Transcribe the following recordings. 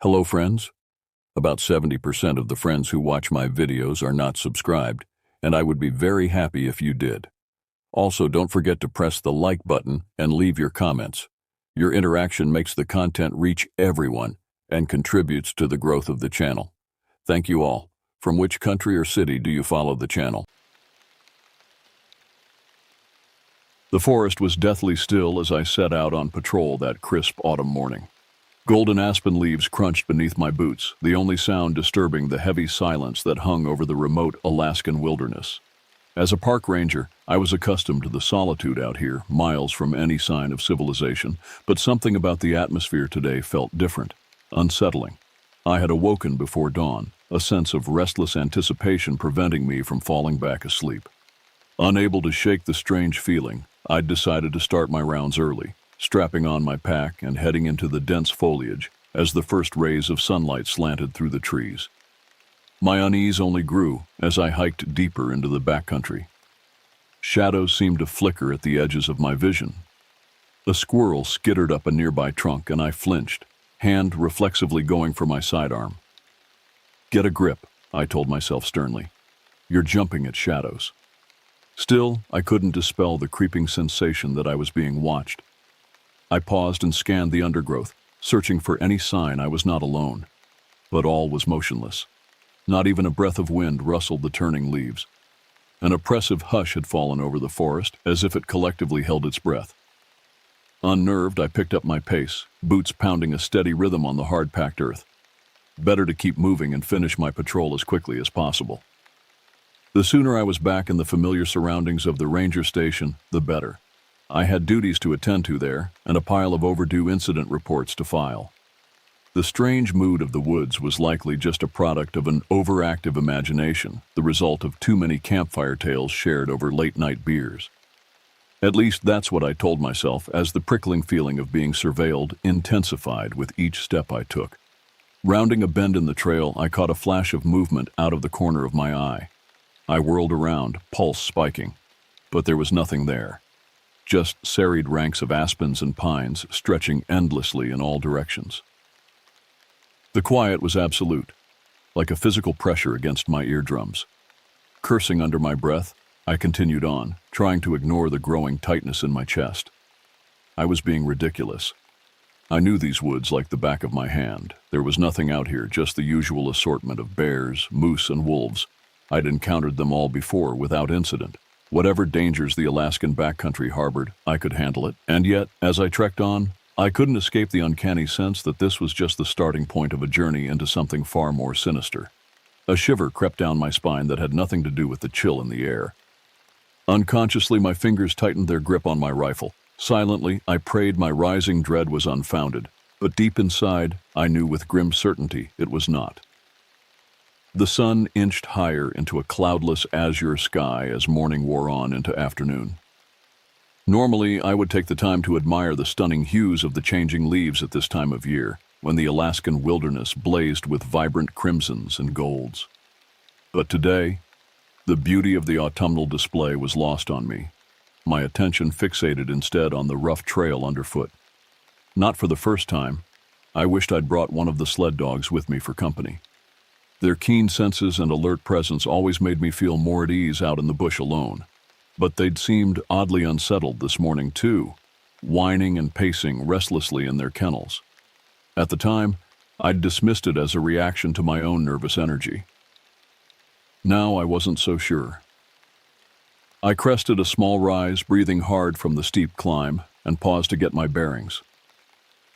Hello, friends. About 70% of the friends who watch my videos are not subscribed, and I would be very happy if you did. Also, don't forget to press the like button and leave your comments. Your interaction makes the content reach everyone and contributes to the growth of the channel. Thank you all. From which country or city do you follow the channel? The forest was deathly still as I set out on patrol that crisp autumn morning. Golden aspen leaves crunched beneath my boots, the only sound disturbing the heavy silence that hung over the remote Alaskan wilderness. As a park ranger, I was accustomed to the solitude out here, miles from any sign of civilization, but something about the atmosphere today felt different, unsettling. I had awoken before dawn, a sense of restless anticipation preventing me from falling back asleep. Unable to shake the strange feeling, I'd decided to start my rounds early, strapping on my pack and heading into the dense foliage as the first rays of sunlight slanted through the trees. My unease only grew as I hiked deeper into the backcountry. Shadows seemed to flicker at the edges of my vision. A squirrel skittered up a nearby trunk and I flinched, hand reflexively going for my sidearm. "Get a grip," I told myself sternly. "You're jumping at shadows." Still, I couldn't dispel the creeping sensation that I was being watched. I paused and scanned the undergrowth, searching for any sign I was not alone. But all was motionless. Not even a breath of wind rustled the turning leaves. An oppressive hush had fallen over the forest, as if it collectively held its breath. Unnerved, I picked up my pace, boots pounding a steady rhythm on the hard-packed earth. Better to keep moving and finish my patrol as quickly as possible. The sooner I was back in the familiar surroundings of the ranger station, the better. I had duties to attend to there, and a pile of overdue incident reports to file. The strange mood of the woods was likely just a product of an overactive imagination, the result of too many campfire tales shared over late-night beers. At least that's what I told myself as the prickling feeling of being surveilled intensified with each step I took. Rounding a bend in the trail, I caught a flash of movement out of the corner of my eye. I whirled around, pulse spiking, but there was nothing there. Just serried ranks of aspens and pines stretching endlessly in all directions. The quiet was absolute, like a physical pressure against my eardrums. Cursing under my breath, I continued on, trying to ignore the growing tightness in my chest. I was being ridiculous. I knew these woods like the back of my hand. There was nothing out here, just the usual assortment of bears, moose, and wolves. I'd encountered them all before without incident. Whatever dangers the Alaskan backcountry harbored, I could handle it. And yet, as I trekked on, I couldn't escape the uncanny sense that this was just the starting point of a journey into something far more sinister. A shiver crept down my spine that had nothing to do with the chill in the air. Unconsciously, my fingers tightened their grip on my rifle. Silently, I prayed my rising dread was unfounded, but deep inside, I knew with grim certainty it was not. The sun inched higher into a cloudless azure sky as morning wore on into afternoon. Normally, I would take the time to admire the stunning hues of the changing leaves at this time of year, when the Alaskan wilderness blazed with vibrant crimsons and golds. But today, the beauty of the autumnal display was lost on me. My attention fixated instead on the rough trail underfoot. Not for the first time, I wished I'd brought one of the sled dogs with me for company. Their keen senses and alert presence always made me feel more at ease out in the bush alone. But they'd seemed oddly unsettled this morning too, whining and pacing restlessly in their kennels. At the time, I'd dismissed it as a reaction to my own nervous energy. Now I wasn't so sure. I crested a small rise, breathing hard from the steep climb, and paused to get my bearings.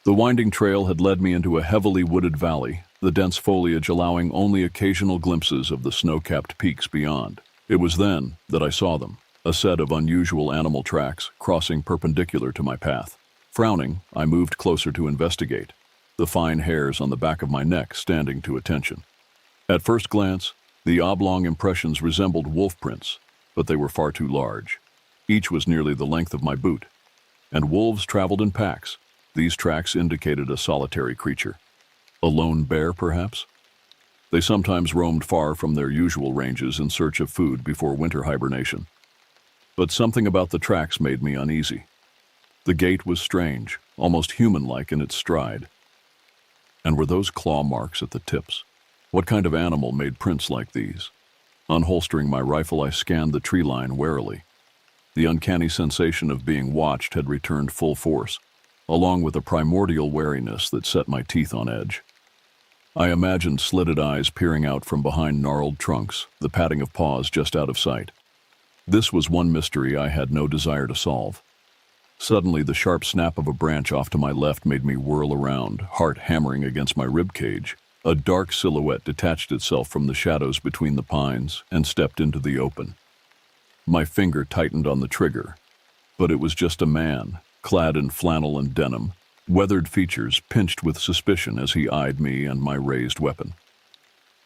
The winding trail had led me into a heavily wooded valley, the dense foliage allowing only occasional glimpses of the snow-capped peaks beyond. It was then that I saw them, a set of unusual animal tracks crossing perpendicular to my path. Frowning, I moved closer to investigate, the fine hairs on the back of my neck standing to attention. At first glance, the oblong impressions resembled wolf prints, but they were far too large. Each was nearly the length of my boot. And wolves traveled in packs. These tracks indicated a solitary creature. A lone bear, perhaps? They sometimes roamed far from their usual ranges in search of food before winter hibernation. But something about the tracks made me uneasy. The gait was strange, almost human-like in its stride. And were those claw marks at the tips? What kind of animal made prints like these? Unholstering my rifle, I scanned the tree line warily. The uncanny sensation of being watched had returned full force, along with a primordial wariness that set my teeth on edge. I imagined slitted eyes peering out from behind gnarled trunks, the patting of paws just out of sight. This was one mystery I had no desire to solve. Suddenly, the sharp snap of a branch off to my left made me whirl around, heart hammering against my rib cage. A dark silhouette detached itself from the shadows between the pines and stepped into the open. My finger tightened on the trigger, but it was just a man, clad in flannel and denim, weathered features pinched with suspicion as he eyed me and my raised weapon.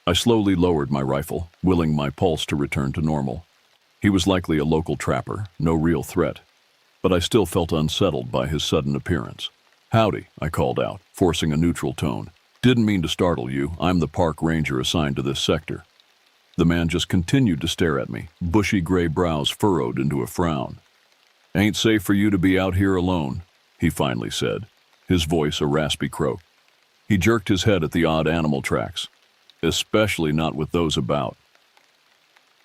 I slowly lowered my rifle, willing my pulse to return to normal. He was likely a local trapper, no real threat, but I still felt unsettled by his sudden appearance. "Howdy," I called out, forcing a neutral tone. "Didn't mean to startle you. I'm the park ranger assigned to this sector." The man just continued to stare at me, bushy gray brows furrowed into a frown. "Ain't safe for you to be out here alone," he finally said, his voice a raspy croak. He jerked his head at the odd animal tracks. "Especially not with those about."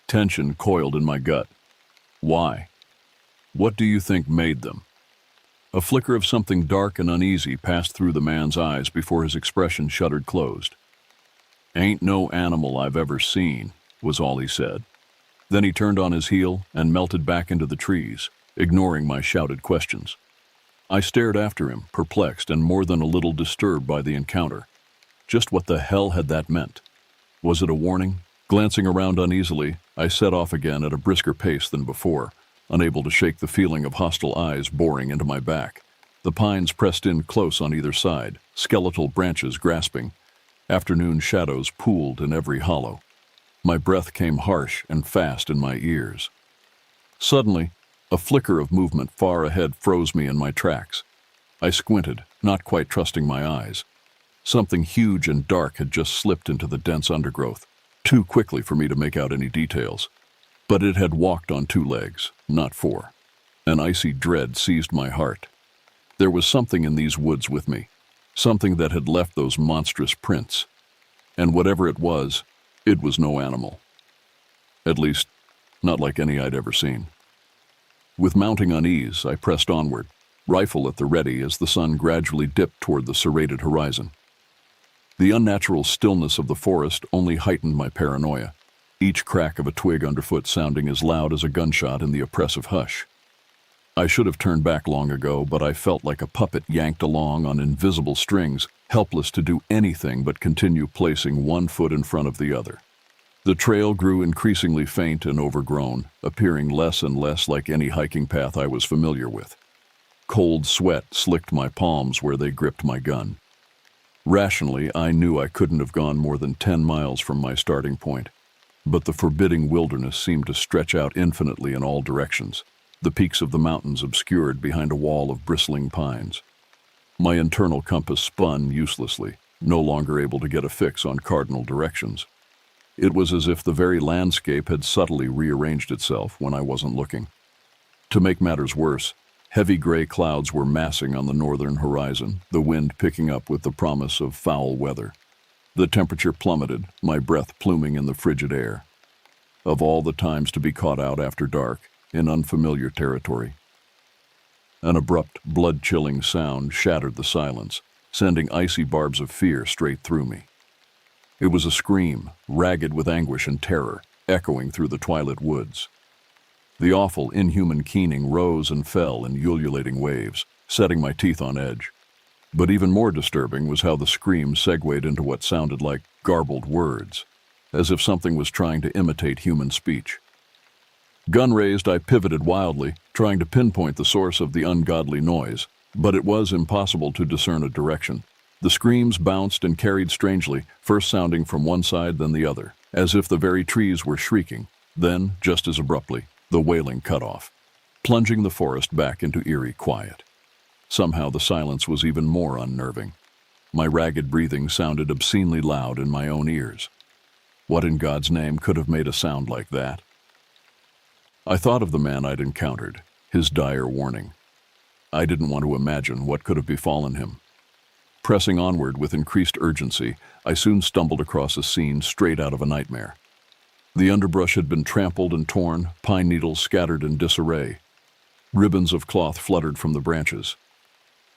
Tension coiled in my gut. Why? What do you think made them? A flicker of something dark and uneasy passed through the man's eyes before his expression shuttered closed. "Ain't no animal I've ever seen," was all he said. Then he turned on his heel and melted back into the trees, ignoring my shouted questions. I stared after him, perplexed and more than a little disturbed by the encounter. Just what the hell had that meant? Was it a warning? Glancing around uneasily, I set off again at a brisker pace than before, unable to shake the feeling of hostile eyes boring into my back. The pines pressed in close on either side, skeletal branches grasping. Afternoon shadows pooled in every hollow. My breath came harsh and fast in my ears. Suddenly, a flicker of movement far ahead froze me in my tracks. I squinted, not quite trusting my eyes. Something huge and dark had just slipped into the dense undergrowth, too quickly for me to make out any details. But it had walked on 2 legs, not 4. An icy dread seized my heart. There was something in these woods with me, something that had left those monstrous prints. And whatever it was no animal. At least, not like any I'd ever seen. With mounting unease, I pressed onward, rifle at the ready as the sun gradually dipped toward the serrated horizon. The unnatural stillness of the forest only heightened my paranoia, each crack of a twig underfoot sounding as loud as a gunshot in the oppressive hush. I should have turned back long ago, but I felt like a puppet yanked along on invisible strings, helpless to do anything but continue placing one foot in front of the other. The trail grew increasingly faint and overgrown, appearing less and less like any hiking path I was familiar with. Cold sweat slicked my palms where they gripped my gun. Rationally, I knew I couldn't have gone more than 10 miles from my starting point, but the forbidding wilderness seemed to stretch out infinitely in all directions, the peaks of the mountains obscured behind a wall of bristling pines. My internal compass spun uselessly, no longer able to get a fix on cardinal directions. It was as if the very landscape had subtly rearranged itself when I wasn't looking. To make matters worse, heavy gray clouds were massing on the northern horizon, the wind picking up with the promise of foul weather. The temperature plummeted, my breath pluming in the frigid air. Of all the times to be caught out after dark, in unfamiliar territory. An abrupt, blood-chilling sound shattered the silence, sending icy barbs of fear straight through me. It was a scream, ragged with anguish and terror, echoing through the twilit woods. The awful, inhuman keening rose and fell in ululating waves, setting my teeth on edge. But even more disturbing was how the scream segued into what sounded like garbled words, as if something was trying to imitate human speech. Gun raised, I pivoted wildly, trying to pinpoint the source of the ungodly noise, but it was impossible to discern a direction. The screams bounced and carried strangely, first sounding from one side then the other, as if the very trees were shrieking. Then, just as abruptly, the wailing cut off, plunging the forest back into eerie quiet. Somehow the silence was even more unnerving. My ragged breathing sounded obscenely loud in my own ears. What in God's name could have made a sound like that? I thought of the man I'd encountered, his dire warning. I didn't want to imagine what could have befallen him. Pressing onward with increased urgency, I soon stumbled across a scene straight out of a nightmare. The underbrush had been trampled and torn, pine needles scattered in disarray. Ribbons of cloth fluttered from the branches.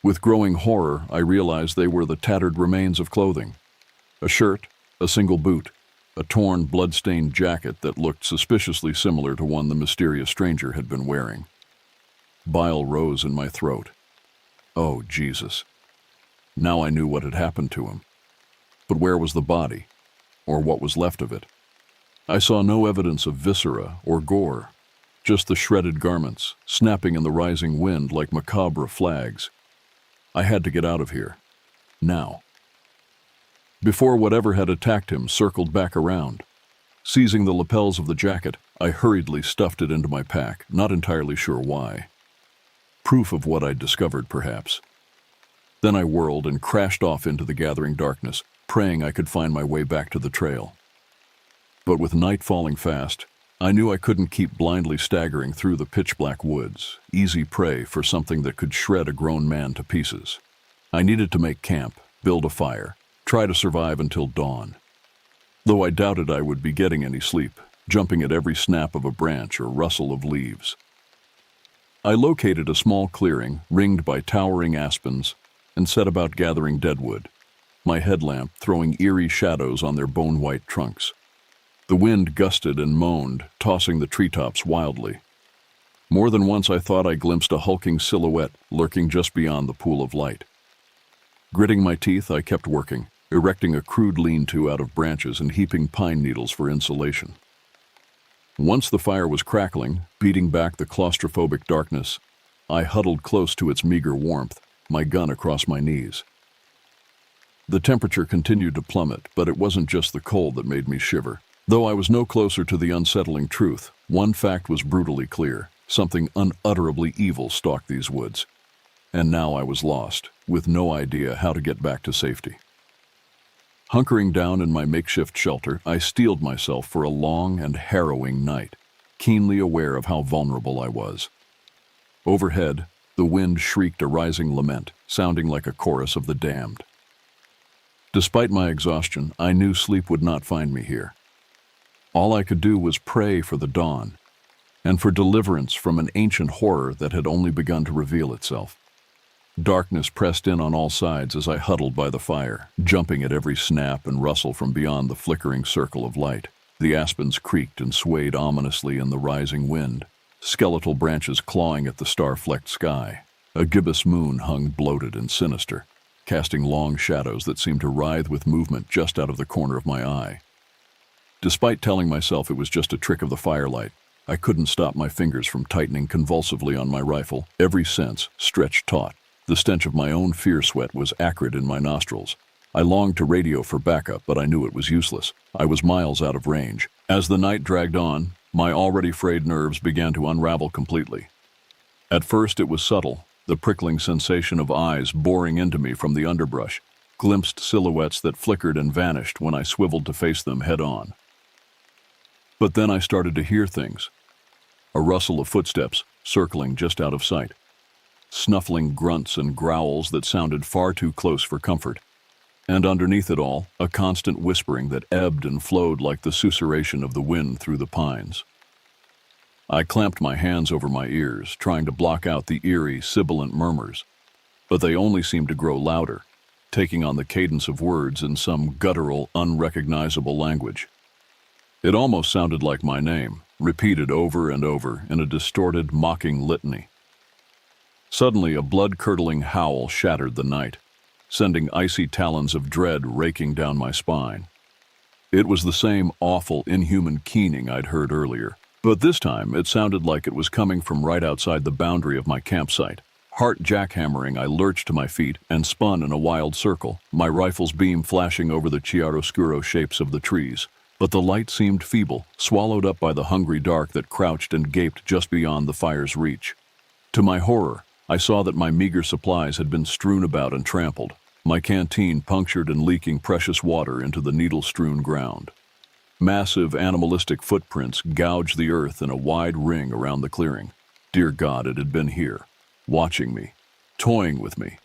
With growing horror, I realized they were the tattered remains of clothing. A shirt, a single boot, a torn, blood-stained jacket that looked suspiciously similar to one the mysterious stranger had been wearing. Bile rose in my throat. Oh, Jesus. Now I knew what had happened to him. But where was the body, or what was left of it? I saw no evidence of viscera or gore, just the shredded garments, snapping in the rising wind like macabre flags. I had to get out of here. Now. Before whatever had attacked him circled back around. Seizing the lapels of the jacket, I hurriedly stuffed it into my pack, not entirely sure why. Proof of what I'd discovered, perhaps. Then I whirled and crashed off into the gathering darkness, praying I could find my way back to the trail. But with night falling fast, I knew I couldn't keep blindly staggering through the pitch-black woods, easy prey for something that could shred a grown man to pieces. I needed to make camp, build a fire, try to survive until dawn. Though I doubted I would be getting any sleep, jumping at every snap of a branch or rustle of leaves. I located a small clearing, ringed by towering aspens, and set about gathering deadwood, my headlamp throwing eerie shadows on their bone-white trunks. The wind gusted and moaned, tossing the treetops wildly. More than once I thought I glimpsed a hulking silhouette lurking just beyond the pool of light. Gritting my teeth, I kept working, erecting a crude lean-to out of branches and heaping pine needles for insulation. Once the fire was crackling, beating back the claustrophobic darkness, I huddled close to its meager warmth, my gun across my knees. The temperature continued to plummet, but it wasn't just the cold that made me shiver. Though I was no closer to the unsettling truth, one fact was brutally clear. Something unutterably evil stalked these woods. And now I was lost, with no idea how to get back to safety. Hunkering down in my makeshift shelter, I steeled myself for a long and harrowing night, keenly aware of how vulnerable I was. Overhead, the wind shrieked a rising lament, sounding like a chorus of the damned. Despite my exhaustion, I knew sleep would not find me here. All I could do was pray for the dawn, and for deliverance from an ancient horror that had only begun to reveal itself. Darkness pressed in on all sides as I huddled by the fire, jumping at every snap and rustle from beyond the flickering circle of light. The aspens creaked and swayed ominously in the rising wind, skeletal branches clawing at the star-flecked sky. A gibbous moon hung bloated and sinister, casting long shadows that seemed to writhe with movement just out of the corner of my eye. Despite telling myself it was just a trick of the firelight, I couldn't stop my fingers from tightening convulsively on my rifle, every sense stretched taut. The stench of my own fear sweat was acrid in my nostrils. I longed to radio for backup, but I knew it was useless. I was miles out of range. As the night dragged on, my already frayed nerves began to unravel completely. At first it was subtle, the prickling sensation of eyes boring into me from the underbrush, glimpsed silhouettes that flickered and vanished when I swiveled to face them head-on. But then I started to hear things. A rustle of footsteps, circling just out of sight. Snuffling grunts and growls that sounded far too close for comfort. And underneath it all, a constant whispering that ebbed and flowed like the susurration of the wind through the pines. I clamped my hands over my ears, trying to block out the eerie, sibilant murmurs, but they only seemed to grow louder, taking on the cadence of words in some guttural, unrecognizable language. It almost sounded like my name, repeated over and over in a distorted, mocking litany. Suddenly, a blood-curdling howl shattered the night, sending icy talons of dread raking down my spine. It was the same awful, inhuman keening I'd heard earlier, but this time it sounded like it was coming from right outside the boundary of my campsite. Heart jackhammering, I lurched to my feet and spun in a wild circle, my rifle's beam flashing over the chiaroscuro shapes of the trees. But the light seemed feeble, swallowed up by the hungry dark that crouched and gaped just beyond the fire's reach. To my horror, I saw that my meager supplies had been strewn about and trampled, my canteen punctured and leaking precious water into the needle-strewn ground. Massive animalistic footprints gouged the earth in a wide ring around the clearing. Dear God, it had been here, watching me, toying with me.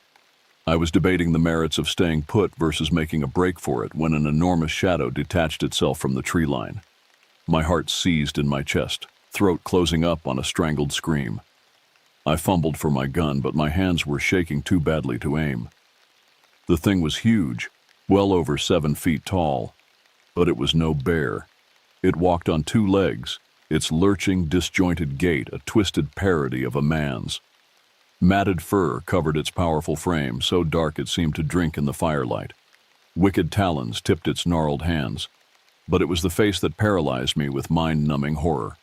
I was debating the merits of staying put versus making a break for it when an enormous shadow detached itself from the tree line. My heart seized in my chest, throat closing up on a strangled scream. I fumbled for my gun, but my hands were shaking too badly to aim. The thing was huge, well over 7 feet tall, but it was no bear. It walked on 2 legs, its lurching, disjointed gait a twisted parody of a man's. Matted fur covered its powerful frame, so dark it seemed to drink in the firelight. Wicked talons tipped its gnarled hands, but it was the face that paralyzed me with mind-numbing horror.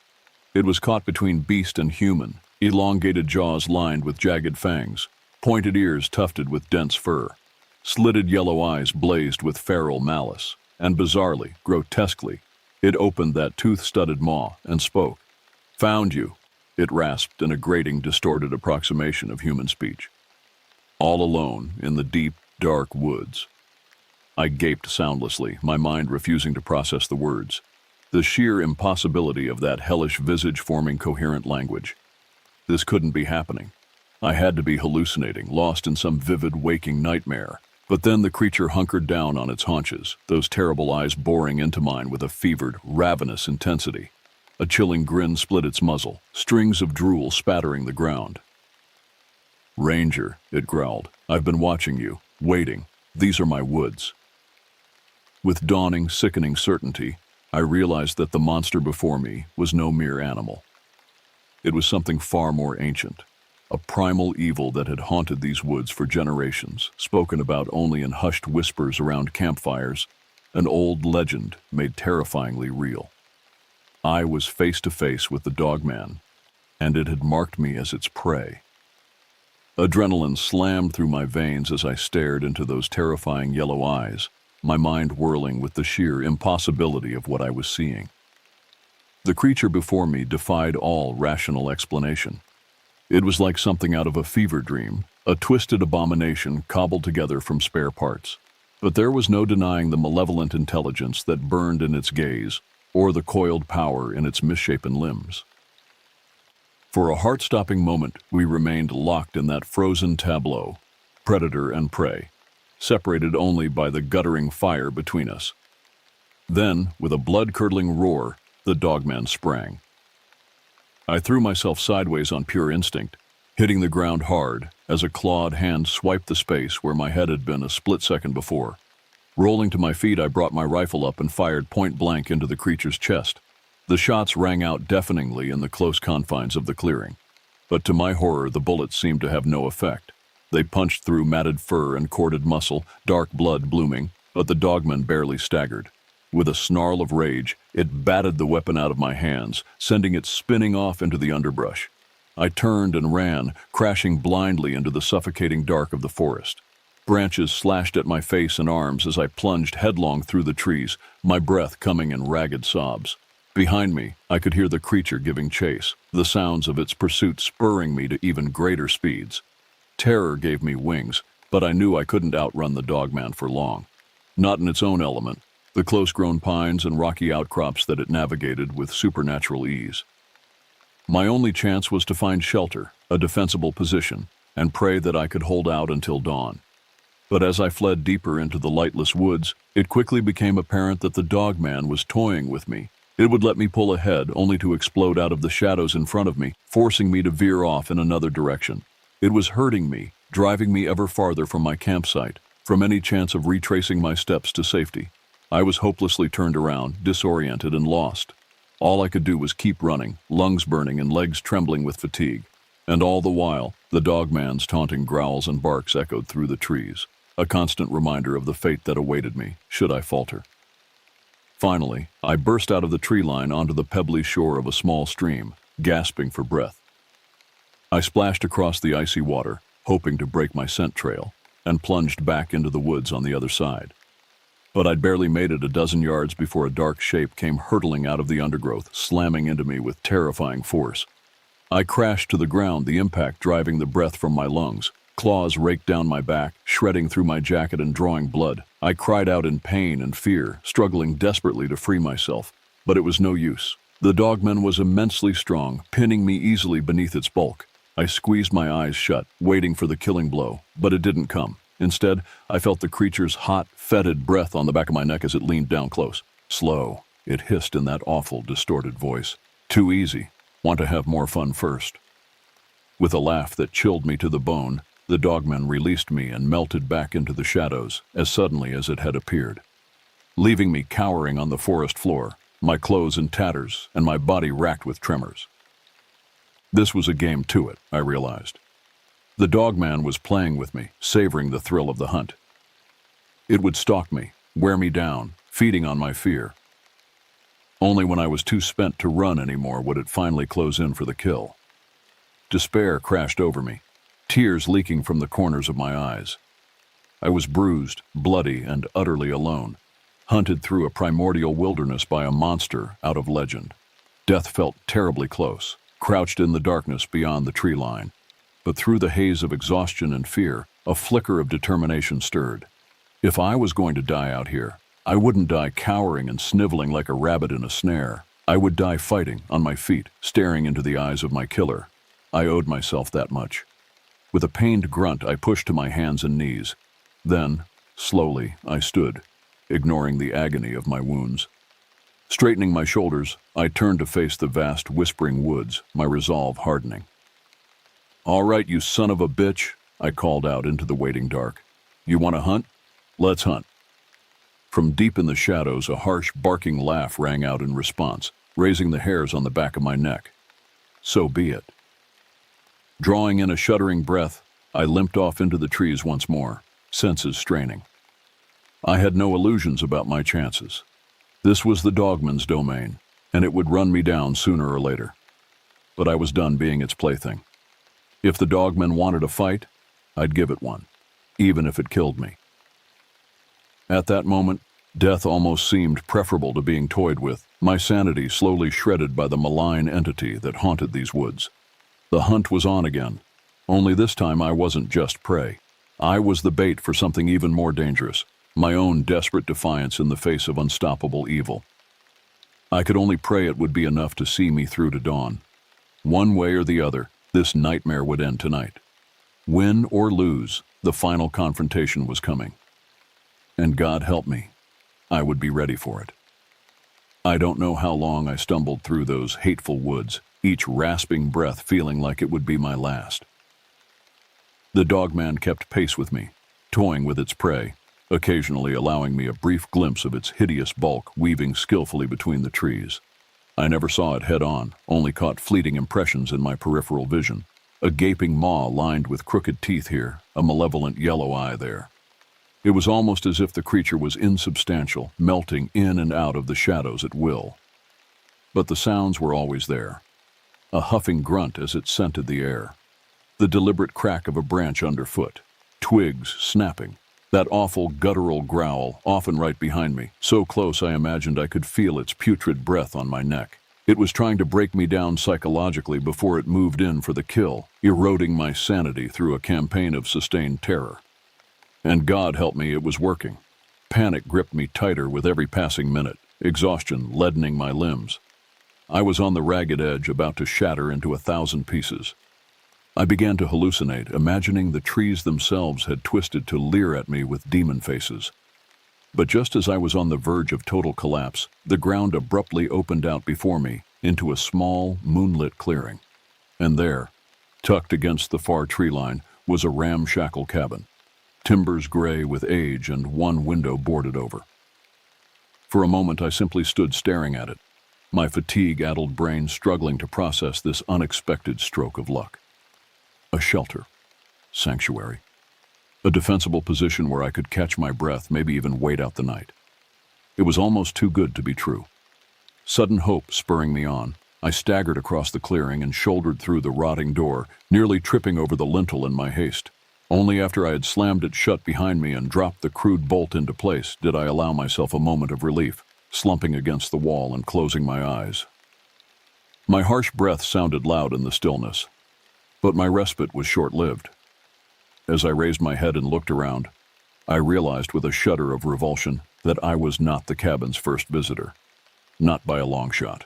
It was caught between beast and human, elongated jaws lined with jagged fangs, pointed ears tufted with dense fur. Slitted yellow eyes blazed with feral malice, and bizarrely, grotesquely, it opened that tooth-studded maw and spoke. "Found you," it rasped in a grating, distorted approximation of human speech. All alone in the deep, dark woods. I gaped soundlessly, my mind refusing to process the words. The sheer impossibility of that hellish visage forming coherent language. This couldn't be happening. I had to be hallucinating, lost in some vivid waking nightmare. But then the creature hunkered down on its haunches, those terrible eyes boring into mine with a fevered, ravenous intensity. A chilling grin split its muzzle, strings of drool spattering the ground. "Ranger," it growled, "I've been watching you, waiting. These are my woods." With dawning, sickening certainty, I realized that the monster before me was no mere animal. It was something far more ancient. A primal evil that had haunted these woods for generations, spoken about only in hushed whispers around campfires, an old legend made terrifyingly real. I was face to face with the dogman, and it had marked me as its prey. Adrenaline slammed through my veins as I stared into those terrifying yellow eyes, my mind whirling with the sheer impossibility of what I was seeing. The creature before me defied all rational explanation. It was like something out of a fever dream, a twisted abomination cobbled together from spare parts. But there was no denying the malevolent intelligence that burned in its gaze, or the coiled power in its misshapen limbs. For a heart-stopping moment, we remained locked in that frozen tableau, predator and prey, separated only by the guttering fire between us. Then, with a blood-curdling roar, the dogman sprang. I threw myself sideways on pure instinct, hitting the ground hard as a clawed hand swiped the space where my head had been a split second before. Rolling to my feet, I brought my rifle up and fired point-blank into the creature's chest. The shots rang out deafeningly in the close confines of the clearing. But to my horror, the bullets seemed to have no effect. They punched through matted fur and corded muscle, dark blood blooming, but the dogman barely staggered. With a snarl of rage, it batted the weapon out of my hands, sending it spinning off into the underbrush. I turned and ran, crashing blindly into the suffocating dark of the forest. Branches slashed at my face and arms as I plunged headlong through the trees, my breath coming in ragged sobs. Behind me, I could hear the creature giving chase, the sounds of its pursuit spurring me to even greater speeds. Terror gave me wings, but I knew I couldn't outrun the dogman for long. Not in its own element, the close-grown pines and rocky outcrops that it navigated with supernatural ease. My only chance was to find shelter, a defensible position, and pray that I could hold out until dawn. But as I fled deeper into the lightless woods, it quickly became apparent that the dogman was toying with me. It would let me pull ahead, only to explode out of the shadows in front of me, forcing me to veer off in another direction. It was hurting me, driving me ever farther from my campsite, from any chance of retracing my steps to safety. I was hopelessly turned around, disoriented and lost. All I could do was keep running, lungs burning and legs trembling with fatigue. And all the while, the dogman's taunting growls and barks echoed through the trees, a constant reminder of the fate that awaited me, should I falter. Finally, I burst out of the tree line onto the pebbly shore of a small stream, gasping for breath. I splashed across the icy water, hoping to break my scent trail, and plunged back into the woods on the other side. But I'd barely made it a dozen yards before a dark shape came hurtling out of the undergrowth, slamming into me with terrifying force. I crashed to the ground, the impact driving the breath from my lungs. Claws raked down my back, shredding through my jacket and drawing blood. I cried out in pain and fear, struggling desperately to free myself. But it was no use. The dogman was immensely strong, pinning me easily beneath its bulk. I squeezed my eyes shut, waiting for the killing blow, but it didn't come. Instead, I felt the creature's hot, fetid breath on the back of my neck as it leaned down close. Slow, it hissed in that awful, distorted voice. Too easy. Want to have more fun first. With a laugh that chilled me to the bone, the dogman released me and melted back into the shadows as suddenly as it had appeared, leaving me cowering on the forest floor, my clothes in tatters and my body racked with tremors. This was a game to it, I realized. The dogman was playing with me, savoring the thrill of the hunt. It would stalk me, wear me down, feeding on my fear. Only when I was too spent to run anymore would it finally close in for the kill. Despair crashed over me, tears leaking from the corners of my eyes. I was bruised, bloody, and utterly alone, hunted through a primordial wilderness by a monster out of legend. Death felt terribly close, crouched in the darkness beyond the tree line. But through the haze of exhaustion and fear, a flicker of determination stirred. If I was going to die out here, I wouldn't die cowering and sniveling like a rabbit in a snare. I would die fighting, on my feet, staring into the eyes of my killer. I owed myself that much. With a pained grunt, I pushed to my hands and knees. Then, slowly, I stood, ignoring the agony of my wounds. Straightening my shoulders, I turned to face the vast, whispering woods, my resolve hardening. "All right, you son of a bitch," I called out into the waiting dark. "You want to hunt? Let's hunt." From deep in the shadows, a harsh, barking laugh rang out in response, raising the hairs on the back of my neck. So be it. Drawing in a shuddering breath, I limped off into the trees once more, senses straining. I had no illusions about my chances. This was the dogman's domain, and it would run me down sooner or later. But I was done being its plaything. If the dogman wanted a fight, I'd give it one, even if it killed me. At that moment, death almost seemed preferable to being toyed with, my sanity slowly shredded by the malign entity that haunted these woods. The hunt was on again, only this time I wasn't just prey. I was the bait for something even more dangerous, my own desperate defiance in the face of unstoppable evil. I could only pray it would be enough to see me through to dawn. One way or the other, this nightmare would end tonight. Win or lose, the final confrontation was coming. And God help me, I would be ready for it. I don't know how long I stumbled through those hateful woods, each rasping breath feeling like it would be my last. The dogman kept pace with me, toying with its prey, occasionally allowing me a brief glimpse of its hideous bulk weaving skillfully between the trees. I never saw it head-on, only caught fleeting impressions in my peripheral vision. A gaping maw lined with crooked teeth here, a malevolent yellow eye there. It was almost as if the creature was insubstantial, melting in and out of the shadows at will. But the sounds were always there. A huffing grunt as it scented the air. The deliberate crack of a branch underfoot. Twigs snapping. That awful guttural growl, often right behind me, so close I imagined I could feel its putrid breath on my neck. It was trying to break me down psychologically before it moved in for the kill, eroding my sanity through a campaign of sustained terror. And God help me, it was working. Panic gripped me tighter with every passing minute, exhaustion leadening my limbs. I was on the ragged edge, about to shatter into 1,000 pieces. I began to hallucinate, imagining the trees themselves had twisted to leer at me with demon faces. But just as I was on the verge of total collapse, the ground abruptly opened out before me into a small, moonlit clearing. And there, tucked against the far tree line, was a ramshackle cabin. Timbers gray with age and one window boarded over. For a moment I simply stood staring at it, my fatigue-addled brain struggling to process this unexpected stroke of luck. A shelter. Sanctuary. A defensible position where I could catch my breath, maybe even wait out the night. It was almost too good to be true. Sudden hope spurring me on, I staggered across the clearing and shouldered through the rotting door, nearly tripping over the lintel in my haste. Only after I had slammed it shut behind me and dropped the crude bolt into place did I allow myself a moment of relief, slumping against the wall and closing my eyes. My harsh breath sounded loud in the stillness, but my respite was short-lived. As I raised my head and looked around, I realized with a shudder of revulsion that I was not the cabin's first visitor. Not by a long shot.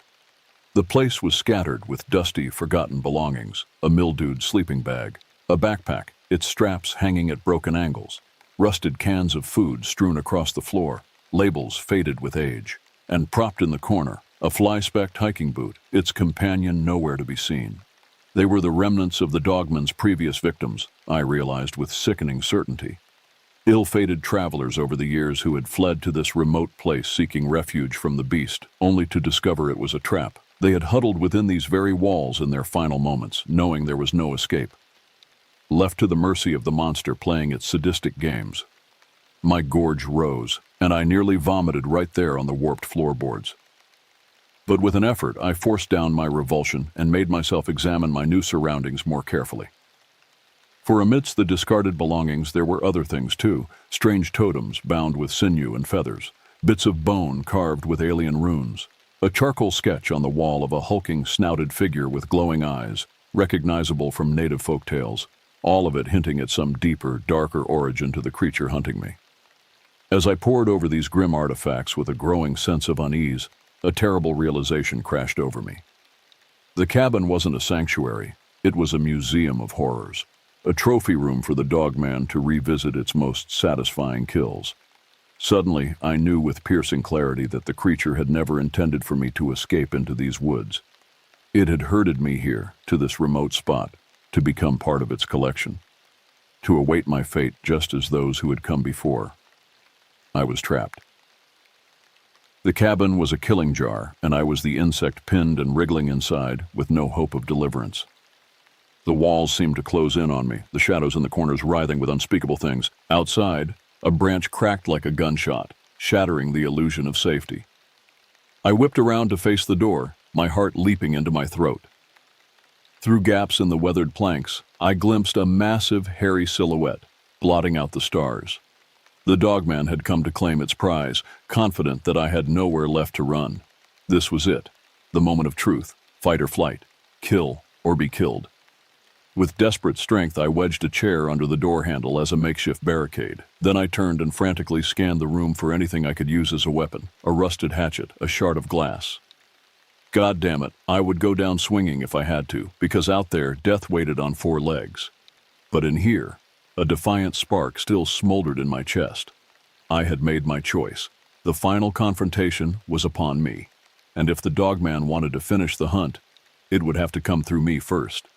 The place was scattered with dusty, forgotten belongings, a mildewed sleeping bag, a backpack, its straps hanging at broken angles, rusted cans of food strewn across the floor, labels faded with age, and propped in the corner, a fly-specked hiking boot, its companion nowhere to be seen. They were the remnants of the dogman's previous victims, I realized with sickening certainty. Ill-fated travelers over the years who had fled to this remote place seeking refuge from the beast, only to discover it was a trap. They had huddled within these very walls in their final moments, knowing there was no escape. Left to the mercy of the monster playing its sadistic games. My gorge rose, and I nearly vomited right there on the warped floorboards. But with an effort, I forced down my revulsion and made myself examine my new surroundings more carefully. For amidst the discarded belongings there were other things too, strange totems bound with sinew and feathers, bits of bone carved with alien runes, a charcoal sketch on the wall of a hulking, snouted figure with glowing eyes, recognizable from native folk tales, all of it hinting at some deeper, darker origin to the creature hunting me. As I pored over these grim artifacts with a growing sense of unease, a terrible realization crashed over me. The cabin wasn't a sanctuary, it was a museum of horrors, a trophy room for the dogman to revisit its most satisfying kills. Suddenly, I knew with piercing clarity that the creature had never intended for me to escape into these woods. It had herded me here, to this remote spot, to become part of its collection, to await my fate just as those who had come before. I was trapped. The cabin was a killing jar, and I was the insect pinned and wriggling inside, with no hope of deliverance. The walls seemed to close in on me, the shadows in the corners writhing with unspeakable things. Outside, a branch cracked like a gunshot, shattering the illusion of safety. I whipped around to face the door, my heart leaping into my throat. Through gaps in the weathered planks, I glimpsed a massive, hairy silhouette, blotting out the stars. The dogman had come to claim its prize, confident that I had nowhere left to run. This was it, the moment of truth, fight or flight, kill or be killed. With desperate strength, I wedged a chair under the door handle as a makeshift barricade. Then I turned and frantically scanned the room for anything I could use as a weapon, a rusted hatchet, a shard of glass. God damn it, I would go down swinging if I had to, because out there, death waited on 4 legs. But in here, a defiant spark still smoldered in my chest. I had made my choice. The final confrontation was upon me, and if the dogman wanted to finish the hunt, it would have to come through me first.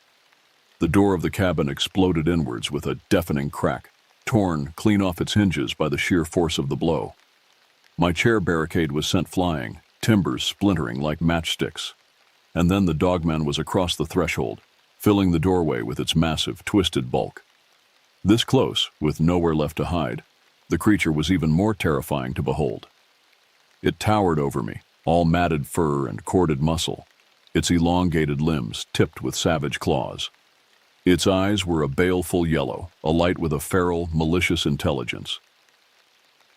The door of the cabin exploded inwards with a deafening crack, torn clean off its hinges by the sheer force of the blow. My chair barricade was sent flying, timbers splintering like matchsticks. And then the dogman was across the threshold, filling the doorway with its massive, twisted bulk. This close, with nowhere left to hide, the creature was even more terrifying to behold. It towered over me, all matted fur and corded muscle, its elongated limbs tipped with savage claws. Its eyes were a baleful yellow, alight with a feral, malicious intelligence.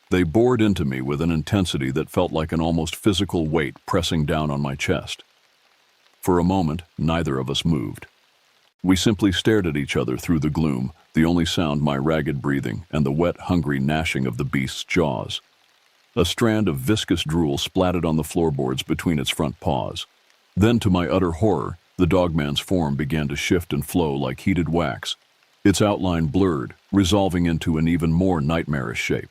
They bored into me with an intensity that felt like an almost physical weight pressing down on my chest. For a moment, neither of us moved. We simply stared at each other through the gloom, the only sound my ragged breathing and the wet, hungry gnashing of the beast's jaws. A strand of viscous drool splatted on the floorboards between its front paws. Then, to my utter horror, the dogman's form began to shift and flow like heated wax. Its outline blurred, resolving into an even more nightmarish shape.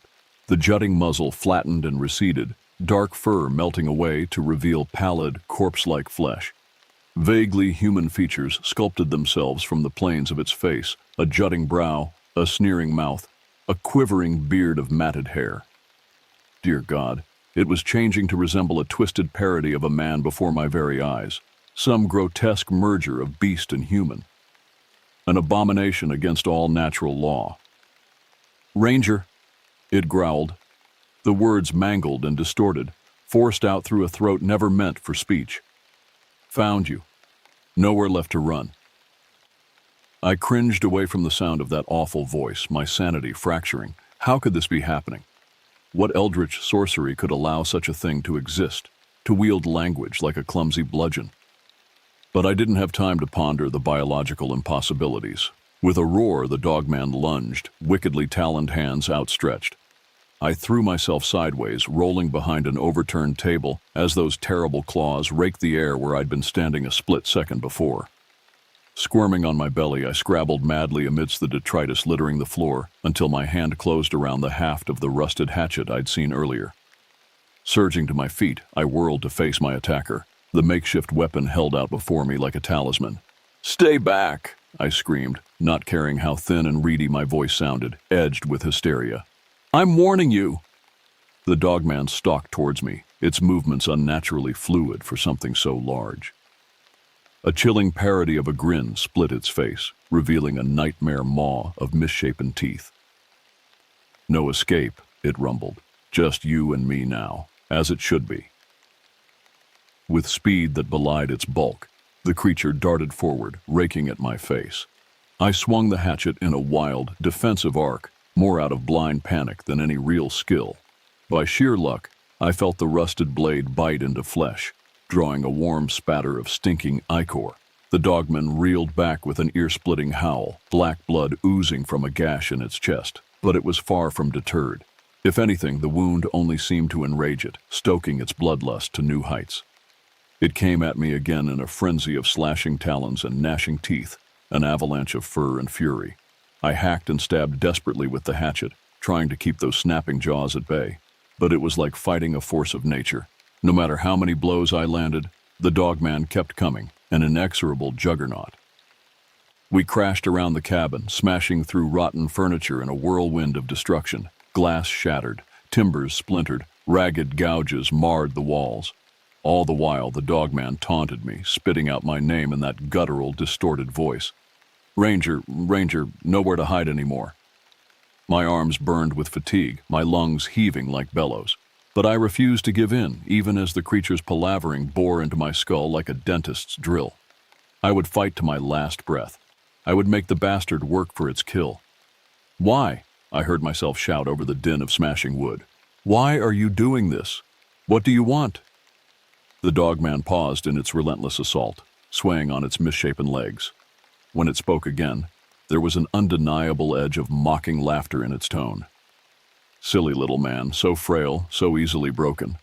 The jutting muzzle flattened and receded, dark fur melting away to reveal pallid, corpse-like flesh. Vaguely human features sculpted themselves from the planes of its face, a jutting brow, a sneering mouth, a quivering beard of matted hair. Dear God, it was changing to resemble a twisted parody of a man before my very eyes, some grotesque merger of beast and human. An abomination against all natural law. "Ranger," it growled, the words mangled and distorted, forced out through a throat never meant for speech. "Found you. Nowhere left to run." I cringed away from the sound of that awful voice, my sanity fracturing. How could this be happening? What eldritch sorcery could allow such a thing to exist, to wield language like a clumsy bludgeon? But I didn't have time to ponder the biological impossibilities. With a roar, the dogman lunged, wickedly taloned hands outstretched. I threw myself sideways, rolling behind an overturned table as those terrible claws raked the air where I'd been standing a split second before. Squirming on my belly, I scrabbled madly amidst the detritus littering the floor until my hand closed around the haft of the rusted hatchet I'd seen earlier. Surging to my feet, I whirled to face my attacker, the makeshift weapon held out before me like a talisman. "Stay back!" I screamed, not caring how thin and reedy my voice sounded, edged with hysteria. "I'm warning you!" The dogman stalked towards me, its movements unnaturally fluid for something so large. A chilling parody of a grin split its face, revealing a nightmare maw of misshapen teeth. "No escape," it rumbled. "Just you and me now, as it should be." With speed that belied its bulk, the creature darted forward, raking at my face. I swung the hatchet in a wild, defensive arc, more out of blind panic than any real skill. By sheer luck, I felt the rusted blade bite into flesh, drawing a warm spatter of stinking ichor. The dogman reeled back with an ear-splitting howl, black blood oozing from a gash in its chest, but it was far from deterred. If anything, the wound only seemed to enrage it, stoking its bloodlust to new heights. It came at me again in a frenzy of slashing talons and gnashing teeth, an avalanche of fur and fury. I hacked and stabbed desperately with the hatchet, trying to keep those snapping jaws at bay. But it was like fighting a force of nature. No matter how many blows I landed, the dogman kept coming, an inexorable juggernaut. We crashed around the cabin, smashing through rotten furniture in a whirlwind of destruction. Glass shattered, timbers splintered, ragged gouges marred the walls. All the while, the dogman taunted me, spitting out my name in that guttural, distorted voice. Ranger, nowhere to hide anymore." My arms burned with fatigue, my lungs heaving like bellows. But I refused to give in, even as the creature's palavering bore into my skull like a dentist's drill. I would fight to my last breath. I would make the bastard work for its kill. "Why?" I heard myself shout over the din of smashing wood. "Why are you doing this? What do you want?" The dogman paused in its relentless assault, swaying on its misshapen legs. When it spoke again, there was an undeniable edge of mocking laughter in its tone. Silly little man, so frail, so easily broken.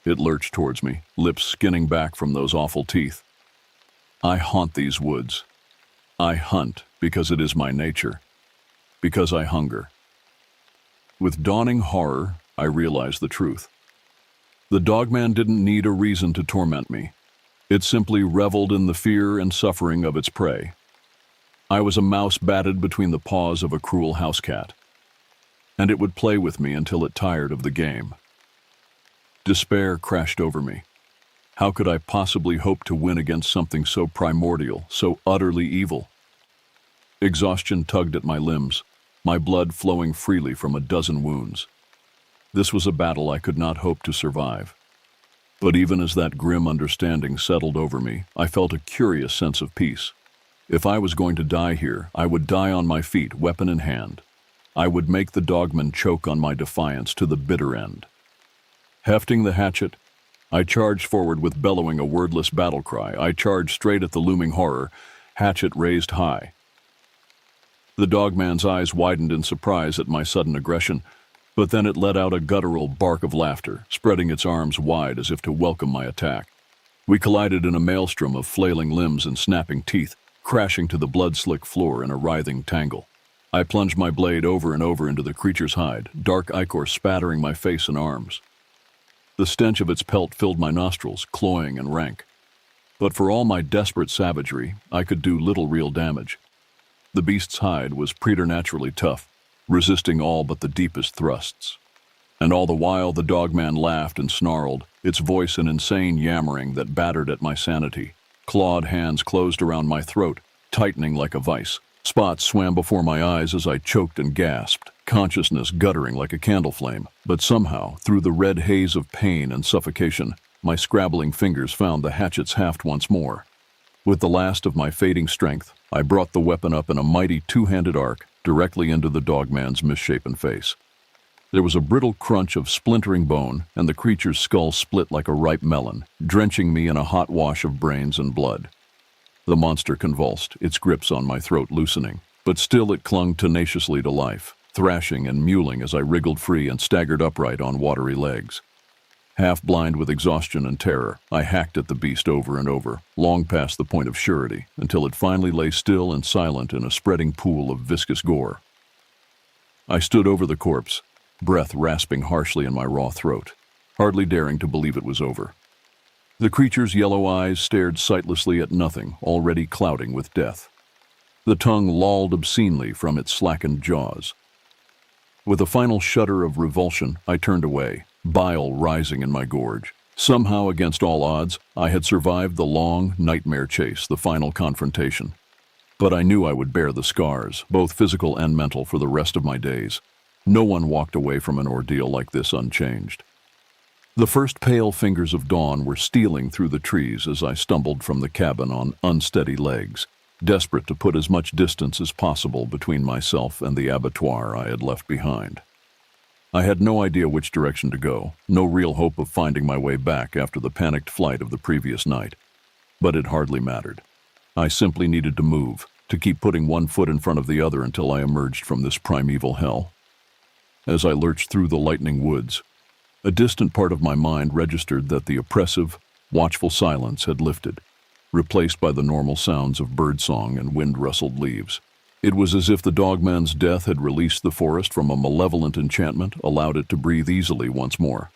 It lurched towards me, lips skinning back from those awful teeth. "I haunt these woods. I hunt because it is my nature. Because I hunger." With dawning horror, I realized the truth. The dogman didn't need a reason to torment me. It simply reveled in the fear and suffering of its prey. I was a mouse batted between the paws of a cruel house cat, and it would play with me until it tired of the game. Despair crashed over me. How could I possibly hope to win against something so primordial, so utterly evil? Exhaustion tugged at my limbs, my blood flowing freely from a dozen wounds. This was a battle I could not hope to survive. But even as that grim understanding settled over me, I felt a curious sense of peace. If I was going to die here, I would die on my feet, weapon in hand. I would make the dogman choke on my defiance to the bitter end. Hefting the hatchet, I charged forward with bellowing a wordless battle cry. I charged straight at the looming horror, hatchet raised high. The dogman's eyes widened in surprise at my sudden aggression, but then it let out a guttural bark of laughter, spreading its arms wide as if to welcome my attack. We collided in a maelstrom of flailing limbs and snapping teeth, crashing to the blood-slick floor in a writhing tangle. I plunged my blade over and over into the creature's hide, dark ichor spattering my face and arms. The stench of its pelt filled my nostrils, cloying and rank. But for all my desperate savagery, I could do little real damage. The beast's hide was preternaturally tough, resisting all but the deepest thrusts. And all the while the dogman laughed and snarled, its voice an insane yammering that battered at my sanity. Clawed hands closed around my throat, tightening like a vice. Spots swam before my eyes as I choked and gasped, consciousness guttering like a candle flame. But somehow, through the red haze of pain and suffocation, my scrabbling fingers found the hatchet's haft once more. With the last of my fading strength, I brought the weapon up in a mighty two-handed arc, directly into the dogman's misshapen face. There was a brittle crunch of splintering bone, and the creature's skull split like a ripe melon, drenching me in a hot wash of brains and blood. The monster convulsed, its grips on my throat loosening, but still it clung tenaciously to life, thrashing and mewling as I wriggled free and staggered upright on watery legs. Half blind with exhaustion and terror, I hacked at the beast over and over, long past the point of surety, until it finally lay still and silent in a spreading pool of viscous gore. I stood over the corpse, breath rasping harshly in my raw throat, hardly daring to believe it was over. The creature's yellow eyes stared sightlessly at nothing, already clouding with death. The tongue lolled obscenely from its slackened jaws. With a final shudder of revulsion, I turned away, bile rising in my gorge. Somehow, against all odds, I had survived the long, nightmare chase, the final confrontation. But I knew I would bear the scars, both physical and mental, for the rest of my days. No one walked away from an ordeal like this unchanged. The first pale fingers of dawn were stealing through the trees as I stumbled from the cabin on unsteady legs, desperate to put as much distance as possible between myself and the abattoir I had left behind. I had no idea which direction to go, no real hope of finding my way back after the panicked flight of the previous night. But it hardly mattered. I simply needed to move, to keep putting one foot in front of the other until I emerged from this primeval hell. As I lurched through the lightning woods, a distant part of my mind registered that the oppressive, watchful silence had lifted, replaced by the normal sounds of birdsong and wind-rustled leaves. It was as if the dogman's death had released the forest from a malevolent enchantment, allowed it to breathe easily once more.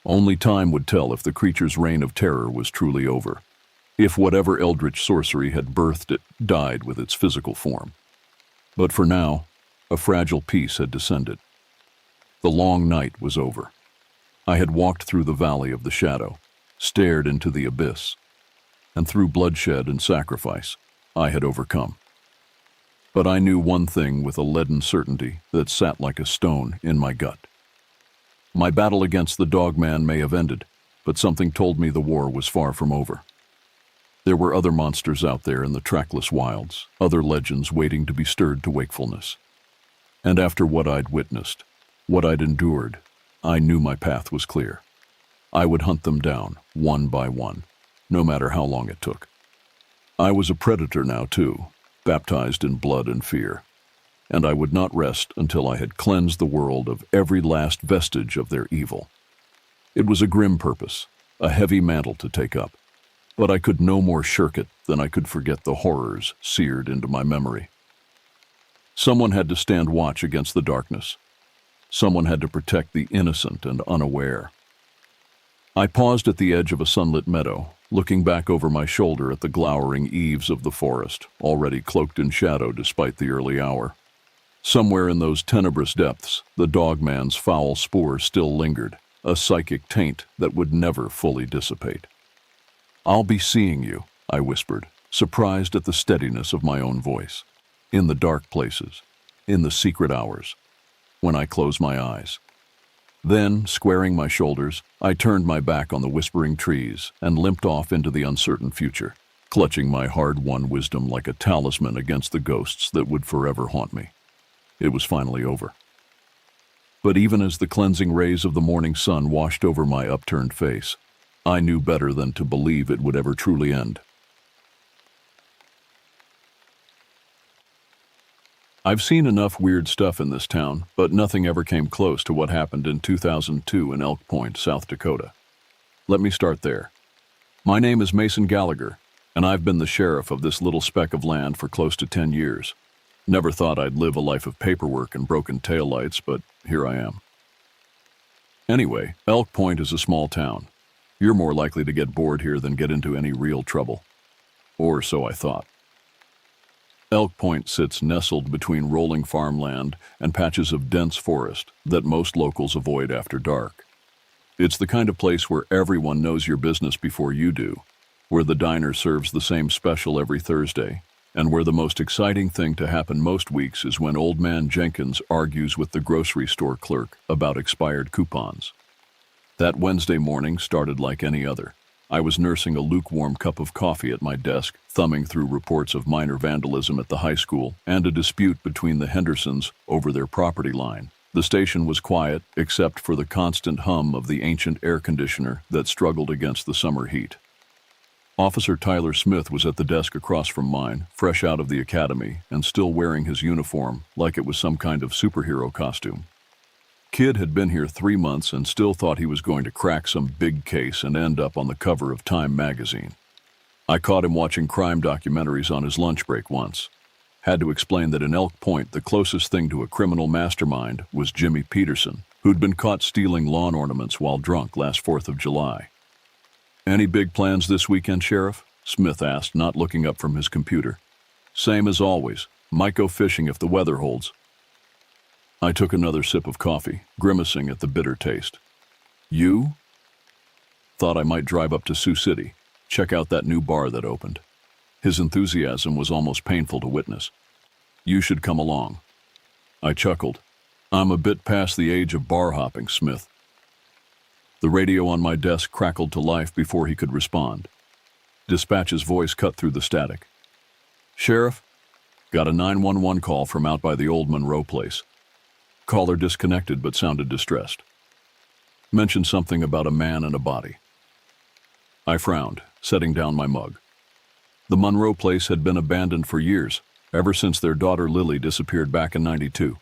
Only time would tell if the creature's reign of terror was truly over, if whatever eldritch sorcery had birthed it died with its physical form. But for now, a fragile peace had descended. The long night was over. I had walked through the valley of the shadow, stared into the abyss, and through bloodshed and sacrifice, I had overcome. But I knew one thing with a leaden certainty that sat like a stone in my gut. My battle against the dogman may have ended, but something told me the war was far from over. There were other monsters out there in the trackless wilds, other legends waiting to be stirred to wakefulness. And after what I'd witnessed, what I'd endured, I knew my path was clear. I would hunt them down, one by one, no matter how long it took. I was a predator now, too, baptized in blood and fear, and I would not rest until I had cleansed the world of every last vestige of their evil. It was a grim purpose, a heavy mantle to take up, but I could no more shirk it than I could forget the horrors seared into my memory. Someone had to stand watch against the darkness. Someone had to protect the innocent and unaware. I paused at the edge of a sunlit meadow, looking back over my shoulder at the glowering eaves of the forest, already cloaked in shadow despite the early hour. Somewhere in those tenebrous depths, the dogman's foul spoor still lingered, a psychic taint that would never fully dissipate. "I'll be seeing you," I whispered, surprised at the steadiness of my own voice. "In the dark places, in the secret hours, when I close my eyes." Then, squaring my shoulders, I turned my back on the whispering trees and limped off into the uncertain future, clutching my hard-won wisdom like a talisman against the ghosts that would forever haunt me. It was finally over. But even as the cleansing rays of the morning sun washed over my upturned face, I knew better than to believe it would ever truly end. I've seen enough weird stuff in this town, but nothing ever came close to what happened in 2002 in Elk Point, South Dakota. Let me start there. My name is Mason Gallagher, and I've been the sheriff of this little speck of land for close to 10 years. Never thought I'd live a life of paperwork and broken taillights, but here I am. Anyway, Elk Point is a small town. You're more likely to get bored here than get into any real trouble. Or so I thought. Elk Point sits nestled between rolling farmland and patches of dense forest that most locals avoid after dark. It's the kind of place where everyone knows your business before you do, where the diner serves the same special every Thursday, and where the most exciting thing to happen most weeks is when Old Man Jenkins argues with the grocery store clerk about expired coupons. That Wednesday morning started like any other. I was nursing a lukewarm cup of coffee at my desk, thumbing through reports of minor vandalism at the high school and a dispute between the Hendersons over their property line. The station was quiet, except for the constant hum of the ancient air conditioner that struggled against the summer heat. Officer Tyler Smith was at the desk across from mine, fresh out of the academy and still wearing his uniform like it was some kind of superhero costume. Kid had been here 3 months and still thought he was going to crack some big case and end up on the cover of Time magazine. I caught him watching crime documentaries on his lunch break once. Had to explain that in Elk Point, the closest thing to a criminal mastermind was Jimmy Peterson, who'd been caught stealing lawn ornaments while drunk last 4th of July. "Any big plans this weekend, Sheriff?" Smith asked, not looking up from his computer. "Same as always. Might go fishing if the weather holds." I took another sip of coffee, grimacing at the bitter taste. "You?" "Thought I might drive up to Sioux City, check out that new bar that opened." His enthusiasm was almost painful to witness. "You should come along." I chuckled. "I'm a bit past the age of bar hopping, Smith." The radio on my desk crackled to life before he could respond. Dispatch's voice cut through the static. "Sheriff, got a 911 call from out by the old Monroe place." Caller disconnected but sounded distressed. Mentioned something about a man and a body. I frowned, setting down my mug. The Monroe place had been abandoned for years, ever since their daughter Lily disappeared back in '92.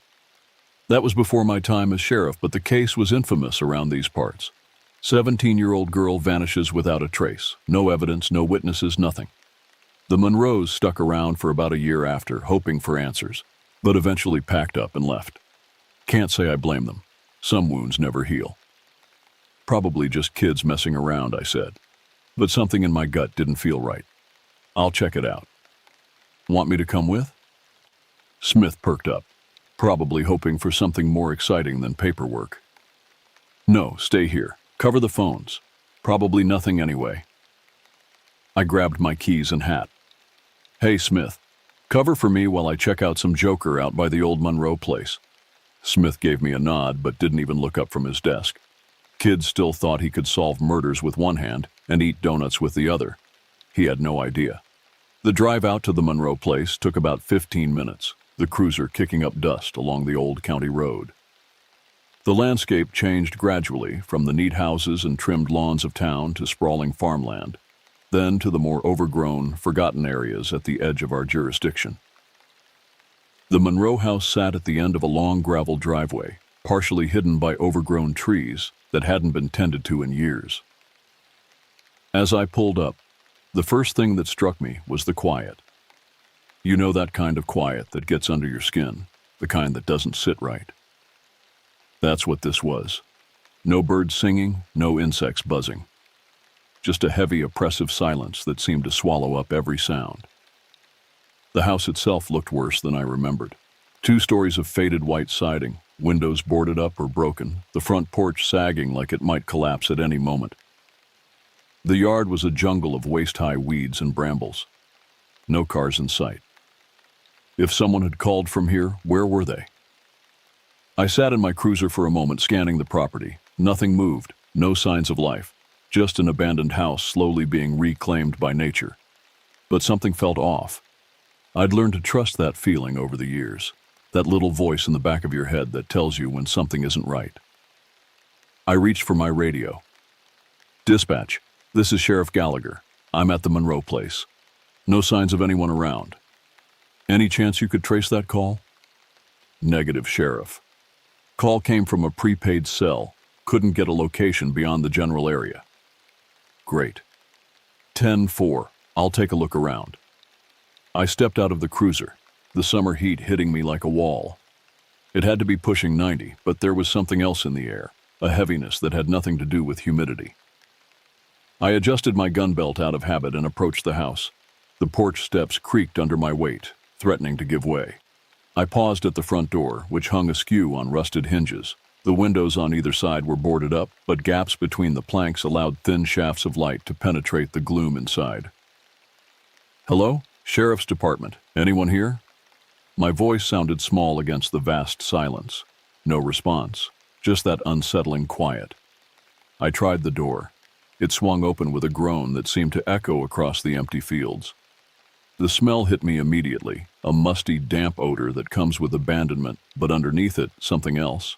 That was before my time as sheriff, but the case was infamous around these parts. 17-year-old girl vanishes without a trace. No evidence, no witnesses, nothing. The Monroes stuck around for about a year after, hoping for answers, but eventually packed up and left. Can't say I blame them. Some wounds never heal. "Probably just kids messing around," I said. But something in my gut didn't feel right. "I'll check it out." "Want me to come with?" Smith perked up, probably hoping for something more exciting than paperwork. "No, stay here. Cover the phones. Probably nothing anyway." I grabbed my keys and hat. "Hey, Smith, cover for me while I check out some joker out by the old Monroe place." Smith gave me a nod but didn't even look up from his desk. Kid still thought he could solve murders with one hand and eat donuts with the other. He had no idea. The drive out to the Monroe place took about 15 minutes, the cruiser kicking up dust along the old county road. The landscape changed gradually from the neat houses and trimmed lawns of town to sprawling farmland, then to the more overgrown, forgotten areas at the edge of our jurisdiction. The Monroe house sat at the end of a long gravel driveway, partially hidden by overgrown trees that hadn't been tended to in years. As I pulled up, the first thing that struck me was the quiet. You know, that kind of quiet that gets under your skin, the kind that doesn't sit right. That's what this was. No birds singing, no insects buzzing. Just a heavy, oppressive silence that seemed to swallow up every sound. The house itself looked worse than I remembered. 2 stories of faded white siding, windows boarded up or broken, the front porch sagging like it might collapse at any moment. The yard was a jungle of waist-high weeds and brambles. No cars in sight. If someone had called from here, where were they? I sat in my cruiser for a moment, scanning the property. Nothing moved, no signs of life, just an abandoned house slowly being reclaimed by nature. But something felt off. I'd learned to trust that feeling over the years, that little voice in the back of your head that tells you when something isn't right. I reached for my radio. "Dispatch, this is Sheriff Gallagher. I'm at the Monroe place. No signs of anyone around. Any chance you could trace that call?" "Negative, Sheriff. Call came from a prepaid cell. Couldn't get a location beyond the general area." "Great. 10-4. I'll take a look around." I stepped out of the cruiser, the summer heat hitting me like a wall. It had to be pushing 90, but there was something else in the air, a heaviness that had nothing to do with humidity. I adjusted my gun belt out of habit and approached the house. The porch steps creaked under my weight, threatening to give way. I paused at the front door, which hung askew on rusted hinges. The windows on either side were boarded up, but gaps between the planks allowed thin shafts of light to penetrate the gloom inside. "Hello? Sheriff's Department. Anyone here?" My voice sounded small against the vast silence. No response, just that unsettling quiet. I tried the door. It swung open with a groan that seemed to echo across the empty fields. The smell hit me immediately, a musty, damp odor that comes with abandonment, but underneath it, something else.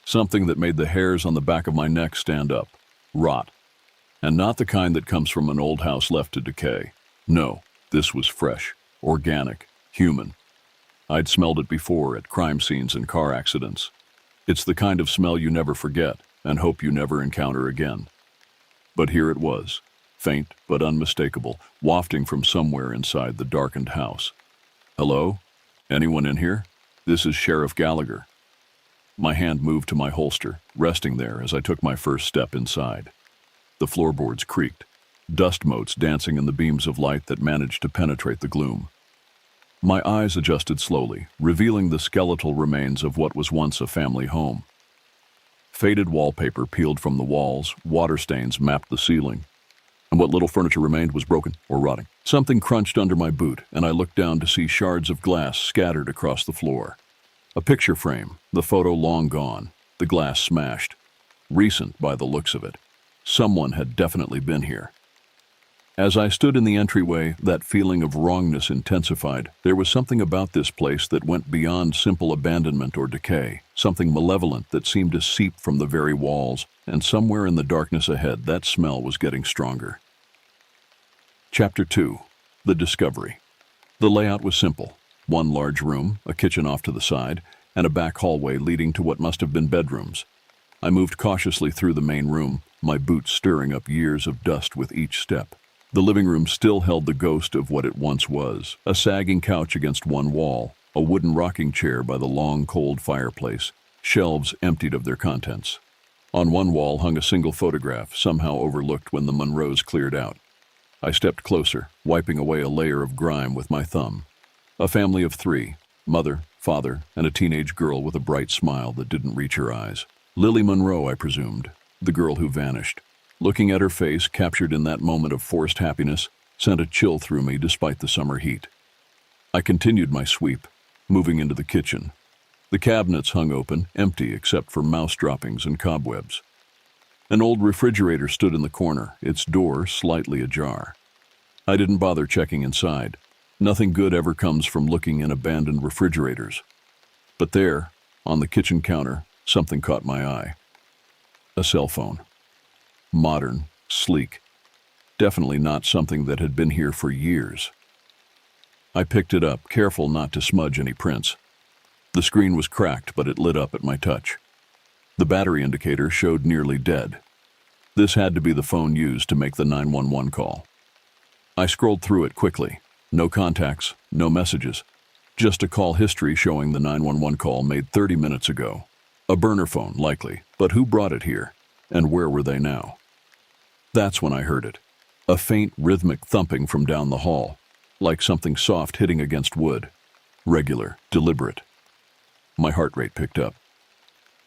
Something that made the hairs on the back of my neck stand up. Rot. And not the kind that comes from an old house left to decay. No, this was fresh, organic, human. I'd smelled it before at crime scenes and car accidents. It's the kind of smell you never forget and hope you never encounter again. But here it was, faint but unmistakable, wafting from somewhere inside the darkened house. "Hello? Anyone in here? This is Sheriff Gallagher." My hand moved to my holster, resting there as I took my first step inside. The floorboards creaked, dust motes dancing in the beams of light that managed to penetrate the gloom. My eyes adjusted slowly, revealing the skeletal remains of what was once a family home. Faded wallpaper peeled from the walls, water stains mapped the ceiling, and what little furniture remained was broken or rotting. Something crunched under my boot, and I looked down to see shards of glass scattered across the floor. A picture frame, the photo long gone, the glass smashed. Recent by the looks of it. Someone had definitely been here. As I stood in the entryway, that feeling of wrongness intensified. There was something about this place that went beyond simple abandonment or decay, something malevolent that seemed to seep from the very walls, and somewhere in the darkness ahead, that smell was getting stronger. Chapter 2. The Discovery. The layout was simple. One large room, a kitchen off to the side, and a back hallway leading to what must have been bedrooms. I moved cautiously through the main room, my boots stirring up years of dust with each step. The living room still held the ghost of what it once was, a sagging couch against one wall, a wooden rocking chair by the long, cold fireplace, shelves emptied of their contents. On one wall hung a single photograph, somehow overlooked when the Munros cleared out. I stepped closer, wiping away a layer of grime with my thumb. A family of 3, mother, father, and a teenage girl with a bright smile that didn't reach her eyes. Lily Munro, I presumed, the girl who vanished. Looking at her face, captured in that moment of forced happiness, sent a chill through me despite the summer heat. I continued my sweep, moving into the kitchen. The cabinets hung open, empty except for mouse droppings and cobwebs. An old refrigerator stood in the corner, its door slightly ajar. I didn't bother checking inside. Nothing good ever comes from looking in abandoned refrigerators. But there, on the kitchen counter, something caught my eye. A cell phone. Modern, sleek. Definitely not something that had been here for years. I picked it up, careful not to smudge any prints. The screen was cracked, but it lit up at my touch. The battery indicator showed nearly dead. This had to be the phone used to make the 911 call. I scrolled through it quickly. No contacts, no messages. Just a call history showing the 911 call made 30 minutes ago. A burner phone, likely, but who brought it here? And where were they now? That's when I heard it. A faint, rhythmic thumping from down the hall, like something soft hitting against wood. Regular, deliberate. My heart rate picked up.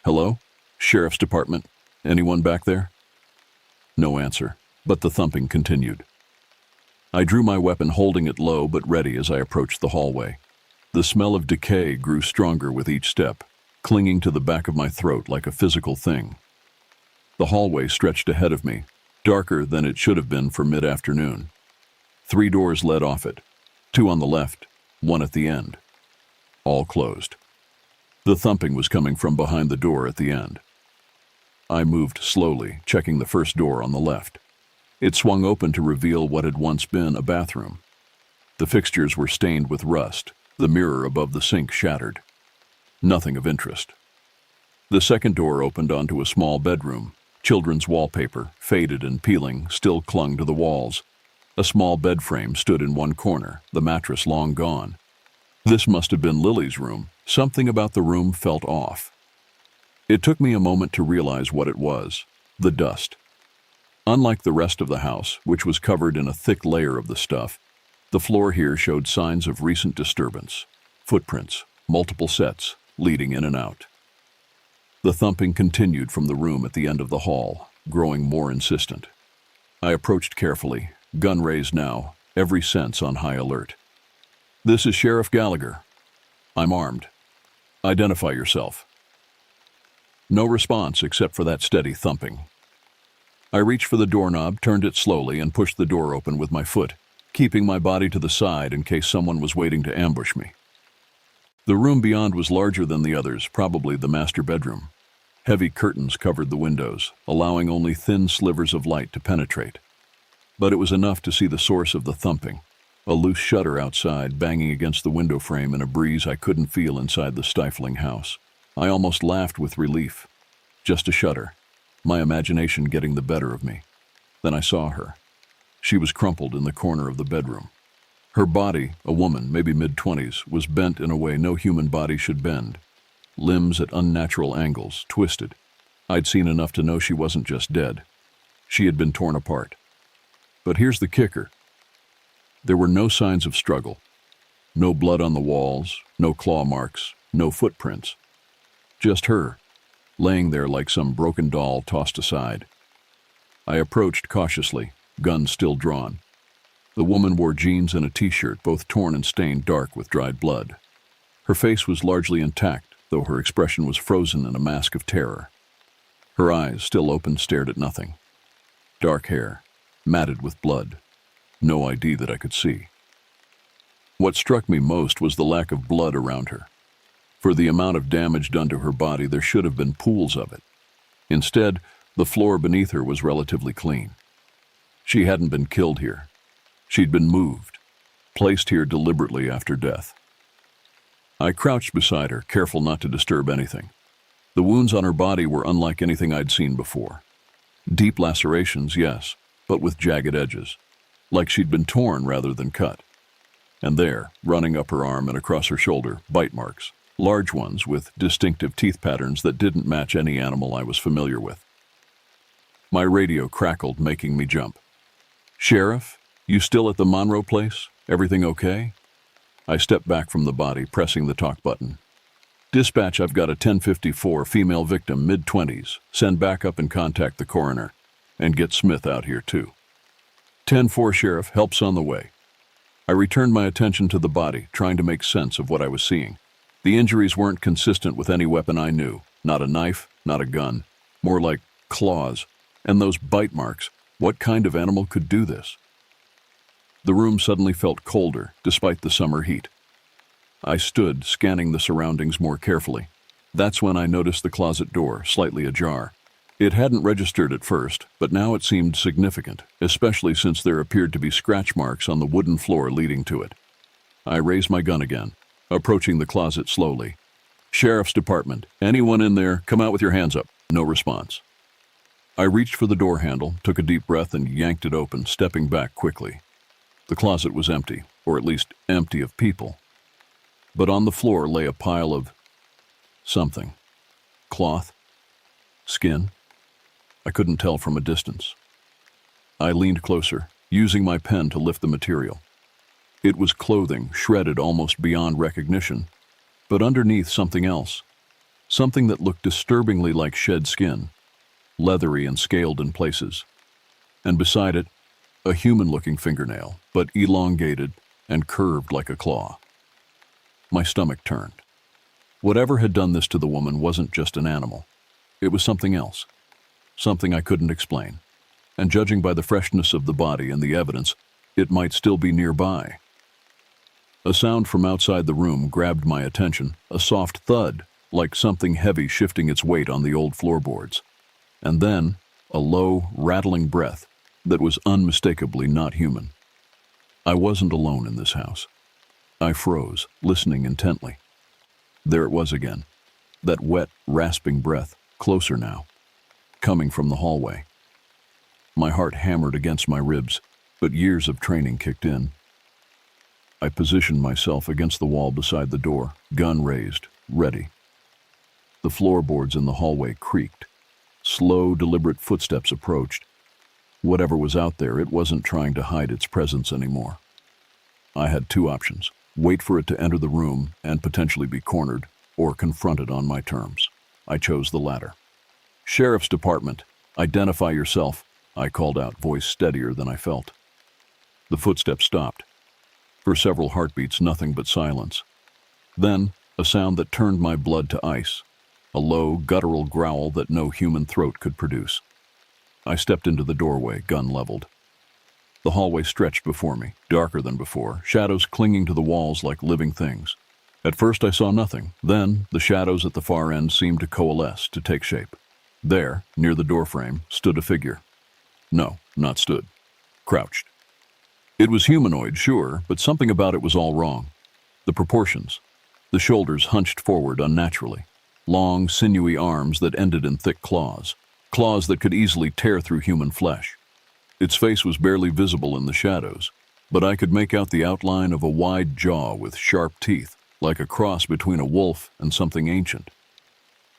"Hello? Sheriff's Department? Anyone back there?" No answer, but the thumping continued. I drew my weapon, holding it low but ready as I approached the hallway. The smell of decay grew stronger with each step, clinging to the back of my throat like a physical thing. The hallway stretched ahead of me, darker than it should have been for mid-afternoon. 3 doors led off it, 2 on the left, 1 at the end. All closed. The thumping was coming from behind the door at the end. I moved slowly, checking the first door on the left. It swung open to reveal what had once been a bathroom. The fixtures were stained with rust, the mirror above the sink shattered. Nothing of interest. The second door opened onto a small bedroom. Children's wallpaper, faded and peeling, still clung to the walls. A small bed frame stood in one corner, the mattress long gone. This must have been Lily's room. Something about the room felt off. It took me a moment to realize what it was: the dust. Unlike the rest of the house, which was covered in a thick layer of the stuff, the floor here showed signs of recent disturbance. Footprints, multiple sets, leading in and out. The thumping continued from the room at the end of the hall, growing more insistent. I approached carefully, gun raised now, every sense on high alert. "This is Sheriff Gallagher. I'm armed. Identify yourself." No response except for that steady thumping. I reached for the doorknob, turned it slowly, and pushed the door open with my foot, keeping my body to the side in case someone was waiting to ambush me. The room beyond was larger than the others, probably the master bedroom. Heavy curtains covered the windows, allowing only thin slivers of light to penetrate. But it was enough to see the source of the thumping, a loose shutter outside banging against the window frame in a breeze I couldn't feel inside the stifling house. I almost laughed with relief. Just a shudder, my imagination getting the better of me. Then I saw her. She was crumpled in the corner of the bedroom. Her body, a woman, maybe mid-20s, was bent in a way no human body should bend. Limbs at unnatural angles, twisted. I'd seen enough to know she wasn't just dead. She had been torn apart. But here's the kicker. There were no signs of struggle. No blood on the walls, no claw marks, no footprints. Just her, laying there like some broken doll tossed aside. I approached cautiously, gun still drawn. The woman wore jeans and a t-shirt, both torn and stained dark with dried blood. Her face was largely intact, though her expression was frozen in a mask of terror. Her eyes, still open, stared at nothing. Dark hair, matted with blood. No ID that I could see. What struck me most was the lack of blood around her. For the amount of damage done to her body, there should have been pools of it. Instead, the floor beneath her was relatively clean. She hadn't been killed here. She'd been moved, placed here deliberately after death. I crouched beside her, careful not to disturb anything. The wounds on her body were unlike anything I'd seen before. Deep lacerations, yes, but with jagged edges, like she'd been torn rather than cut. And there, running up her arm and across her shoulder, bite marks, large ones with distinctive teeth patterns that didn't match any animal I was familiar with. My radio crackled, making me jump. "Sheriff, you still at the Monroe place? Everything okay?" I stepped back from the body, pressing the talk button. "Dispatch, I've got a 1054 female victim, mid-20s. Send backup and contact the coroner. And get Smith out here, too." 10-4, Sheriff, help's on the way. I returned my attention to the body, trying to make sense of what I was seeing. The injuries weren't consistent with any weapon I knew. Not a knife, not a gun. More like claws. And those bite marks. What kind of animal could do this? The room suddenly felt colder, despite the summer heat. I stood, scanning the surroundings more carefully. That's when I noticed the closet door, slightly ajar. It hadn't registered at first, but now it seemed significant, especially since there appeared to be scratch marks on the wooden floor leading to it. I raised my gun again, approaching the closet slowly. "Sheriff's Department, anyone in there? Come out with your hands up." No response. I reached for the door handle, took a deep breath, and yanked it open, stepping back quickly. The closet was empty, or at least empty of people. But on the floor lay a pile of something. Cloth? Skin? I couldn't tell from a distance. I leaned closer, using my pen to lift the material. It was clothing, shredded almost beyond recognition, but underneath something else. Something that looked disturbingly like shed skin, leathery and scaled in places. And beside it, a human-looking fingernail, but elongated and curved like a claw. My stomach turned. Whatever had done this to the woman wasn't just an animal. It was something else. Something I couldn't explain. And judging by the freshness of the body and the evidence, it might still be nearby. A sound from outside the room grabbed my attention, a soft thud, like something heavy shifting its weight on the old floorboards. And then, a low, rattling breath that was unmistakably not human. I wasn't alone in this house. I froze, listening intently. There it was again, that wet, rasping breath, closer now, coming from the hallway. My heart hammered against my ribs, but years of training kicked in. I positioned myself against the wall beside the door, gun raised, ready. The floorboards in the hallway creaked. Slow, deliberate footsteps approached. Whatever was out there, it wasn't trying to hide its presence anymore. I had two options: wait for it to enter the room and potentially be cornered, or confront it on my terms. I chose the latter. "Sheriff's Department, identify yourself," I called out, voice steadier than I felt. The footsteps stopped. For several heartbeats, nothing but silence. Then, a sound that turned my blood to ice, a low, guttural growl that no human throat could produce. I stepped into the doorway, gun leveled. The hallway stretched before me, darker than before, shadows clinging to the walls like living things. At first I saw nothing. Then, the shadows at the far end seemed to coalesce, to take shape. There, near the doorframe, stood a figure. No, not stood. Crouched. It was humanoid, sure, but something about it was all wrong. The proportions. The shoulders hunched forward unnaturally. long, sinewy arms that ended in thick claws, claws that could easily tear through human flesh. Its face was barely visible in the shadows, but I could make out the outline of a wide jaw with sharp teeth, like a cross between a wolf and something ancient.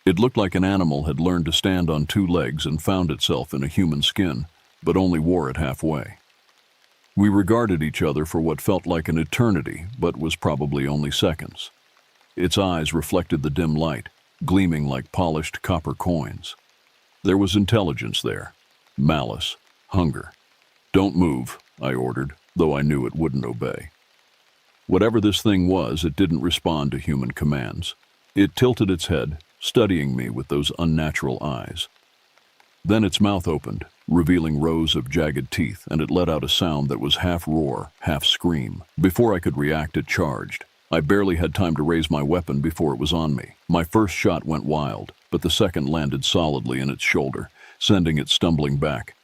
It looked like an animal had learned to stand on two legs and found itself in a human skin, but only wore it halfway. We regarded each other for what felt like an eternity, but was probably only seconds. Its eyes reflected the dim light, gleaming like polished copper coins. There was intelligence there, malice, hunger. "Don't move," I ordered, though I knew it wouldn't obey. Whatever this thing was, it didn't respond to human commands. It tilted its head, studying me with those unnatural eyes. Then its mouth opened, revealing rows of jagged teeth, and it let out a sound that was half roar, half scream. Before I could react, it charged. I barely had time to raise my weapon before it was on me. My first shot went wild, but the second landed solidly in its shoulder, sending it stumbling back.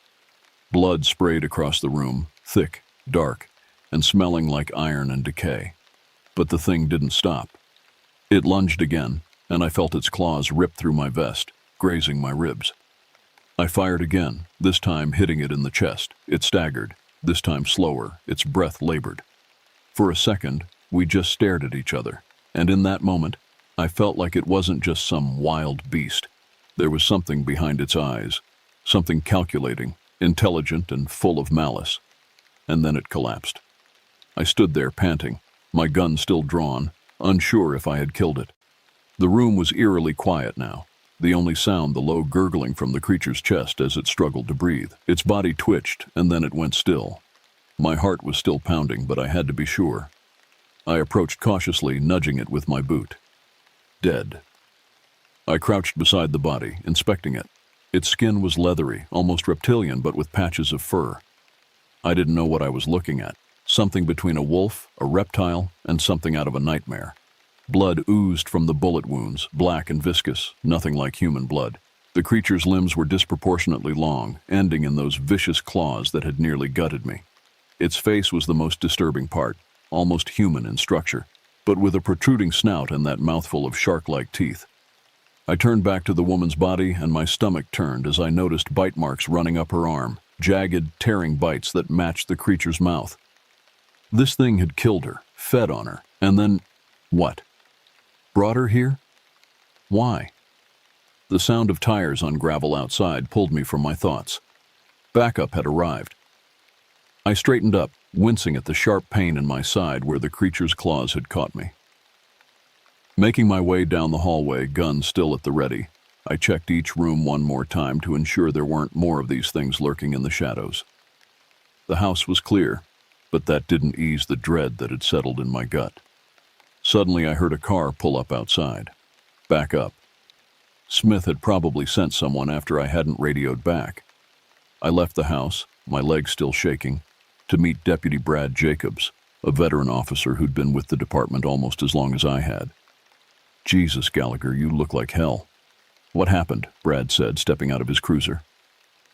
Blood sprayed across the room, thick, dark, and smelling like iron and decay. But the thing didn't stop. It lunged again, and I felt its claws rip through my vest, grazing my ribs. I fired again, this time hitting it in the chest. It staggered, this time slower, its breath labored. For a second, we just stared at each other, and in that moment, I felt like it wasn't just some wild beast. There was something behind its eyes, something calculating, intelligent, and full of malice. And then it collapsed. I stood there panting, my gun still drawn, unsure if I had killed it. The room was eerily quiet now, the only sound the low gurgling from the creature's chest as it struggled to breathe. Its body twitched, and then it went still. My heart was still pounding, but I had to be sure. I approached cautiously, nudging it with my boot. Dead. I crouched beside the body, inspecting it. Its skin was leathery, almost reptilian, but with patches of fur. I didn't know what I was looking at. Something between a wolf, a reptile, and something out of a nightmare. Blood oozed from the bullet wounds, black and viscous, nothing like human blood. The creature's limbs were disproportionately long, ending in those vicious claws that had nearly gutted me. Its face was the most disturbing part, almost human in structure, but with a protruding snout and that mouthful of shark-like teeth. I turned back to the woman's body, and my stomach turned as I noticed bite marks running up her arm, jagged, tearing bites that matched the creature's mouth. This thing had killed her, fed on her, and then, what? Brought her here? Why? The sound of tires on gravel outside pulled me from my thoughts. Backup had arrived. I straightened up, wincing at the sharp pain in my side where the creature's claws had caught me. Making my way down the hallway, gun still at the ready, I checked each room one more time to ensure there weren't more of these things lurking in the shadows. The house was clear, but that didn't ease the dread that had settled in my gut. Suddenly, I heard a car pull up outside. Back up. Smith had probably sent someone after I hadn't radioed back. I left the house, my legs still shaking, to meet Deputy Brad Jacobs, a veteran officer who'd been with the department almost as long as I had. "Jesus, Gallagher, you look like hell." "What happened?" Brad said, stepping out of his cruiser.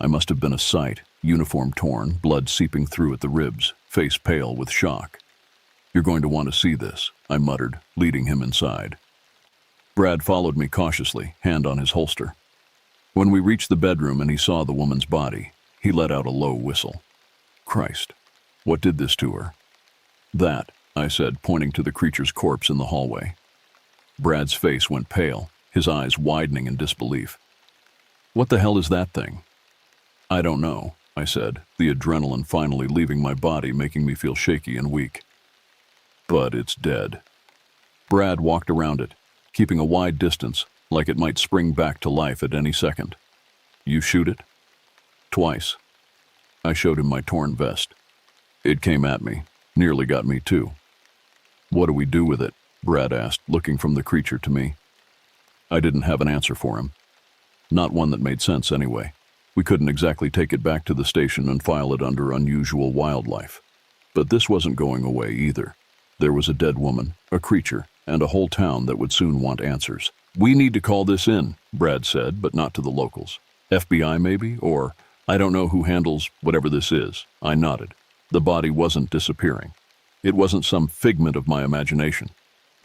I must have been a sight, uniform torn, blood seeping through at the ribs, face pale with shock. "You're going to want to see this," I muttered, leading him inside. Brad followed me cautiously, hand on his holster. When we reached the bedroom and he saw the woman's body, he let out a low whistle. "Christ, what did this to her?" "That," I said, pointing to the creature's corpse in the hallway. Brad's face went pale, his eyes widening in disbelief. "What the hell is that thing?" "I don't know," I said, the adrenaline finally leaving my body, making me feel shaky and weak. "But it's dead." Brad walked around it, keeping a wide distance, like it might spring back to life at any second. "You shoot it?" "Twice." I showed him my torn vest. "It came at me, nearly got me too." "What do we do with it?" Brad asked, looking from the creature to me. I didn't have an answer for him. Not one that made sense anyway. We couldn't exactly take it back to the station and file it under unusual wildlife. But this wasn't going away either. There was a dead woman, a creature, and a whole town that would soon want answers. "We need to call this in," Brad said, but not to the locals. "FBI maybe, or I don't know who handles whatever this is." I nodded. The body wasn't disappearing. It wasn't some figment of my imagination.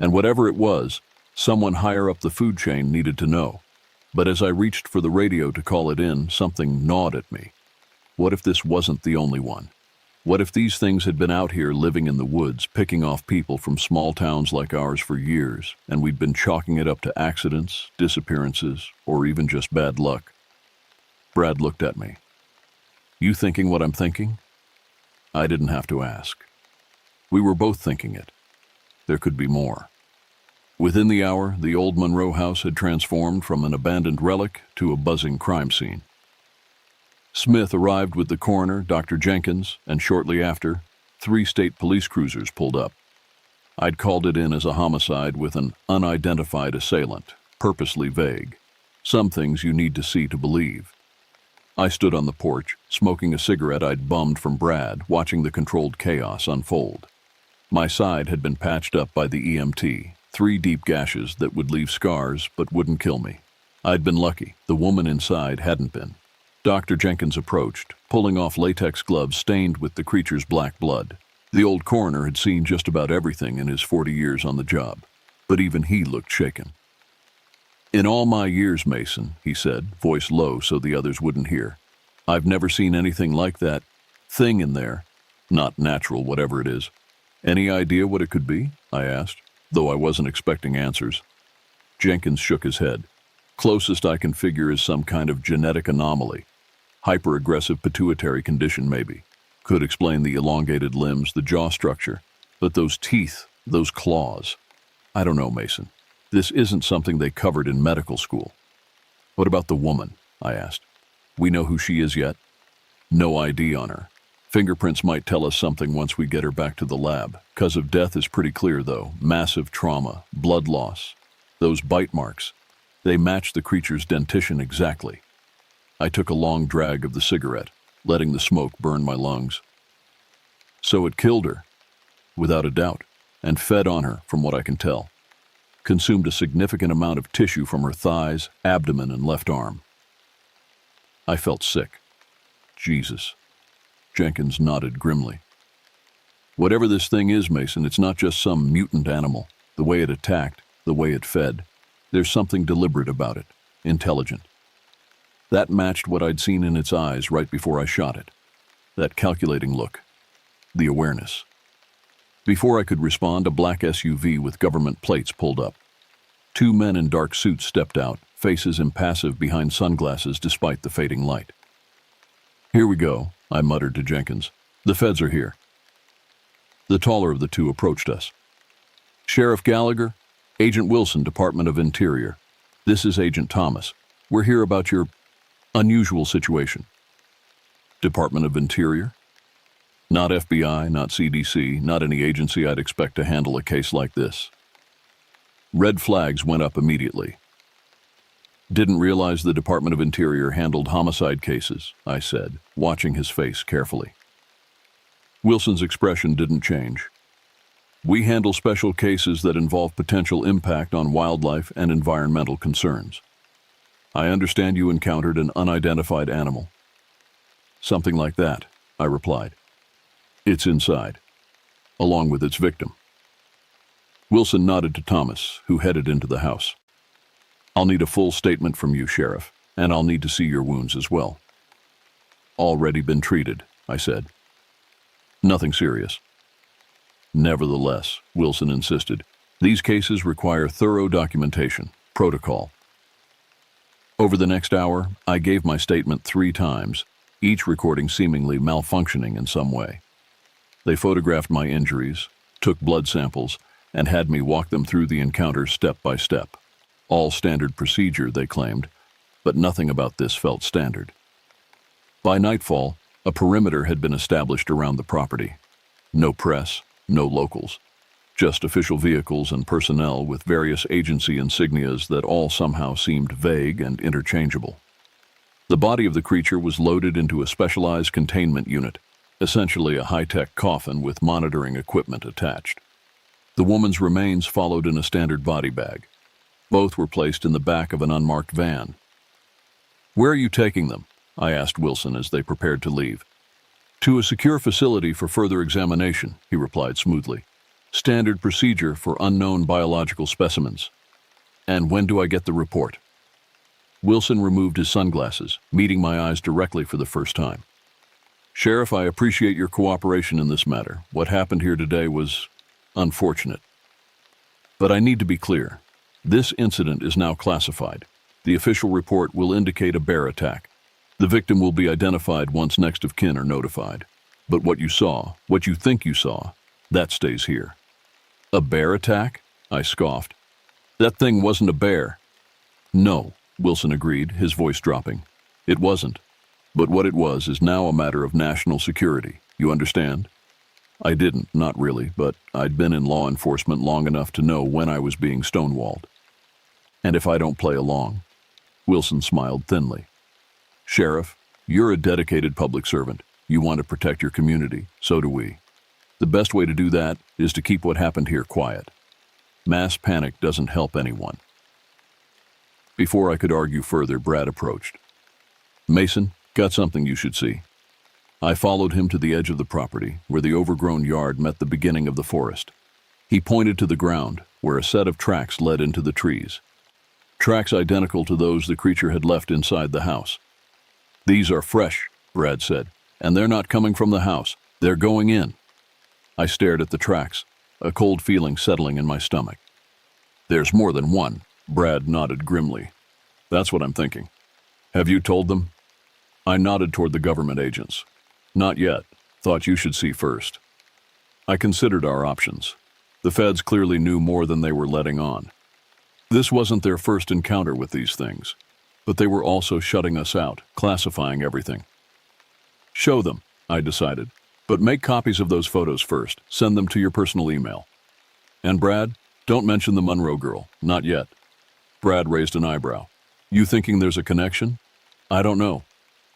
And whatever it was, Someone higher up the food chain needed to know. But as I reached for the radio to call it in, something gnawed at me. What if this wasn't the only one? What if these things had been out here living in the woods, picking off people from small towns like ours for years, and we'd been chalking it up to accidents, disappearances, or even just bad luck? Brad looked at me. You thinking what I'm thinking? I didn't have to ask. We were both thinking it. There could be more. Within the hour, the old Monroe house had transformed from an abandoned relic to a buzzing crime scene. Smith arrived with the coroner, Dr. Jenkins, and shortly after, 3 state police cruisers pulled up. I'd called it in as a homicide with an unidentified assailant, purposely vague. Some things you need to see to believe. I stood on the porch, smoking a cigarette I'd bummed from Brad, watching the controlled chaos unfold. My side had been patched up by the EMT, 3 deep gashes that would leave scars but wouldn't kill me. I'd been lucky. The woman inside hadn't been. Dr. Jenkins approached, pulling off latex gloves stained with the creature's black blood. The old coroner had seen just about everything in his 40 years on the job, but even he looked shaken. In all my years, Mason, he said, voice low so the others wouldn't hear, I've never seen anything like that thing in there. Not natural, whatever it is. Any idea what it could be? I asked, though I wasn't expecting answers. Jenkins shook his head. Closest I can figure is some kind of genetic anomaly. Hyper-aggressive pituitary condition, maybe. Could explain the elongated limbs, the jaw structure. But those teeth, those claws. I don't know, Mason. This isn't something they covered in medical school. What about the woman? I asked. We know who she is yet? No ID on her. Fingerprints might tell us something once we get her back to the lab. Cause of death is pretty clear, though. Massive trauma, blood loss. Those bite marks. They match the creature's dentition exactly. I took a long drag of the cigarette, letting the smoke burn my lungs. So it killed her, without a doubt, and fed on her, from what I can tell. Consumed a significant amount of tissue from her thighs, abdomen, and left arm. I felt sick. Jesus. Jenkins nodded grimly. Whatever this thing is, Mason, it's not just some mutant animal. The way it attacked, the way it fed. There's something deliberate about it, intelligent. That matched what I'd seen in its eyes right before I shot it. That calculating look. The awareness. Before I could respond, a black SUV with government plates pulled up. 2 men in dark suits stepped out, faces impassive behind sunglasses despite the fading light. Here we go, I muttered to Jenkins. The feds are here. The taller of the 2 approached us. Sheriff Gallagher, Agent Wilson, Department of Interior. This is Agent Thomas. We're here about your unusual situation. Department of Interior? Not FBI, not CDC, not any agency I'd expect to handle a case like this. Red flags went up immediately. Didn't realize the Department of Interior handled homicide cases, I said, watching his face carefully. Wilson's expression didn't change. We handle special cases that involve potential impact on wildlife and environmental concerns. I understand you encountered an unidentified animal. Something like that, I replied. It's inside, along with its victim. Wilson nodded to Thomas, who headed into the house. I'll need a full statement from you, Sheriff, and I'll need to see your wounds as well. Already been treated, I said. Nothing serious. Nevertheless, Wilson insisted, these cases require thorough documentation, protocol. Over the next hour, I gave my statement 3 times, each recording seemingly malfunctioning in some way. They photographed my injuries, took blood samples, and had me walk them through the encounter step by step. All standard procedure, they claimed, but nothing about this felt standard. By nightfall, a perimeter had been established around the property. No press, no locals, just official vehicles and personnel with various agency insignias that all somehow seemed vague and interchangeable. The body of the creature was loaded into a specialized containment unit, essentially a high-tech coffin with monitoring equipment attached. The woman's remains followed in a standard body bag. Both were placed in the back of an unmarked van. Where are you taking them? I asked Wilson as they prepared to leave. To a secure facility for further examination, he replied smoothly. Standard procedure for unknown biological specimens. And when do I get the report? Wilson removed his sunglasses, meeting my eyes directly for the first time. Sheriff, I appreciate your cooperation in this matter. What happened here today was unfortunate. But I need to be clear. This incident is now classified. The official report will indicate a bear attack. The victim will be identified once next of kin are notified. But what you saw, what you think you saw, that stays here. A bear attack? I scoffed. That thing wasn't a bear. No, Wilson agreed, his voice dropping. It wasn't. But what it was is now a matter of national security. You understand? I didn't, not really, but I'd been in law enforcement long enough to know when I was being stonewalled. And if I don't play along? Wilson smiled thinly. Sheriff, you're a dedicated public servant. You want to protect your community, so do we. The best way to do that is to keep what happened here quiet. Mass panic doesn't help anyone. Before I could argue further, Brad approached. Mason, got something you should see. I followed him to the edge of the property, where the overgrown yard met the beginning of the forest. He pointed to the ground, where a set of tracks led into the trees. Tracks identical to those the creature had left inside the house. These are fresh, Brad said, and they're not coming from the house. They're going in. I stared at the tracks, a cold feeling settling in my stomach. There's more than one, Brad nodded grimly. That's what I'm thinking. Have you told them? I nodded toward the government agents. Not yet. Thought you should see first. I considered our options. The feds clearly knew more than they were letting on. This wasn't their first encounter with these things, but they were also shutting us out, classifying everything. Show them, I decided, but make copies of those photos first. Send them to your personal email. And Brad, don't mention the Monroe girl, not yet. Brad raised an eyebrow. You thinking there's a connection? I don't know.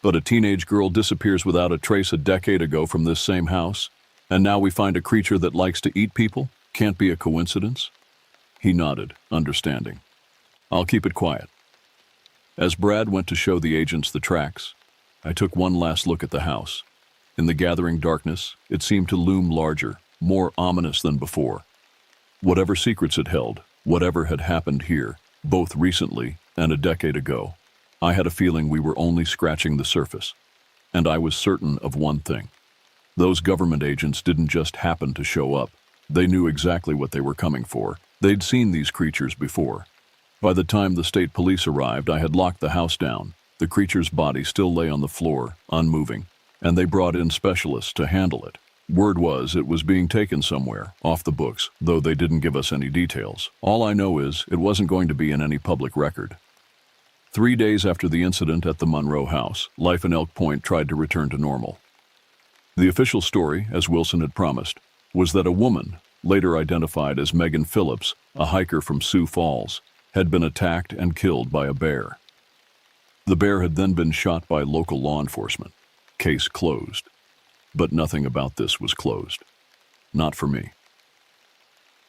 But a teenage girl disappears without a trace a decade ago from this same house, and now we find a creature that likes to eat people? Can't be a coincidence? He nodded, understanding. I'll keep it quiet. As Brad went to show the agents the tracks, I took one last look at the house. In the gathering darkness, it seemed to loom larger, more ominous than before. Whatever secrets it held, whatever had happened here, both recently and a decade ago, I had a feeling we were only scratching the surface. And I was certain of one thing. Those government agents didn't just happen to show up. They knew exactly what they were coming for. They'd seen these creatures before. By the time the state police arrived, I had locked the house down. The creature's body still lay on the floor, unmoving, and they brought in specialists to handle it. Word was it was being taken somewhere, off the books, though they didn't give us any details. All I know is it wasn't going to be in any public record. 3 days after the incident at the Monroe house, life in Elk Point tried to return to normal. The official story, as Wilson had promised, was that a woman, later identified as Megan Phillips, a hiker from Sioux Falls, had been attacked and killed by a bear. The bear had then been shot by local law enforcement. Case closed. But nothing about this was closed. Not for me.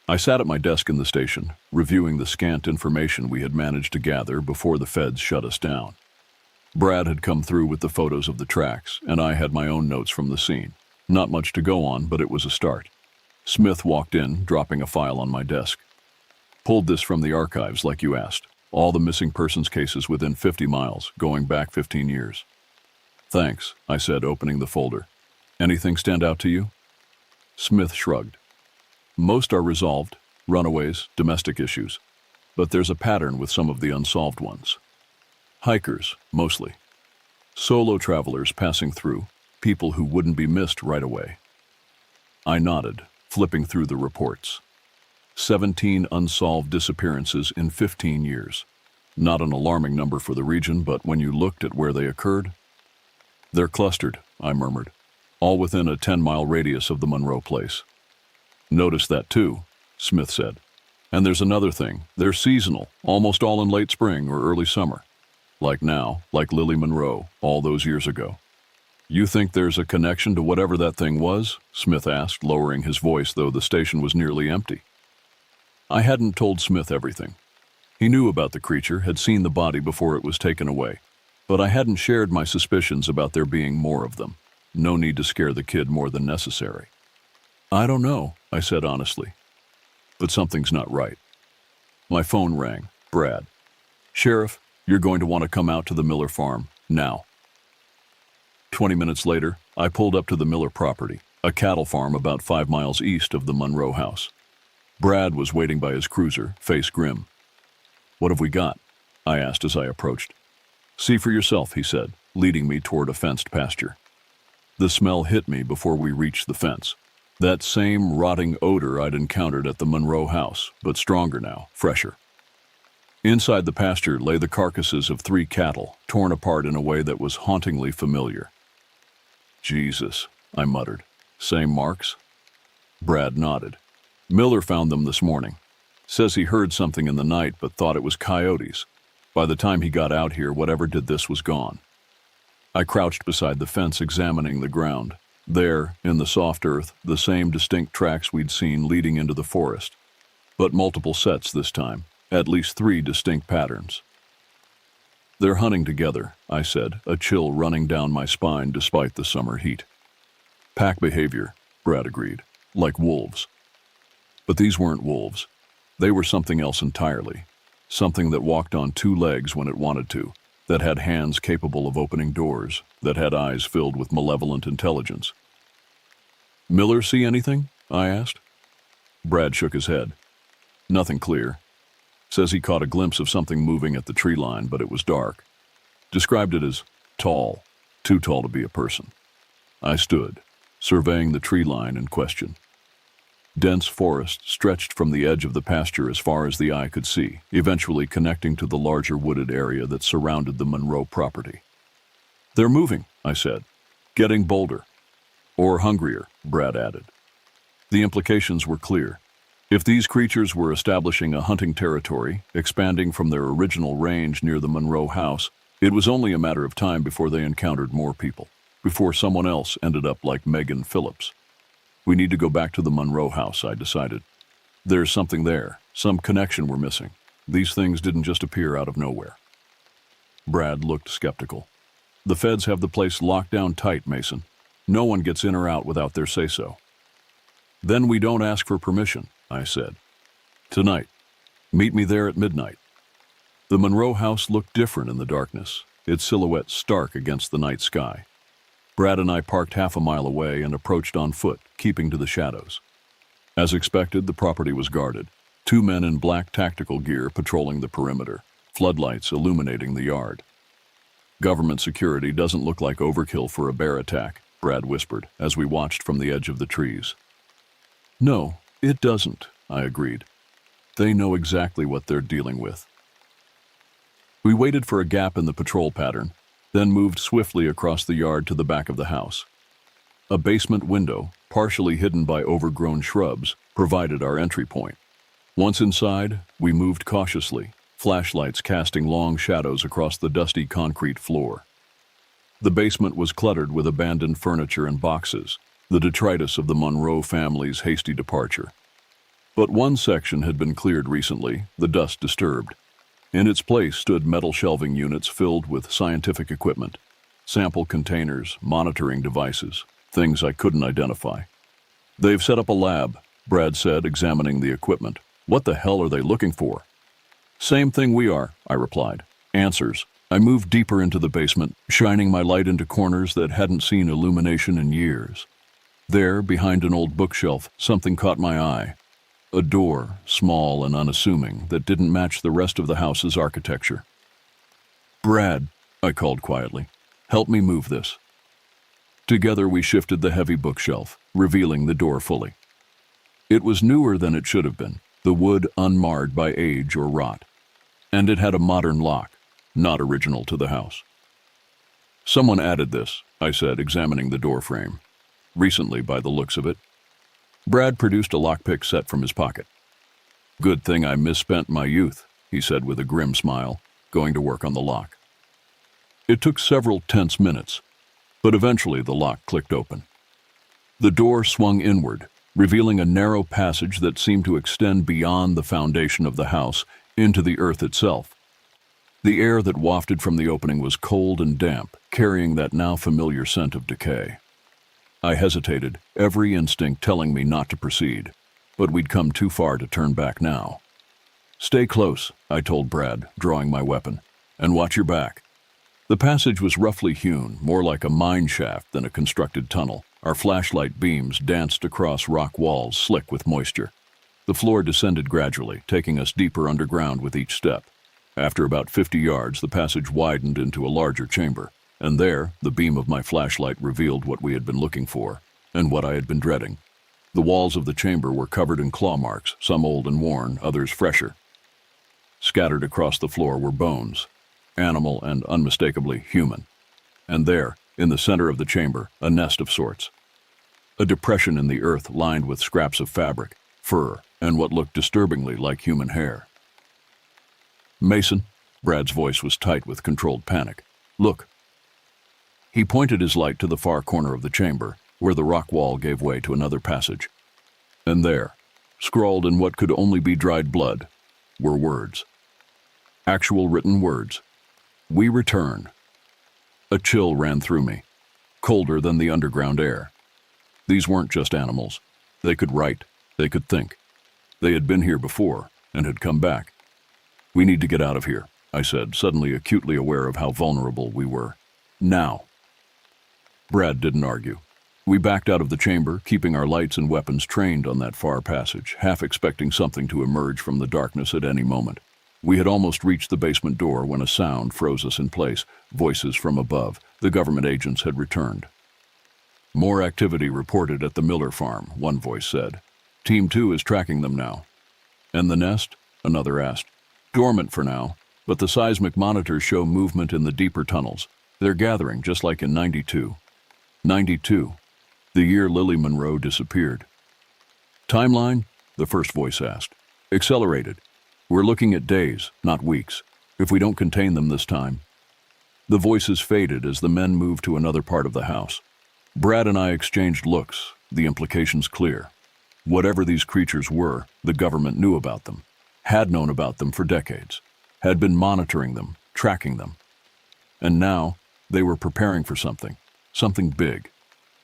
I sat at my desk in the station, reviewing the scant information we had managed to gather before the feds shut us down. Brad had come through with the photos of the tracks, and I had my own notes from the scene. Not much to go on, but it was a start. Smith walked in, dropping a file on my desk. Pulled this from the archives, like you asked. All the missing persons cases within 50 miles, going back 15 years. Thanks, I said, opening the folder. Anything stand out to you? Smith shrugged. Most are resolved, runaways, domestic issues. But there's a pattern with some of the unsolved ones. Hikers, mostly. Solo travelers passing through, people who wouldn't be missed right away. I nodded, flipping through the reports. 17 unsolved disappearances in 15 years. Not an alarming number for the region, but when you looked at where they occurred, they're clustered, I murmured, all within a 10-mile radius of the Monroe place. Noticed that too, Smith said. And there's another thing. They're seasonal, almost all in late spring or early summer. Like now, like Lily Monroe, all those years ago. You think there's a connection to whatever that thing was? Smith asked, lowering his voice, though the station was nearly empty. I hadn't told Smith everything. He knew about the creature, had seen the body before it was taken away. But I hadn't shared my suspicions about there being more of them. No need to scare the kid more than necessary. I don't know, I said honestly. But something's not right. My phone rang. Brad. Sheriff, you're going to want to come out to the Miller farm, now. 20 minutes later, I pulled up to the Miller property, a cattle farm about 5 miles east of the Monroe house. Brad was waiting by his cruiser, face grim. What have we got? I asked as I approached. See for yourself, he said, leading me toward a fenced pasture. The smell hit me before we reached the fence. That same rotting odor I'd encountered at the Monroe house, but stronger now, fresher. Inside the pasture lay the carcasses of 3 cattle, torn apart in a way that was hauntingly familiar. Jesus, I muttered. Same marks? Brad nodded. Miller found them this morning. Says he heard something in the night but thought it was coyotes. By the time he got out here, whatever did this was gone. I crouched beside the fence examining the ground. There, in the soft earth, the same distinct tracks we'd seen leading into the forest. But multiple sets this time, at least 3 distinct patterns. They're hunting together, I said, a chill running down my spine despite the summer heat. Pack behavior, Brad agreed, like wolves. But these weren't wolves. They were something else entirely. Something that walked on 2 legs when it wanted to, that had hands capable of opening doors, that had eyes filled with malevolent intelligence. Miller see anything? I asked. Brad shook his head. Nothing clear. Says he caught a glimpse of something moving at the tree line, but it was dark. Described it as tall, too tall to be a person. I stood, surveying the tree line in question. Dense forest stretched from the edge of the pasture as far as the eye could see, eventually connecting to the larger wooded area that surrounded the Monroe property. They're moving, I said. Getting bolder. Or hungrier, Brad added. The implications were clear. If these creatures were establishing a hunting territory, expanding from their original range near the Monroe house, it was only a matter of time before they encountered more people, before someone else ended up like Megan Phillips. We need to go back to the Monroe house, I decided. There's something there, some connection we're missing. These things didn't just appear out of nowhere. Brad looked skeptical. The feds have the place locked down tight, Mason. No one gets in or out without their say-so. Then we don't ask for permission, I said. Tonight. Meet me there at midnight. The Monroe house looked different in the darkness, its silhouette stark against the night sky. Brad and I parked half a mile away and approached on foot, keeping to the shadows. As expected, the property was guarded. 2 men in black tactical gear patrolling the perimeter, floodlights illuminating the yard. Government security doesn't look like overkill for a bear attack, Brad whispered as we watched from the edge of the trees. No, it doesn't, I agreed. They know exactly what they're dealing with. We waited for a gap in the patrol pattern, then moved swiftly across the yard to the back of the house. A basement window, partially hidden by overgrown shrubs, provided our entry point. Once inside, we moved cautiously, flashlights casting long shadows across the dusty concrete floor. The basement was cluttered with abandoned furniture and boxes, the detritus of the Monroe family's hasty departure. But one section had been cleared recently, the dust disturbed. In its place stood metal shelving units filled with scientific equipment, sample containers, monitoring devices, things I couldn't identify. They've set up a lab, Brad said, examining the equipment. What the hell are they looking for? Same thing we are, I replied. Answers. I moved deeper into the basement, shining my light into corners that hadn't seen illumination in years. There, behind an old bookshelf, something caught my eye. A door, small and unassuming, that didn't match the rest of the house's architecture. Brad, I called quietly, help me move this. Together we shifted the heavy bookshelf, revealing the door fully. It was newer than it should have been, the wood unmarred by age or rot. And it had a modern lock, not original to the house. Someone added this, I said, examining the door frame. Recently, by the looks of it. Brad produced a lockpick set from his pocket. Good thing I misspent my youth, he said with a grim smile, going to work on the lock. It took several tense minutes, but eventually the lock clicked open. The door swung inward, revealing a narrow passage that seemed to extend beyond the foundation of the house into the earth itself. The air that wafted from the opening was cold and damp, carrying that now familiar scent of decay. I hesitated, every instinct telling me not to proceed, but we'd come too far to turn back now. Stay close, I told Brad, drawing my weapon, and watch your back. The passage was roughly hewn, more like a mine shaft than a constructed tunnel. Our flashlight beams danced across rock walls slick with moisture. The floor descended gradually, taking us deeper underground with each step. After about 50 yards, the passage widened into a larger chamber, and there, the beam of my flashlight revealed what we had been looking for, and what I had been dreading. The walls of the chamber were covered in claw marks, some old and worn, others fresher. Scattered across the floor were bones, animal and unmistakably human. And there, in the center of the chamber, a nest of sorts. A depression in the earth lined with scraps of fabric, fur, and what looked disturbingly like human hair. Mason, Brad's voice was tight with controlled panic. Look. He pointed his light to the far corner of the chamber, where the rock wall gave way to another passage. And there, scrawled in what could only be dried blood, were words. Actual written words. We return. A chill ran through me, colder than the underground air. These weren't just animals. They could write, they could think. They had been here before, and had come back. We need to get out of here, I said, suddenly acutely aware of how vulnerable we were. Now. Brad didn't argue. We backed out of the chamber, keeping our lights and weapons trained on that far passage, half expecting something to emerge from the darkness at any moment. We had almost reached the basement door when a sound froze us in place, voices from above. The government agents had returned. More activity reported at the Miller farm, one voice said. Team 2 is tracking them now. And the nest? Another asked. Dormant for now, but the seismic monitors show movement in the deeper tunnels. They're gathering, just like in 92. 92. The year Lily Monroe disappeared. Timeline? The first voice asked. Accelerated. We're looking at days, not weeks, if we don't contain them this time. The voices faded as the men moved to another part of the house. Brad and I exchanged looks, the implications clear. Whatever these creatures were, the government knew about them, had known about them for decades, had been monitoring them, tracking them. And now, they were preparing for something big.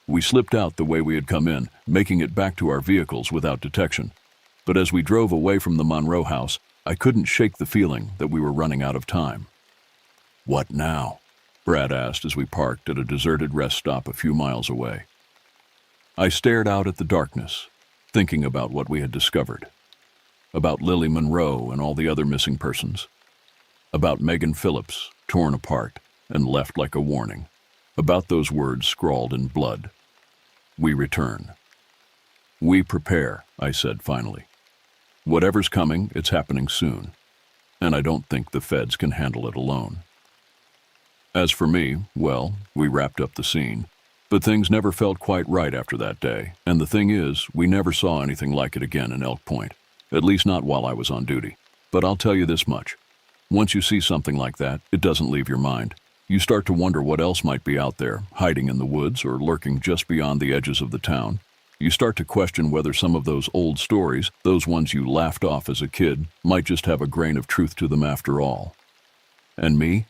We slipped out the way we had come in, making it back to our vehicles without detection. But as we drove away from the Monroe house, I couldn't shake the feeling that we were running out of time. What now? Brad asked as we parked at a deserted rest stop a few miles away. I stared out at the darkness, thinking about what we had discovered. About Lily Monroe and all the other missing persons. About Megan Phillips, torn apart and left like a warning. About those words scrawled in blood. We return. We prepare, I said finally. Whatever's coming, it's happening soon. And I don't think the feds can handle it alone. As for me, well, we wrapped up the scene. But things never felt quite right after that day. And the thing is, we never saw anything like it again in Elk Point. At least not while I was on duty. But I'll tell you this much. Once you see something like that, it doesn't leave your mind. You start to wonder what else might be out there, hiding in the woods or lurking just beyond the edges of the town. You start to question whether some of those old stories, those ones you laughed off as a kid, might just have a grain of truth to them after all. And me?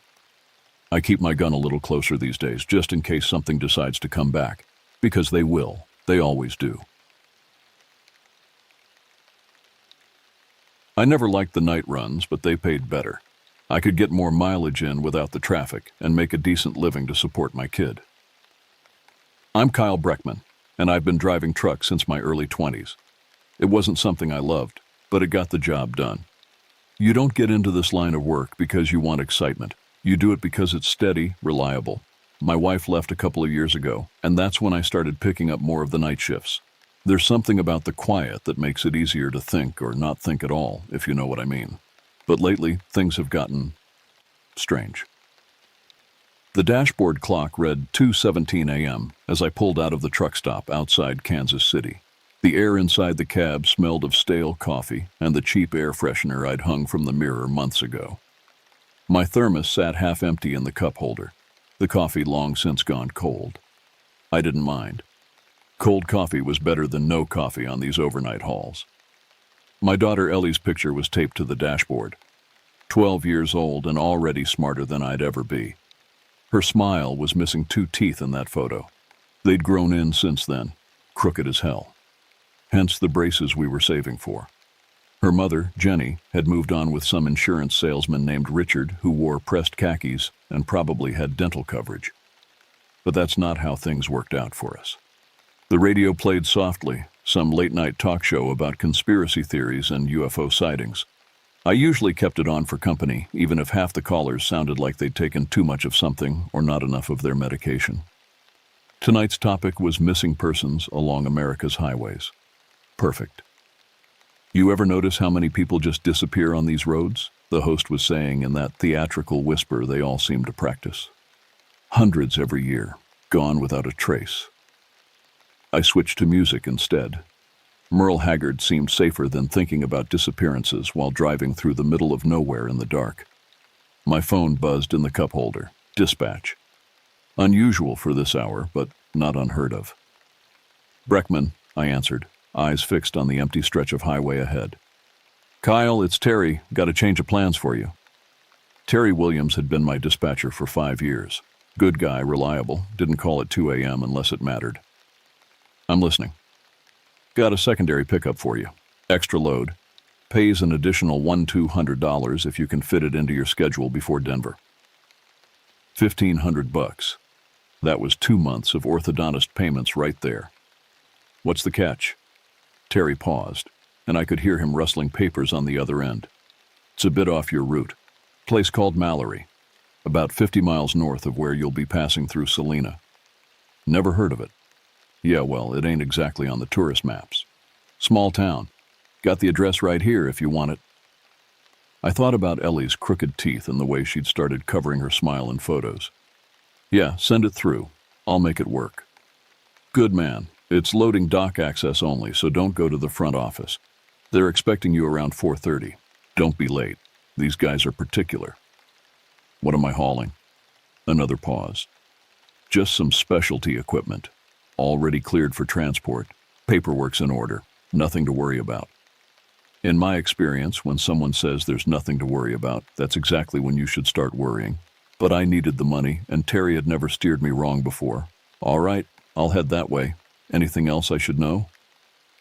I keep my gun a little closer these days, just in case something decides to come back. Because they will. They always do. I never liked the night runs, but they paid better. I could get more mileage in without the traffic and make a decent living to support my kid. I'm Kyle Breckman, and I've been driving trucks since my early 20s. It wasn't something I loved, but it got the job done. You don't get into this line of work because you want excitement. You do it because it's steady, reliable. My wife left a couple of years ago, and that's when I started picking up more of the night shifts. There's something about the quiet that makes it easier to think or not think at all, if you know what I mean. But lately, things have gotten strange. The dashboard clock read 2:17 a.m. as I pulled out of the truck stop outside Kansas City. The air inside the cab smelled of stale coffee and the cheap air freshener I'd hung from the mirror months ago. My thermos sat half empty in the cup holder, the coffee long since gone cold. I didn't mind. Cold coffee was better than no coffee on these overnight hauls. My daughter Ellie's picture was taped to the dashboard. 12 years old and already smarter than I'd ever be. Her smile was missing 2 teeth in that photo. They'd grown in since then, crooked as hell. Hence the braces we were saving for. Her mother, Jenny, had moved on with some insurance salesman named Richard who wore pressed khakis and probably had dental coverage. But that's not how things worked out for us. The radio played softly, some late-night talk show about conspiracy theories and UFO sightings. I usually kept it on for company, even if half the callers sounded like they'd taken too much of something or not enough of their medication. Tonight's topic was missing persons along America's highways. Perfect. You ever notice how many people just disappear on these roads? The host was saying in that theatrical whisper they all seem to practice. Hundreds every year, gone without a trace. I switched to music instead. Merle Haggard seemed safer than thinking about disappearances while driving through the middle of nowhere in the dark. My phone buzzed in the cup holder. Dispatch. Unusual for this hour, but not unheard of. Breckman, I answered, eyes fixed on the empty stretch of highway ahead. Kyle, it's Terry. Got a change of plans for you. Terry Williams had been my dispatcher for 5 years. Good guy, reliable, didn't call at 2 a.m. unless it mattered. I'm listening. Got a secondary pickup for you. Extra load. Pays an additional $1,200 if you can fit it into your schedule before Denver. $1,500. That was 2 months of orthodontist payments right there. What's the catch? Terry paused, and I could hear him rustling papers on the other end. It's a bit off your route. Place called Mallory, about 50 miles north of where you'll be passing through Salina. Never heard of it. Yeah, well, it ain't exactly on the tourist maps. Small town. Got the address right here if you want it. I thought about Ellie's crooked teeth and the way she'd started covering her smile in photos. Yeah, send it through. I'll make it work. Good man. It's loading dock access only, so don't go to the front office. They're expecting you around 4:30. Don't be late. These guys are particular. What am I hauling? Another pause. Just some specialty equipment. Already cleared for transport. Paperwork's in order. Nothing to worry about. In my experience, when someone says there's nothing to worry about, that's exactly when you should start worrying. But I needed the money, and Terry had never steered me wrong before. All right, I'll head that way. Anything else I should know?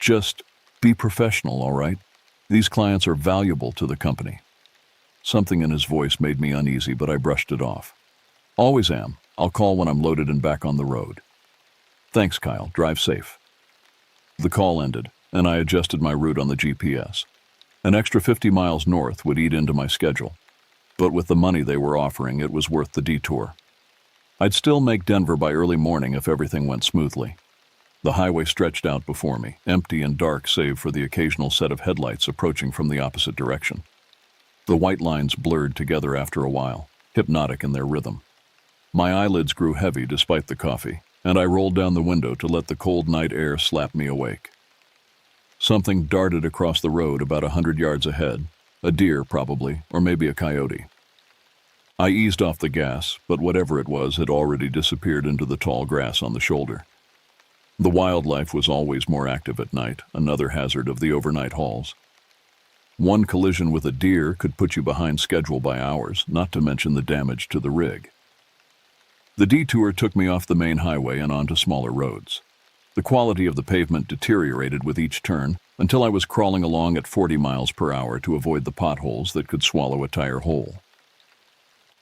Just be professional, all right? These clients are valuable to the company. Something in his voice made me uneasy, but I brushed it off. Always am. I'll call when I'm loaded and back on the road. Thanks, Kyle. Drive safe. The call ended, and I adjusted my route on the GPS. An extra 50 miles north would eat into my schedule, but with the money they were offering, it was worth the detour. I'd still make Denver by early morning if everything went smoothly. The highway stretched out before me, empty and dark save for the occasional set of headlights approaching from the opposite direction. The white lines blurred together after a while, hypnotic in their rhythm. My eyelids grew heavy despite the coffee, and I rolled down the window to let the cold night air slap me awake. Something darted across the road about 100 yards ahead, a deer probably, or maybe a coyote. I eased off the gas, but whatever it was had already disappeared into the tall grass on the shoulder. The wildlife was always more active at night, another hazard of the overnight hauls. One collision with a deer could put you behind schedule by hours, not to mention the damage to the rig. The detour took me off the main highway and onto smaller roads. The quality of the pavement deteriorated with each turn until I was crawling along at 40 miles per hour to avoid the potholes that could swallow a tire whole.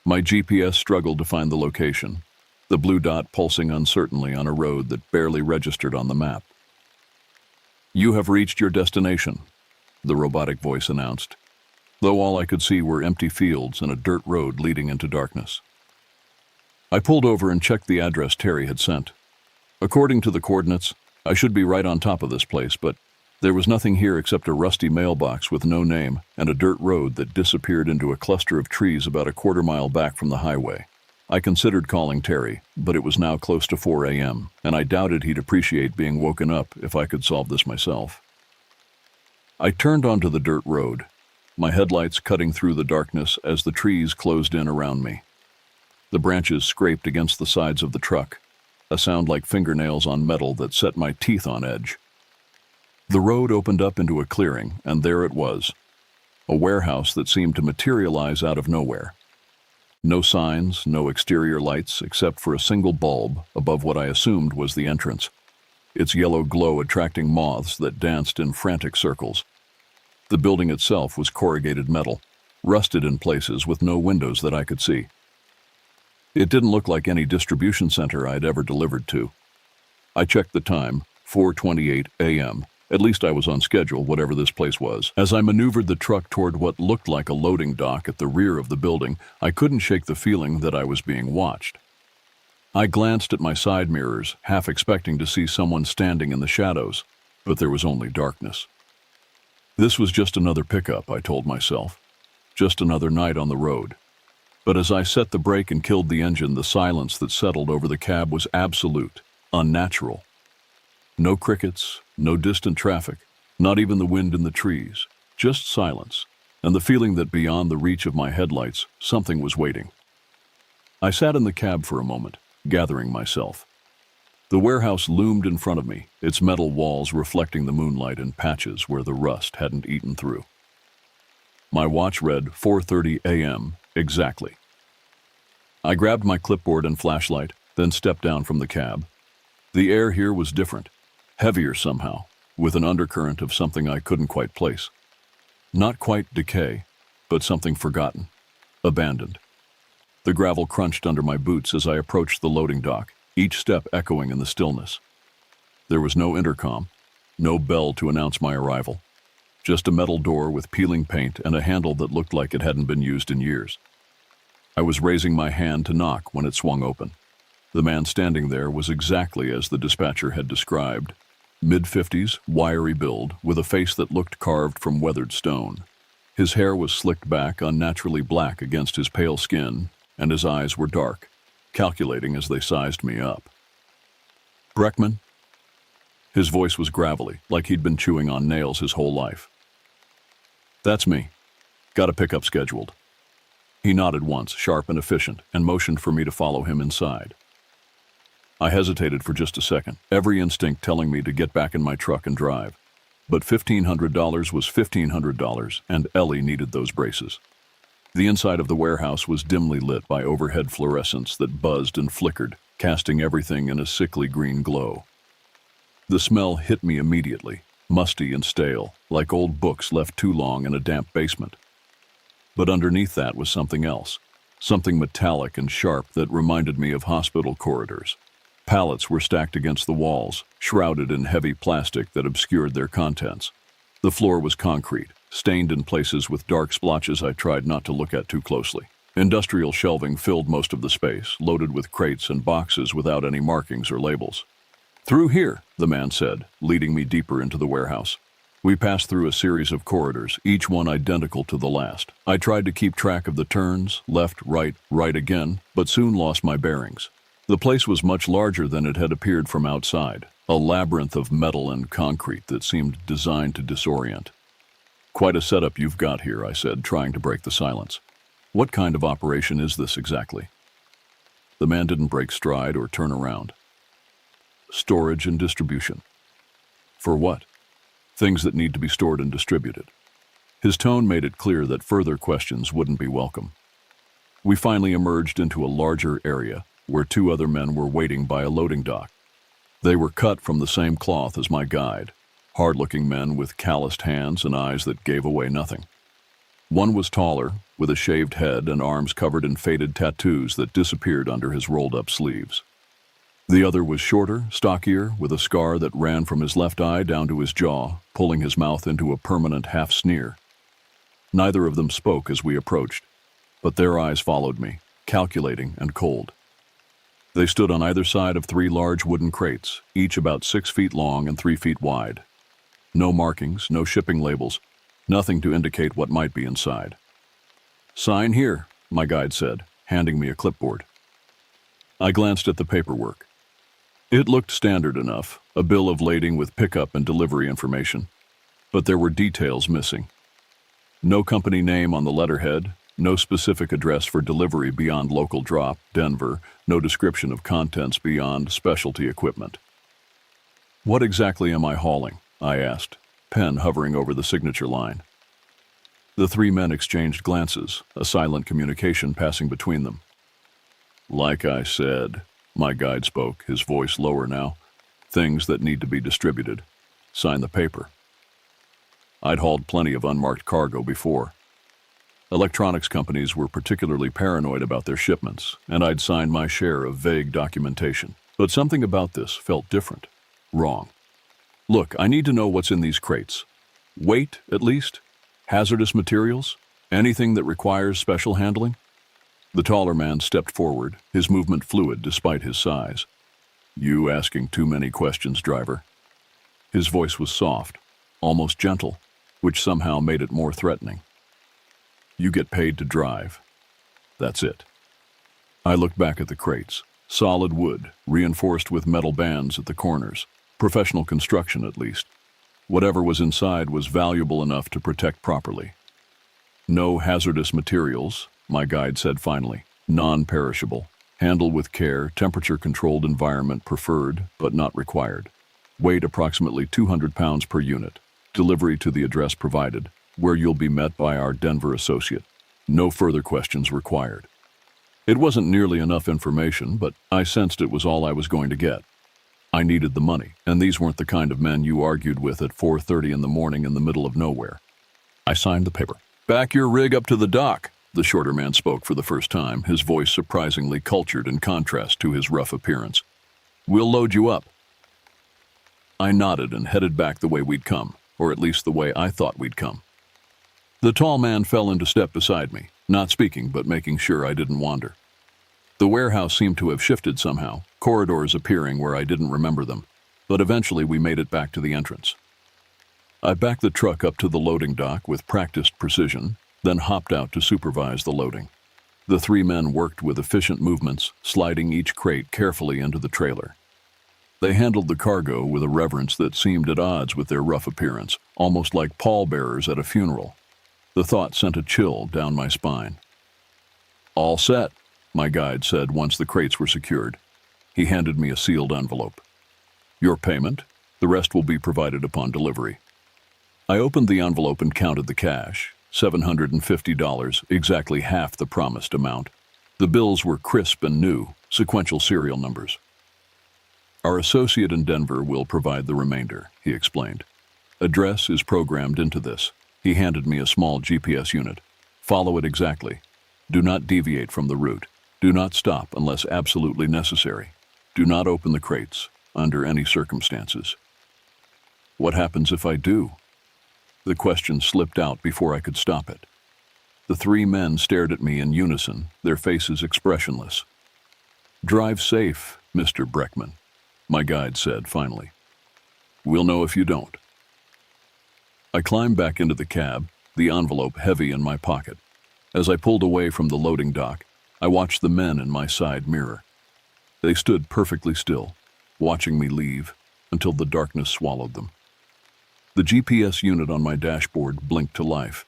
My GPS struggled to find the location, the blue dot pulsing uncertainly on a road that barely registered on the map. You have reached your destination, the robotic voice announced, though all I could see were empty fields and a dirt road leading into darkness. I pulled over and checked the address Terry had sent. According to the coordinates, I should be right on top of this place, but there was nothing here except a rusty mailbox with no name and a dirt road that disappeared into a cluster of trees about a quarter-mile back from the highway. I considered calling Terry, but it was now close to 4 a.m., and I doubted he'd appreciate being woken up if I could solve this myself. I turned onto the dirt road, my headlights cutting through the darkness as the trees closed in around me. The branches scraped against the sides of the truck, a sound like fingernails on metal that set my teeth on edge. The road opened up into a clearing, and there it was, a warehouse that seemed to materialize out of nowhere. No signs, no exterior lights, except for a single bulb above what I assumed was the entrance, its yellow glow attracting moths that danced in frantic circles. The building itself was corrugated metal, rusted in places with no windows that I could see. It didn't look like any distribution center I'd ever delivered to. I checked the time, 4:28 a.m. At least I was on schedule, whatever this place was. As I maneuvered the truck toward what looked like a loading dock at the rear of the building, I couldn't shake the feeling that I was being watched. I glanced at my side mirrors, half expecting to see someone standing in the shadows, but there was only darkness. This was just another pickup, I told myself. Just another night on the road. But as I set the brake and killed the engine, the silence that settled over the cab was absolute, unnatural. No crickets, no distant traffic, not even the wind in the trees, just silence, and the feeling that beyond the reach of my headlights, something was waiting. I sat in the cab for a moment, gathering myself. The warehouse loomed in front of me, its metal walls reflecting the moonlight in patches where the rust hadn't eaten through. My watch read 4:30 a.m. exactly. I grabbed my clipboard and flashlight, then stepped down from the cab. The air here was different, heavier somehow, with an undercurrent of something I couldn't quite place. Not quite decay, but something forgotten, abandoned. The gravel crunched under my boots as I approached the loading dock, each step echoing in the stillness. There was no intercom, no bell to announce my arrival, just a metal door with peeling paint and a handle that looked like it hadn't been used in years. I was raising my hand to knock when it swung open. The man standing there was exactly as the dispatcher had described. Mid-50s, wiry build, with a face that looked carved from weathered stone. His hair was slicked back, unnaturally black against his pale skin, and his eyes were dark, calculating as they sized me up. "Breckman?" His voice was gravelly, like he'd been chewing on nails his whole life. "That's me. Got a pickup scheduled." He nodded once, sharp and efficient, and motioned for me to follow him inside. I hesitated for just a second, every instinct telling me to get back in my truck and drive. But $1,500 was $1,500, and Ellie needed those braces. The inside of the warehouse was dimly lit by overhead fluorescents that buzzed and flickered, casting everything in a sickly green glow. The smell hit me immediately, musty and stale, like old books left too long in a damp basement. But underneath that was something else, something metallic and sharp that reminded me of hospital corridors. Pallets were stacked against the walls, shrouded in heavy plastic that obscured their contents. The floor was concrete, stained in places with dark splotches I tried not to look at too closely. Industrial shelving filled most of the space, loaded with crates and boxes without any markings or labels. "Through here," the man said, leading me deeper into the warehouse. We passed through a series of corridors, each one identical to the last. I tried to keep track of the turns, left, right again, but soon lost my bearings. The place was much larger than it had appeared from outside, a labyrinth of metal and concrete that seemed designed to disorient. "Quite a setup you've got here," I said, trying to break the silence. "What kind of operation is this exactly?" The man didn't break stride or turn around. "Storage and distribution." "For what?" "Things that need to be stored and distributed." His tone made it clear that further questions wouldn't be welcome. We finally emerged into a larger area, where two other men were waiting by a loading dock. They were cut from the same cloth as my guide, hard-looking men with calloused hands and eyes that gave away nothing. One was taller, with a shaved head and arms covered in faded tattoos that disappeared under his rolled-up sleeves. The other was shorter, stockier, with a scar that ran from his left eye down to his jaw, pulling his mouth into a permanent half-sneer. Neither of them spoke as we approached, but their eyes followed me, calculating and cold. They stood on either side of three large wooden crates, each about 6 feet long and 3 feet wide. No markings, no shipping labels, nothing to indicate what might be inside. "Sign here," my guide said, handing me a clipboard. I glanced at the paperwork. It looked standard enough, a bill of lading with pickup and delivery information. But there were details missing. No company name on the letterhead, no specific address for delivery beyond local drop, Denver, no description of contents beyond specialty equipment. "What exactly am I hauling?" I asked, pen hovering over the signature line. The three men exchanged glances, a silent communication passing between them. "Like I said," my guide spoke, his voice lower now, "things that need to be distributed. Sign the paper." I'd hauled plenty of unmarked cargo before. Electronics companies were particularly paranoid about their shipments, and I'd signed my share of vague documentation. But something about this felt different. Wrong. Look, I need to know what's in these crates. Weight, at least? Hazardous materials? Anything that requires special handling? The taller man stepped forward, his movement fluid despite his size. You asking too many questions, driver. His voice was soft, almost gentle, which somehow made it more threatening. You get paid to drive. That's it. I looked back at the crates. Solid wood, reinforced with metal bands at the corners. Professional construction, at least. Whatever was inside was valuable enough to protect properly. No hazardous materials, my guide said finally. Non-perishable. Handle with care, temperature-controlled environment preferred, but not required. Weight approximately 200 pounds per unit. Delivery to the address provided, where you'll be met by our Denver associate. No further questions required. It wasn't nearly enough information, but I sensed it was all I was going to get. I needed the money, and these weren't the kind of men you argued with at 4:30 in the morning in the middle of nowhere. I signed the paper. Back your rig up to the dock, the shorter man spoke for the first time, his voice surprisingly cultured in contrast to his rough appearance. We'll load you up. I nodded and headed back the way we'd come, or at least the way I thought we'd come. The tall man fell into step beside me, not speaking but making sure I didn't wander. The warehouse seemed to have shifted somehow, corridors appearing where I didn't remember them, but eventually we made it back to the entrance. I backed the truck up to the loading dock with practiced precision, then hopped out to supervise the loading. The three men worked with efficient movements, sliding each crate carefully into the trailer. They handled the cargo with a reverence that seemed at odds with their rough appearance, almost like pallbearers at a funeral. The thought sent a chill down my spine. All set, my guide said once the crates were secured. He handed me a sealed envelope. Your payment? The rest will be provided upon delivery. I opened the envelope and counted the cash. $750, exactly half the promised amount. The bills were crisp and new, sequential serial numbers. Our associate in Denver will provide the remainder, he explained. Address is programmed into this. He handed me a small GPS unit. Follow it exactly. Do not deviate from the route. Do not stop unless absolutely necessary. Do not open the crates, under any circumstances. What happens if I do? The question slipped out before I could stop it. The three men stared at me in unison, their faces expressionless. Drive safe, Mr. Breckman, my guide said finally. We'll know if you don't. I climbed back into the cab, the envelope heavy in my pocket. As I pulled away from the loading dock, I watched the men in my side mirror. They stood perfectly still, watching me leave, until the darkness swallowed them. The GPS unit on my dashboard blinked to life,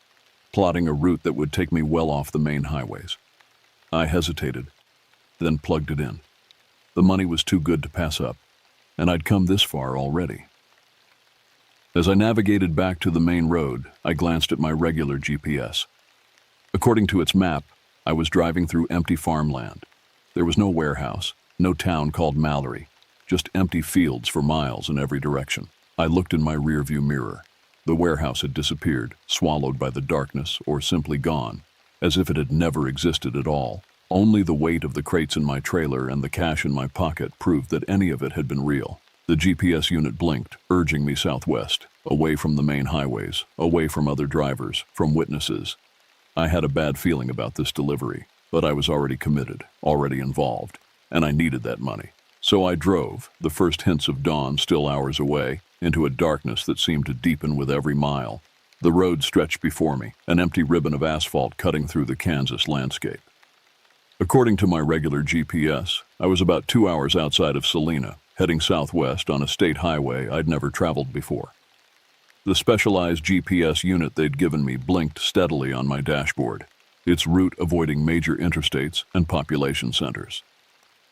plotting a route that would take me well off the main highways. I hesitated, then plugged it in. The money was too good to pass up, and I'd come this far already. As I navigated back to the main road, I glanced at my regular GPS. According to its map, I was driving through empty farmland. There was no warehouse, no town called Mallory, just empty fields for miles in every direction. I looked in my rearview mirror. The warehouse had disappeared, swallowed by the darkness, or simply gone, as if it had never existed at all. Only the weight of the crates in my trailer and the cash in my pocket proved that any of it had been real. The GPS unit blinked, urging me southwest, away from the main highways, away from other drivers, from witnesses. I had a bad feeling about this delivery, but I was already committed, already involved, and I needed that money. So I drove, the first hints of dawn still hours away, into a darkness that seemed to deepen with every mile. The road stretched before me, an empty ribbon of asphalt cutting through the Kansas landscape. According to my regular GPS, I was about 2 hours outside of Salina, heading southwest on a state highway I'd never traveled before. The specialized GPS unit they'd given me blinked steadily on my dashboard, its route avoiding major interstates and population centers.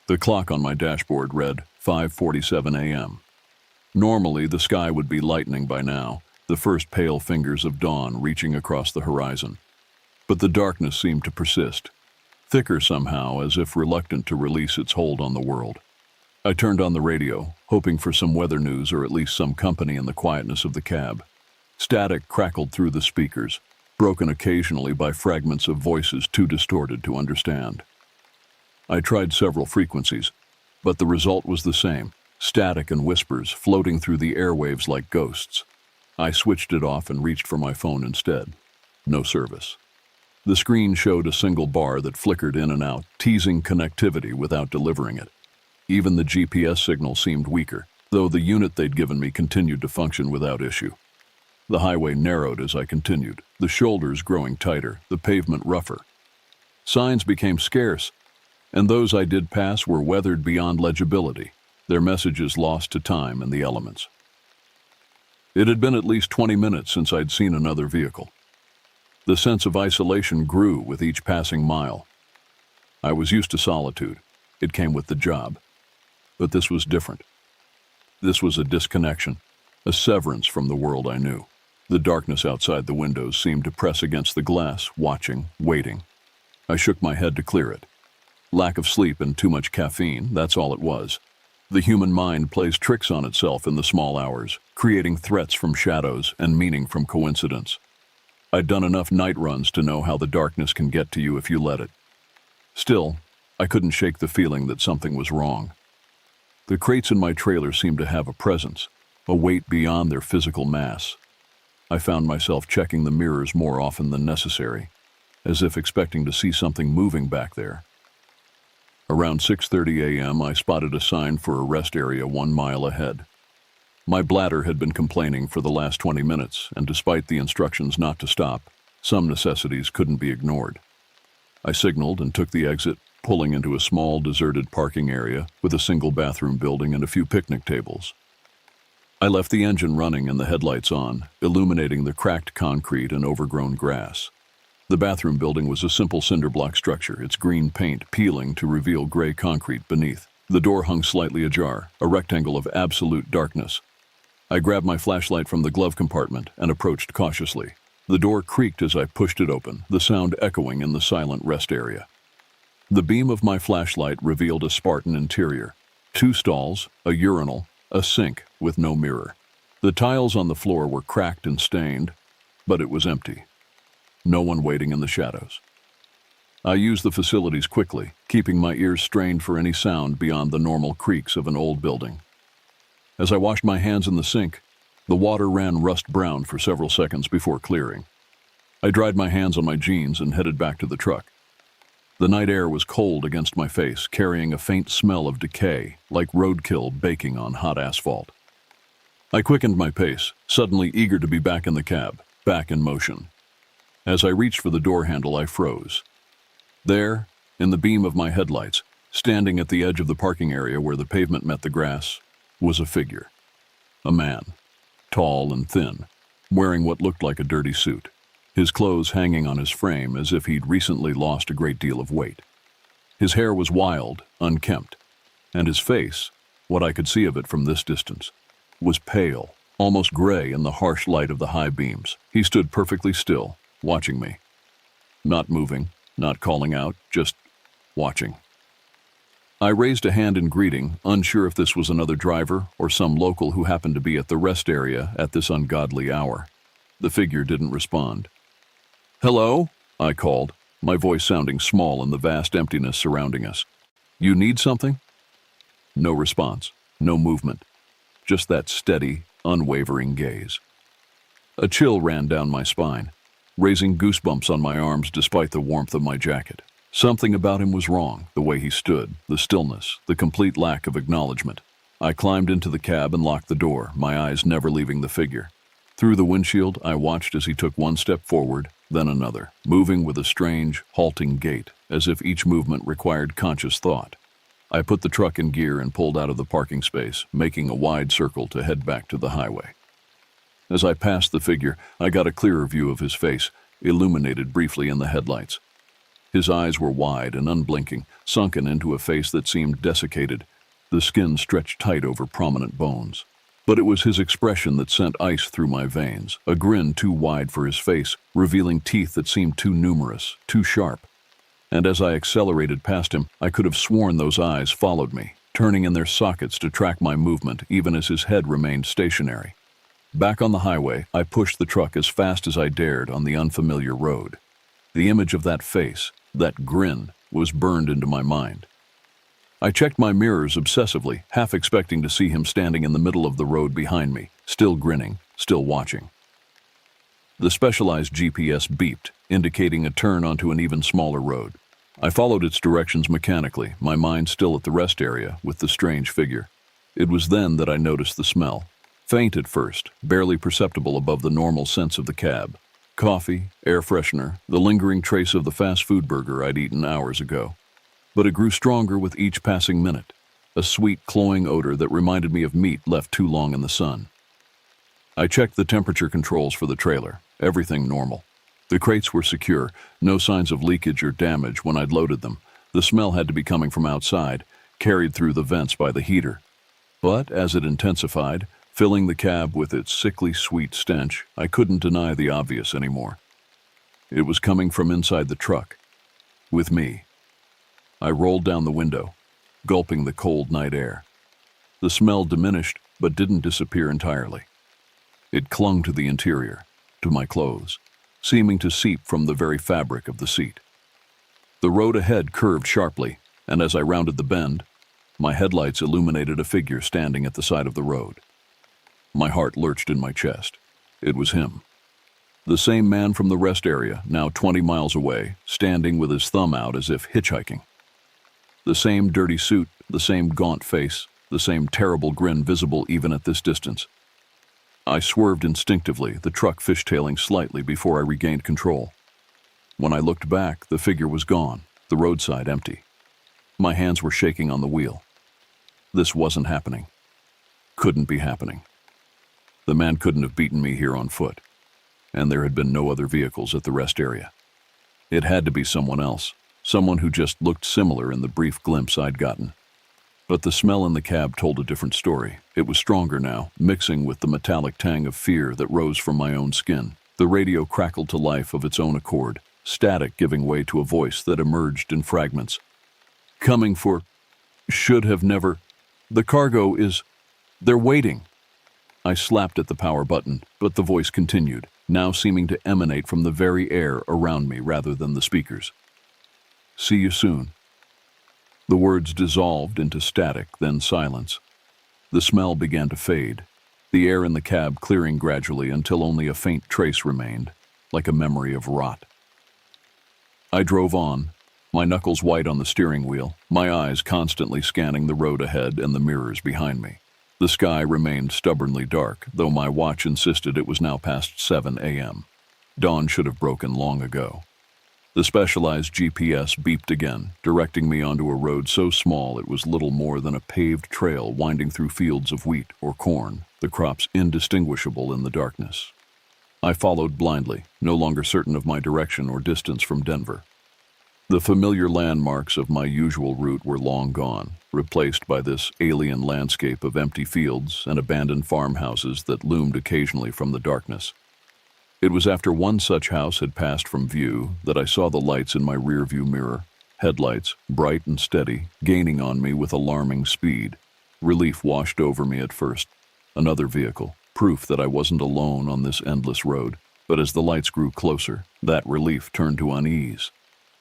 The clock on my dashboard read 5:47 a.m. Normally, the sky would be lightening by now, the first pale fingers of dawn reaching across the horizon. But the darkness seemed to persist, thicker somehow, as if reluctant to release its hold on the world. I turned on the radio, hoping for some weather news or at least some company in the quietness of the cab. Static crackled through the speakers, broken occasionally by fragments of voices too distorted to understand. I tried several frequencies, but the result was the same, static and whispers floating through the airwaves like ghosts. I switched it off and reached for my phone instead. No service. The screen showed a single bar that flickered in and out, teasing connectivity without delivering it. Even the GPS signal seemed weaker, though the unit they'd given me continued to function without issue. The highway narrowed as I continued, the shoulders growing tighter, the pavement rougher. Signs became scarce, and those I did pass were weathered beyond legibility, their messages lost to time and the elements. It had been at least 20 minutes since I'd seen another vehicle. The sense of isolation grew with each passing mile. I was used to solitude. It came with the job. But this was different. This was a disconnection, a severance from the world I knew. The darkness outside the windows seemed to press against the glass, watching, waiting. I shook my head to clear it. Lack of sleep and too much caffeine, that's all it was. The human mind plays tricks on itself in the small hours, creating threats from shadows and meaning from coincidence. I'd done enough night runs to know how the darkness can get to you if you let it. Still, I couldn't shake the feeling that something was wrong. The crates in my trailer seemed to have a presence, a weight beyond their physical mass. I found myself checking the mirrors more often than necessary, as if expecting to see something moving back there. Around 6:30 a.m., I spotted a sign for a rest area 1 mile ahead. My bladder had been complaining for the last 20 minutes, and despite the instructions not to stop, some necessities couldn't be ignored. I signaled and took the exit, pulling into a small, deserted parking area with a single bathroom building and a few picnic tables. I left the engine running and the headlights on, illuminating the cracked concrete and overgrown grass. The bathroom building was a simple cinder block structure, its green paint peeling to reveal gray concrete beneath. The door hung slightly ajar, a rectangle of absolute darkness. I grabbed my flashlight from the glove compartment and approached cautiously. The door creaked as I pushed it open, the sound echoing in the silent rest area. The beam of my flashlight revealed a Spartan interior. 2 stalls, a urinal, a sink with no mirror. The tiles on the floor were cracked and stained, but it was empty. No one waiting in the shadows. I used the facilities quickly, keeping my ears strained for any sound beyond the normal creaks of an old building. As I washed my hands in the sink, the water ran rust brown for several seconds before clearing. I dried my hands on my jeans and headed back to the truck. The night air was cold against my face, carrying a faint smell of decay, like roadkill baking on hot asphalt. I quickened my pace, suddenly eager to be back in the cab, back in motion. As I reached for the door handle, I froze. There, in the beam of my headlights, standing at the edge of the parking area where the pavement met the grass, was a figure. A man, tall and thin, wearing what looked like a dirty suit, his clothes hanging on his frame as if he'd recently lost a great deal of weight. His hair was wild, unkempt, and his face, what I could see of it from this distance, was pale, almost gray in the harsh light of the high beams. He stood perfectly still, watching me. Not moving, not calling out, just watching. I raised a hand in greeting, unsure if this was another driver or some local who happened to be at the rest area at this ungodly hour. The figure didn't respond. "Hello?" I called, my voice sounding small in the vast emptiness surrounding us. "You need something?" No response, no movement, just that steady, unwavering gaze. A chill ran down my spine, raising goosebumps on my arms despite the warmth of my jacket. Something about him was wrong, the way he stood, the stillness, the complete lack of acknowledgement. I climbed into the cab and locked the door, my eyes never leaving the figure. Through the windshield, I watched as he took one step forward, then another, moving with a strange, halting gait, as if each movement required conscious thought. I put the truck in gear and pulled out of the parking space, making a wide circle to head back to the highway. As I passed the figure, I got a clearer view of his face, illuminated briefly in the headlights. His eyes were wide and unblinking, sunken into a face that seemed desiccated, the skin stretched tight over prominent bones. But it was his expression that sent ice through my veins, a grin too wide for his face, revealing teeth that seemed too numerous, too sharp. And as I accelerated past him, I could have sworn those eyes followed me, turning in their sockets to track my movement even as his head remained stationary. Back on the highway, I pushed the truck as fast as I dared on the unfamiliar road. The image of that face, that grin, was burned into my mind. I checked my mirrors obsessively, half expecting to see him standing in the middle of the road behind me, still grinning, still watching. The specialized GPS beeped, indicating a turn onto an even smaller road. I followed its directions mechanically, my mind still at the rest area with the strange figure. It was then that I noticed the smell. Faint at first, barely perceptible above the normal scents of the cab. Coffee, air freshener, the lingering trace of the fast food burger I'd eaten hours ago. But it grew stronger with each passing minute. A sweet, cloying odor that reminded me of meat left too long in the sun. I checked the temperature controls for the trailer. Everything normal. The crates were secure, no signs of leakage or damage when I'd loaded them. The smell had to be coming from outside, carried through the vents by the heater. But as it intensified, filling the cab with its sickly sweet stench, I couldn't deny the obvious anymore. It was coming from inside the truck. With me. I rolled down the window, gulping the cold night air. The smell diminished, but didn't disappear entirely. It clung to the interior, to my clothes, seeming to seep from the very fabric of the seat. The road ahead curved sharply, and as I rounded the bend, my headlights illuminated a figure standing at the side of the road. My heart lurched in my chest. It was him. The same man from the rest area, now 20 miles away, standing with his thumb out as if hitchhiking. The same dirty suit, the same gaunt face, the same terrible grin visible even at this distance. I swerved instinctively, the truck fishtailing slightly before I regained control. When I looked back, the figure was gone, the roadside empty. My hands were shaking on the wheel. This wasn't happening. Couldn't be happening. The man couldn't have beaten me here on foot, and there had been no other vehicles at the rest area. It had to be someone else, someone who just looked similar in the brief glimpse I'd gotten. But the smell in the cab told a different story. It was stronger now, mixing with the metallic tang of fear that rose from my own skin. The radio crackled to life of its own accord, static giving way to a voice that emerged in fragments. Coming for... should have never... The cargo is... They're waiting. I slapped at the power button, but the voice continued, now seeming to emanate from the very air around me rather than the speakers. See you soon. The words dissolved into static, then silence. The smell began to fade, the air in the cab clearing gradually until only a faint trace remained, like a memory of rot. I drove on, my knuckles white on the steering wheel, my eyes constantly scanning the road ahead and the mirrors behind me. The sky remained stubbornly dark, though my watch insisted it was now past 7 a.m. Dawn should have broken long ago. The specialized GPS beeped again, directing me onto a road so small it was little more than a paved trail winding through fields of wheat or corn, the crops indistinguishable in the darkness. I followed blindly, no longer certain of my direction or distance from Denver. The familiar landmarks of my usual route were long gone, replaced by this alien landscape of empty fields and abandoned farmhouses that loomed occasionally from the darkness. It was after one such house had passed from view that I saw the lights in my rearview mirror, headlights, bright and steady, gaining on me with alarming speed. Relief washed over me at first. Another vehicle, proof that I wasn't alone on this endless road. But as the lights grew closer, that relief turned to unease.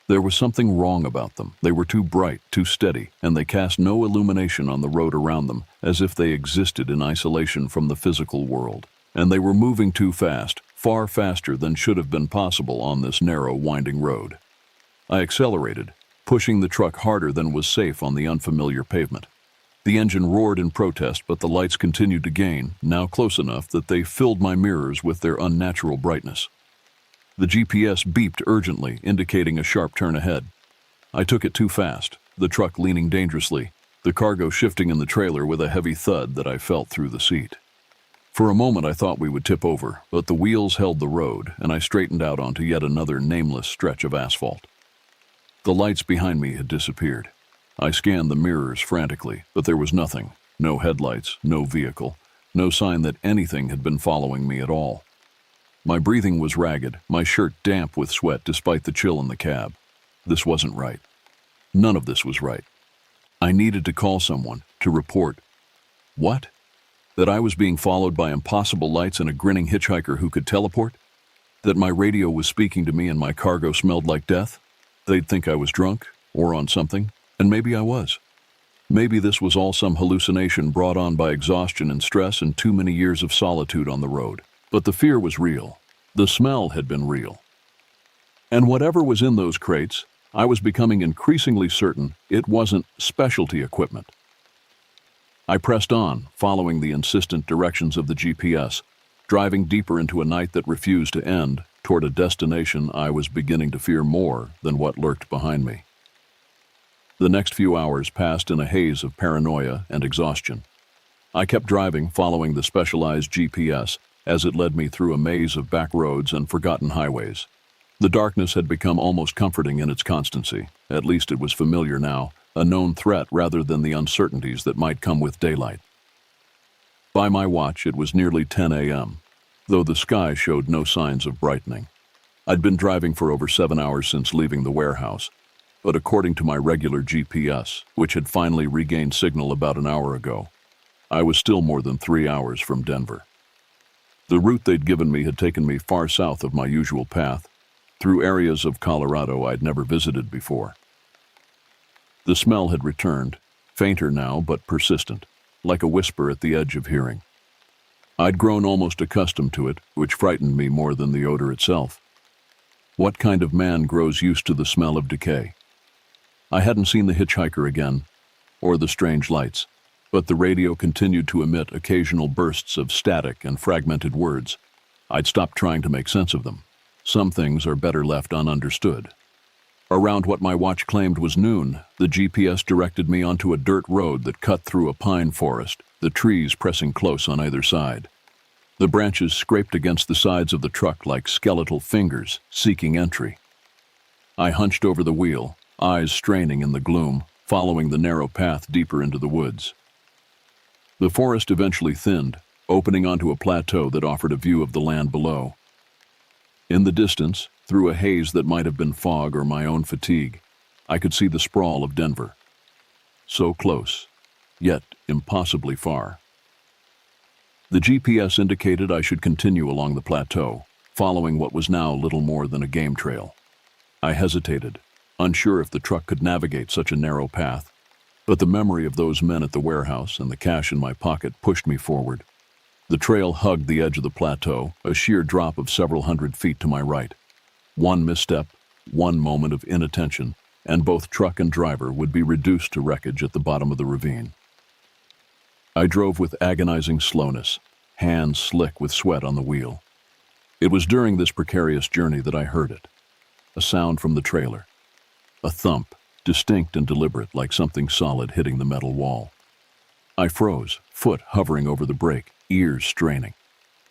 There was something wrong about them. They were too bright, too steady, and they cast no illumination on the road around them, as if they existed in isolation from the physical world. And they were moving too fast, far faster than should have been possible on this narrow, winding road. I accelerated, pushing the truck harder than was safe on the unfamiliar pavement. The engine roared in protest, but the lights continued to gain, now close enough that they filled my mirrors with their unnatural brightness. The GPS beeped urgently, indicating a sharp turn ahead. I took it too fast, the truck leaning dangerously, the cargo shifting in the trailer with a heavy thud that I felt through the seat. For a moment I thought we would tip over, but the wheels held the road, and I straightened out onto yet another nameless stretch of asphalt. The lights behind me had disappeared. I scanned the mirrors frantically, but there was nothing. No headlights, no vehicle, no sign that anything had been following me at all. My breathing was ragged, my shirt damp with sweat despite the chill in the cab. This wasn't right. None of this was right. I needed to call someone, to report. What? That I was being followed by impossible lights and a grinning hitchhiker who could teleport? That my radio was speaking to me and my cargo smelled like death? They'd think I was drunk, or on something, and maybe I was. Maybe this was all some hallucination brought on by exhaustion and stress and too many years of solitude on the road. But the fear was real. The smell had been real. And whatever was in those crates, I was becoming increasingly certain it wasn't specialty equipment. I pressed on, following the insistent directions of the GPS, driving deeper into a night that refused to end, toward a destination I was beginning to fear more than what lurked behind me. The next few hours passed in a haze of paranoia and exhaustion. I kept driving, following the specialized GPS, as it led me through a maze of back roads and forgotten highways. The darkness had become almost comforting in its constancy. At least it was familiar now, a known threat rather than the uncertainties that might come with daylight. By my watch, it was nearly 10 a.m., though the sky showed no signs of brightening. I'd been driving for over 7 hours since leaving the warehouse, but according to my regular GPS, which had finally regained signal about an hour ago, I was still more than 3 hours from Denver. The route they'd given me had taken me far south of my usual path, through areas of Colorado I'd never visited before. The smell had returned, fainter now but persistent, like a whisper at the edge of hearing. I'd grown almost accustomed to it, which frightened me more than the odor itself. What kind of man grows used to the smell of decay? I hadn't seen the hitchhiker again, or the strange lights, but the radio continued to emit occasional bursts of static and fragmented words. I'd stopped trying to make sense of them. Some things are better left ununderstood. Around what my watch claimed was noon, the GPS directed me onto a dirt road that cut through a pine forest, the trees pressing close on either side. The branches scraped against the sides of the truck like skeletal fingers, seeking entry. I hunched over the wheel, eyes straining in the gloom, following the narrow path deeper into the woods. The forest eventually thinned, opening onto a plateau that offered a view of the land below. In the distance, through a haze that might have been fog or my own fatigue, I could see the sprawl of Denver. So close, yet impossibly far. The GPS indicated I should continue along the plateau, following what was now little more than a game trail. I hesitated, unsure if the truck could navigate such a narrow path, but the memory of those men at the warehouse and the cash in my pocket pushed me forward. The trail hugged the edge of the plateau, a sheer drop of several hundred feet to my right. One misstep, one moment of inattention, and both truck and driver would be reduced to wreckage at the bottom of the ravine. I drove with agonizing slowness, hands slick with sweat on the wheel. It was during this precarious journey that I heard it. A sound from the trailer. A thump, distinct and deliberate, like something solid hitting the metal wall. I froze, foot hovering over the brake, ears straining.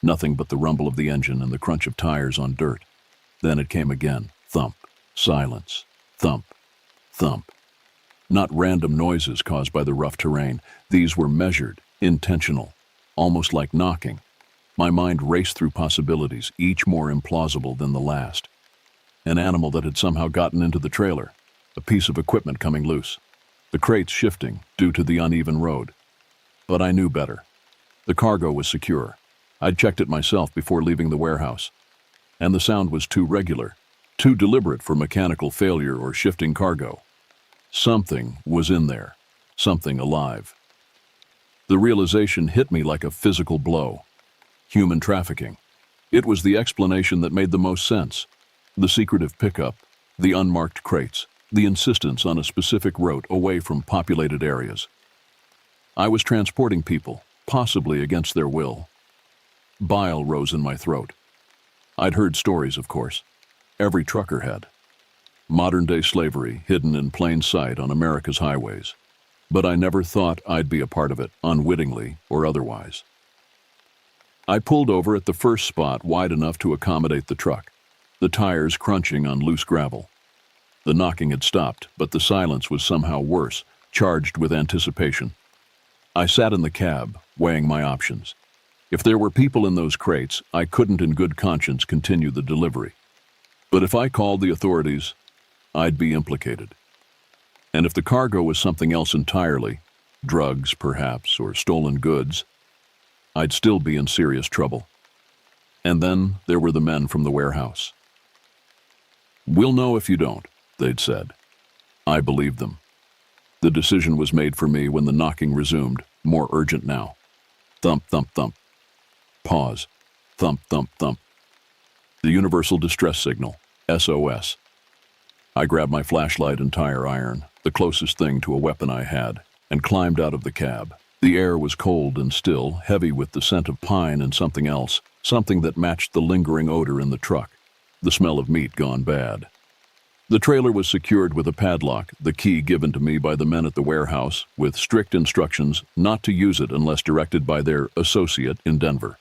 Nothing but the rumble of the engine and the crunch of tires on dirt. Then it came again. Thump, silence, thump, thump. Not random noises caused by the rough terrain. These were measured, intentional, almost like knocking. My mind raced through possibilities, each more implausible than the last. An animal that had somehow gotten into the trailer. A piece of equipment coming loose. The crates shifting due to the uneven road. But I knew better. The cargo was secure. I'd checked it myself before leaving the warehouse. And the sound was too regular, too deliberate for mechanical failure or shifting cargo. Something was in there. Something alive. The realization hit me like a physical blow. Human trafficking. It was the explanation that made the most sense. The secretive pickup, the unmarked crates, the insistence on a specific route away from populated areas. I was transporting people, possibly against their will. Bile rose in my throat. I'd heard stories, of course. Every trucker had. Modern-day slavery hidden in plain sight on America's highways. But I never thought I'd be a part of it, unwittingly or otherwise. I pulled over at the first spot wide enough to accommodate the truck, the tires crunching on loose gravel. The knocking had stopped, but the silence was somehow worse, charged with anticipation. I sat in the cab, weighing my options. If there were people in those crates, I couldn't in good conscience continue the delivery. But if I called the authorities, I'd be implicated. And if the cargo was something else entirely, drugs perhaps, or stolen goods, I'd still be in serious trouble. And then there were the men from the warehouse. "We'll know if you don't," they'd said. I believed them. The decision was made for me when the knocking resumed, more urgent now. Thump, thump, thump. Pause. Thump, thump, thump. The universal distress signal, SOS. I grabbed my flashlight and tire iron, the closest thing to a weapon I had, and climbed out of the cab. The air was cold and still, heavy with the scent of pine and something else, something that matched the lingering odor in the truck, the smell of meat gone bad. The trailer was secured with a padlock, the key given to me by the men at the warehouse, with strict instructions not to use it unless directed by their associate in Denver.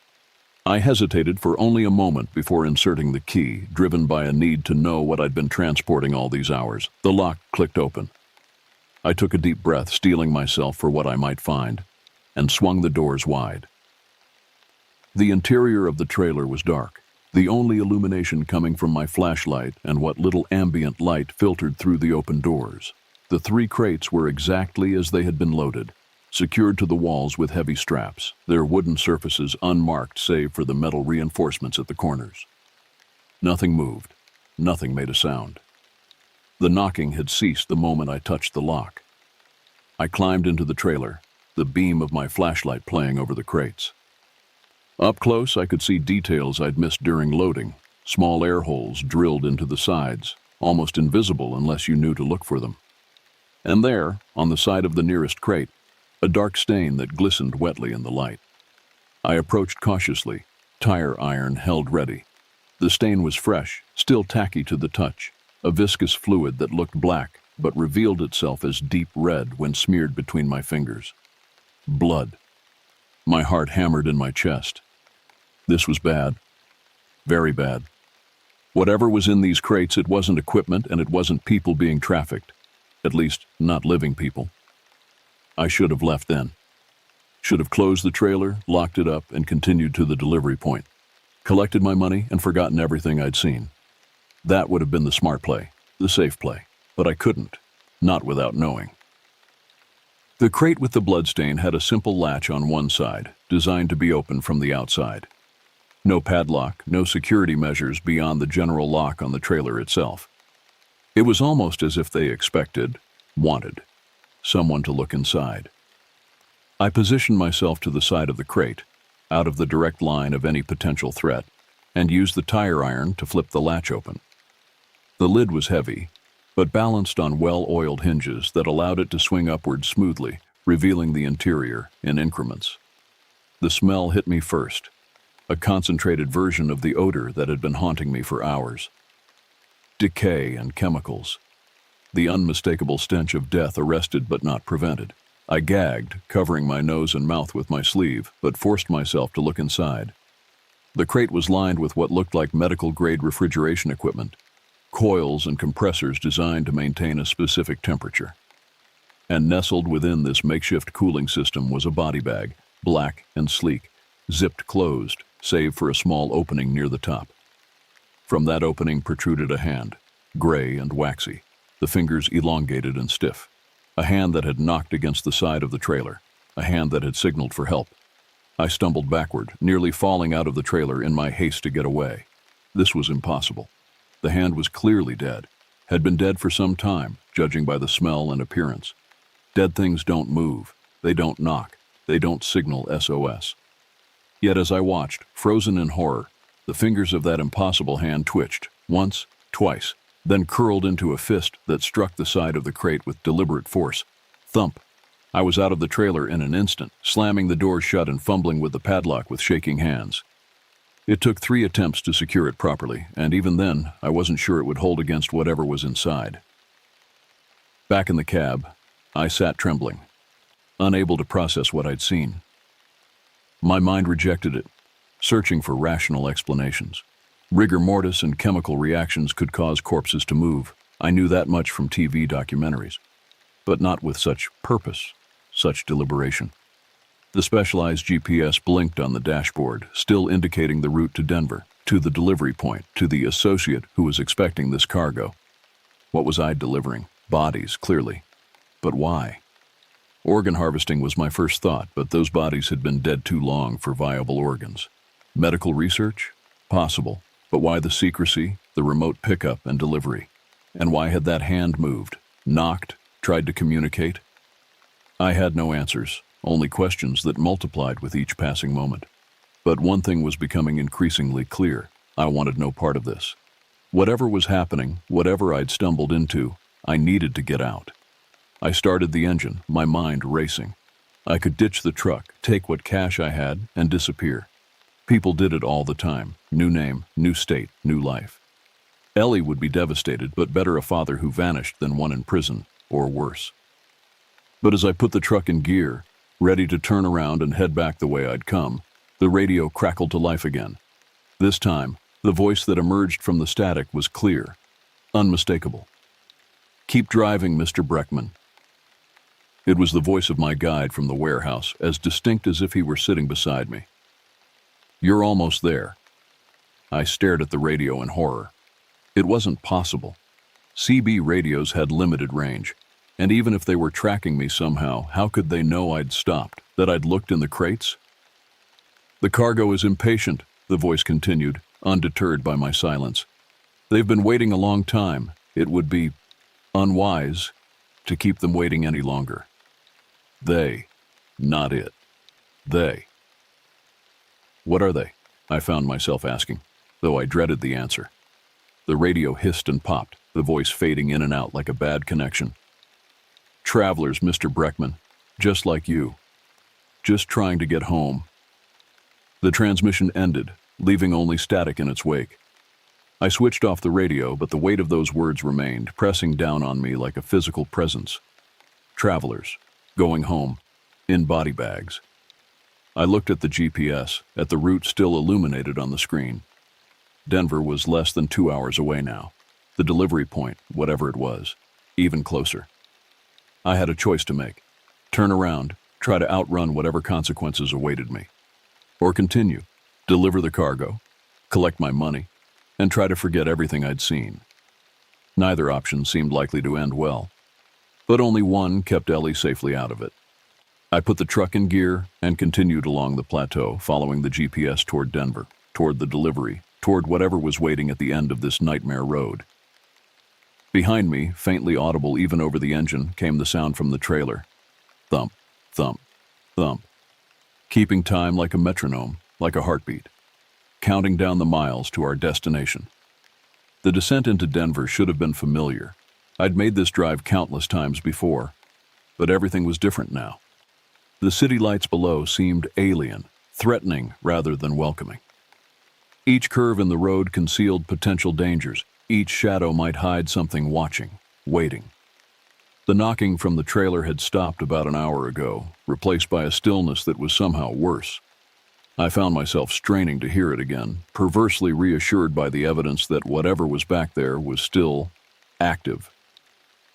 I hesitated for only a moment before inserting the key, driven by a need to know what I'd been transporting all these hours. The lock clicked open. I took a deep breath, steeling myself for what I might find, and swung the doors wide. The interior of the trailer was dark, the only illumination coming from my flashlight and what little ambient light filtered through the open doors. The 3 crates were exactly as they had been loaded, secured to the walls with heavy straps, their wooden surfaces unmarked save for the metal reinforcements at the corners. Nothing moved. Nothing made a sound. The knocking had ceased the moment I touched the lock. I climbed into the trailer, the beam of my flashlight playing over the crates. Up close, I could see details I'd missed during loading, small air holes drilled into the sides, almost invisible unless you knew to look for them. And there, on the side of the nearest crate, a dark stain that glistened wetly in the light. I approached cautiously, tire iron held ready. The stain was fresh, still tacky to the touch, a viscous fluid that looked black but revealed itself as deep red when smeared between my fingers. Blood. My heart hammered in my chest. This was bad. Very bad. Whatever was in these crates, it wasn't equipment and it wasn't people being trafficked. At least, not living people. I should have left then. Should have closed the trailer, locked it up, and continued to the delivery point. Collected my money and forgotten everything I'd seen. That would have been the smart play, the safe play. But I couldn't. Not without knowing. The crate with the bloodstain had a simple latch on one side, designed to be opened from the outside. No padlock, no security measures beyond the general lock on the trailer itself. It was almost as if they expected, wanted, someone to look inside. I positioned myself to the side of the crate, out of the direct line of any potential threat, and used the tire iron to flip the latch open. The lid was heavy, but balanced on well-oiled hinges that allowed it to swing upward smoothly, revealing the interior in increments. The smell hit me first, a concentrated version of the odor that had been haunting me for hours. Decay and chemicals. The unmistakable stench of death arrested but not prevented. I gagged, covering my nose and mouth with my sleeve, but forced myself to look inside. The crate was lined with what looked like medical-grade refrigeration equipment, coils and compressors designed to maintain a specific temperature. And nestled within this makeshift cooling system was a body bag, black and sleek, zipped closed, save for a small opening near the top. From that opening protruded a hand, gray and waxy, the fingers elongated and stiff. A hand that had knocked against the side of the trailer, a hand that had signaled for help. I stumbled backward, nearly falling out of the trailer in my haste to get away. This was impossible. The hand was clearly dead, had been dead for some time, judging by the smell and appearance. Dead things don't move, they don't knock, they don't signal SOS. Yet as I watched, frozen in horror, the fingers of that impossible hand twitched, once, twice, then curled into a fist that struck the side of the crate with deliberate force. Thump. I was out of the trailer in an instant, slamming the door shut and fumbling with the padlock with shaking hands. It took 3 attempts to secure it properly, and even then, I wasn't sure it would hold against whatever was inside. Back in the cab, I sat trembling, unable to process what I'd seen. My mind rejected it, searching for rational explanations. Rigor mortis and chemical reactions could cause corpses to move. I knew that much from TV documentaries, but not with such purpose, such deliberation. The specialized GPS blinked on the dashboard, still indicating the route to Denver, to the delivery point, to the associate who was expecting this cargo. What was I delivering? Bodies, clearly. But why? Organ harvesting was my first thought, but those bodies had been dead too long for viable organs. Medical research? Possible. But why the secrecy, the remote pickup and delivery? And why had that hand moved, knocked, tried to communicate? I had no answers, only questions that multiplied with each passing moment. But one thing was becoming increasingly clear. I wanted no part of this. Whatever was happening, whatever I'd stumbled into, I needed to get out. I started the engine, my mind racing. I could ditch the truck, take what cash I had, and disappear. People did it all the time. New name, new state, new life. Ellie would be devastated, but better a father who vanished than one in prison, or worse. But as I put the truck in gear, ready to turn around and head back the way I'd come, the radio crackled to life again. This time, the voice that emerged from the static was clear, unmistakable. "Keep driving, Mr. Breckman." It was the voice of my guide from the warehouse, as distinct as if he were sitting beside me. "You're almost there." I stared at the radio in horror. It wasn't possible. CB radios had limited range, and even if they were tracking me somehow, how could they know I'd stopped, that I'd looked in the crates? "The cargo is impatient," the voice continued, undeterred by my silence. "They've been waiting a long time. It would be unwise to keep them waiting any longer." They, not it. They. "What are they?" I found myself asking, though I dreaded the answer. The radio hissed and popped, the voice fading in and out like a bad connection. "Travelers, Mr. Breckman, just like you. Just trying to get home." The transmission ended, leaving only static in its wake. I switched off the radio, but the weight of those words remained, pressing down on me like a physical presence. Travelers, going home, in body bags. I looked at the GPS, at the route still illuminated on the screen. Denver was less than 2 hours away now. The delivery point, whatever it was, even closer. I had a choice to make. Turn around, try to outrun whatever consequences awaited me. Or continue, deliver the cargo, collect my money, and try to forget everything I'd seen. Neither option seemed likely to end well, but only one kept Ellie safely out of it. I put the truck in gear and continued along the plateau, following the GPS toward Denver, toward the delivery, toward whatever was waiting at the end of this nightmare road. Behind me, faintly audible even over the engine, came the sound from the trailer. Thump, thump, thump. Keeping time like a metronome, like a heartbeat. Counting down the miles to our destination. The descent into Denver should have been familiar. I'd made this drive countless times before, but everything was different now. The city lights below seemed alien, threatening rather than welcoming. Each curve in the road concealed potential dangers. Each shadow might hide something watching, waiting. The knocking from the trailer had stopped about an hour ago, replaced by a stillness that was somehow worse. I found myself straining to hear it again, perversely reassured by the evidence that whatever was back there was still active.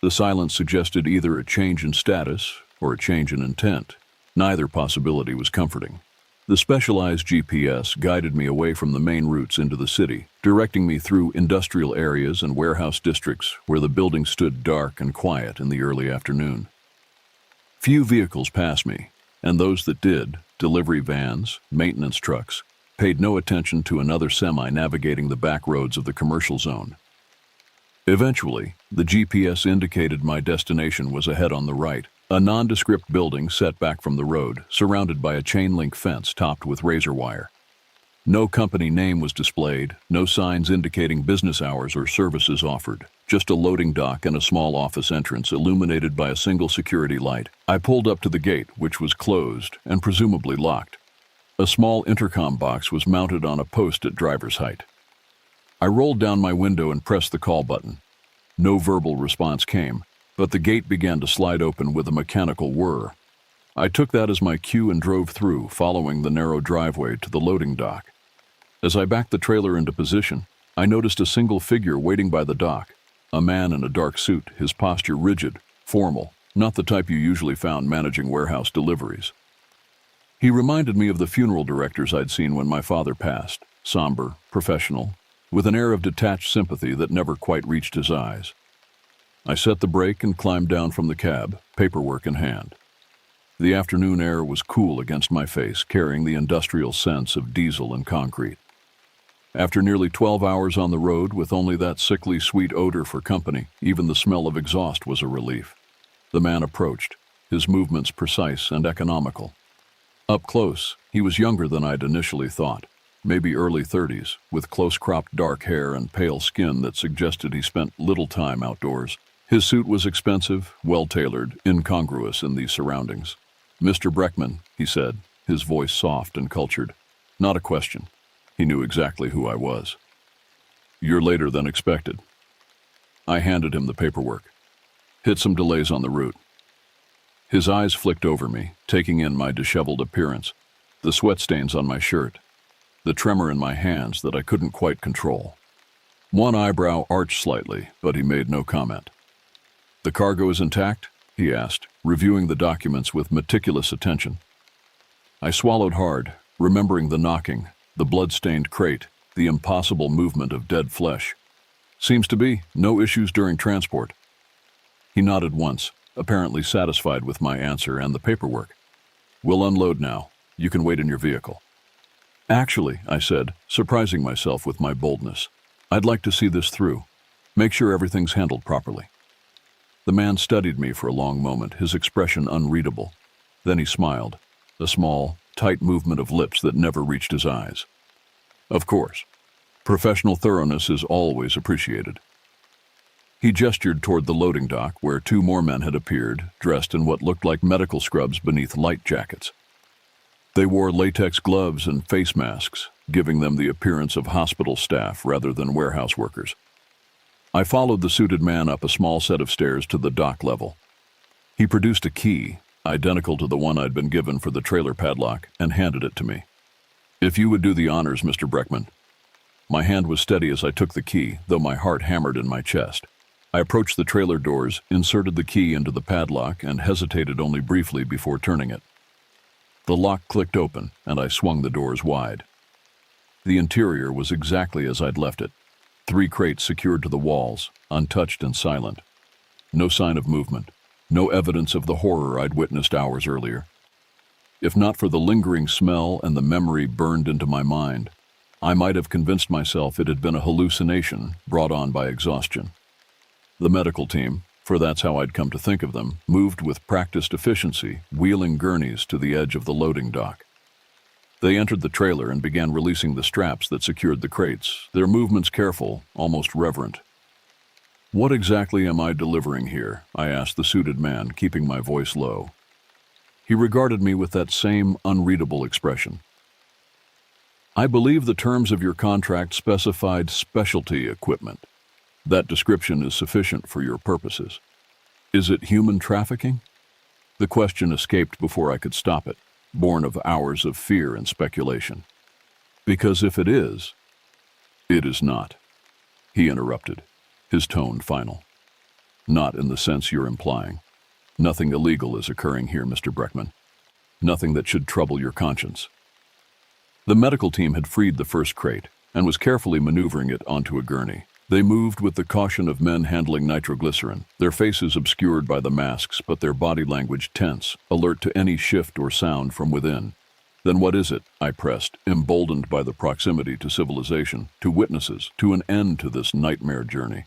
The silence suggested either a change in status or a change in intent. Neither possibility was comforting. The specialized GPS guided me away from the main routes into the city, directing me through industrial areas and warehouse districts where the buildings stood dark and quiet in the early afternoon. Few vehicles passed me, and those that did, delivery vans, maintenance trucks, paid no attention to another semi navigating the back roads of the commercial zone. Eventually, the GPS indicated my destination was ahead on the right, a nondescript building set back from the road, surrounded by a chain-link fence topped with razor wire. No company name was displayed, no signs indicating business hours or services offered, just a loading dock and a small office entrance illuminated by a single security light. I pulled up to the gate, which was closed and presumably locked. A small intercom box was mounted on a post at driver's height. I rolled down my window and pressed the call button. No verbal response came, but the gate began to slide open with a mechanical whir. I took that as my cue and drove through, following the narrow driveway to the loading dock. As I backed the trailer into position, I noticed a single figure waiting by the dock, a man in a dark suit, his posture rigid, formal, not the type you usually found managing warehouse deliveries. He reminded me of the funeral directors I'd seen when my father passed, somber, professional, with an air of detached sympathy that never quite reached his eyes. I set the brake and climbed down from the cab, paperwork in hand. The afternoon air was cool against my face, carrying the industrial sense of diesel and concrete. After nearly 12 hours on the road with only that sickly sweet odor for company, even the smell of exhaust was a relief. The man approached, his movements precise and economical. Up close, he was younger than I'd initially thought, maybe early 30s, with close-cropped dark hair and pale skin that suggested he spent little time outdoors. His suit was expensive, well-tailored, incongruous in these surroundings. "Mr. Breckman," he said, his voice soft and cultured. Not a question. He knew exactly who I was. "You're later than expected." I handed him the paperwork. "Hit some delays on the route." His eyes flicked over me, taking in my disheveled appearance, the sweat stains on my shirt, the tremor in my hands that I couldn't quite control. One eyebrow arched slightly, but he made no comment. "The cargo is intact?" he asked, reviewing the documents with meticulous attention. I swallowed hard, remembering the knocking, the blood-stained crate, the impossible movement of dead flesh. "Seems to be. No issues during transport." He nodded once, apparently satisfied with my answer and the paperwork. "We'll unload now. You can wait in your vehicle." "Actually," I said, surprising myself with my boldness, "I'd like to see this through. Make sure everything's handled properly." The man studied me for a long moment, his expression unreadable. Then he smiled, a small, tight movement of lips that never reached his eyes. "Of course. Professional thoroughness is always appreciated." He gestured toward the loading dock where 2 more men had appeared, dressed in what looked like medical scrubs beneath light jackets. They wore latex gloves and face masks, giving them the appearance of hospital staff rather than warehouse workers. I followed the suited man up a small set of stairs to the dock level. He produced a key, identical to the one I'd been given for the trailer padlock, and handed it to me. "If you would do the honors, Mr. Breckman." My hand was steady as I took the key, though my heart hammered in my chest. I approached the trailer doors, inserted the key into the padlock, and hesitated only briefly before turning it. The lock clicked open, and I swung the doors wide. The interior was exactly as I'd left it. 3 crates secured to the walls, untouched and silent. No sign of movement, no evidence of the horror I'd witnessed hours earlier. If not for the lingering smell and the memory burned into my mind, I might have convinced myself it had been a hallucination brought on by exhaustion. The medical team, for that's how I'd come to think of them, moved with practiced efficiency, wheeling gurneys to the edge of the loading dock. They entered the trailer and began releasing the straps that secured the crates, their movements careful, almost reverent. "What exactly am I delivering here?" I asked the suited man, keeping my voice low. He regarded me with that same unreadable expression. "I believe the terms of your contract specified specialty equipment. That description is sufficient for your purposes. Is it human trafficking?" The question escaped before I could stop it, born of hours of fear and speculation. "Because if it is not," he interrupted, his tone final. "Not in the sense you're implying. Nothing illegal is occurring here, Mr. Breckman. Nothing that should trouble your conscience." The medical team had freed the first crate and was carefully maneuvering it onto a gurney. They moved with the caution of men handling nitroglycerin, their faces obscured by the masks but their body language tense, alert to any shift or sound from within. "Then what is it?" I pressed, emboldened by the proximity to civilization, to witnesses, to an end to this nightmare journey.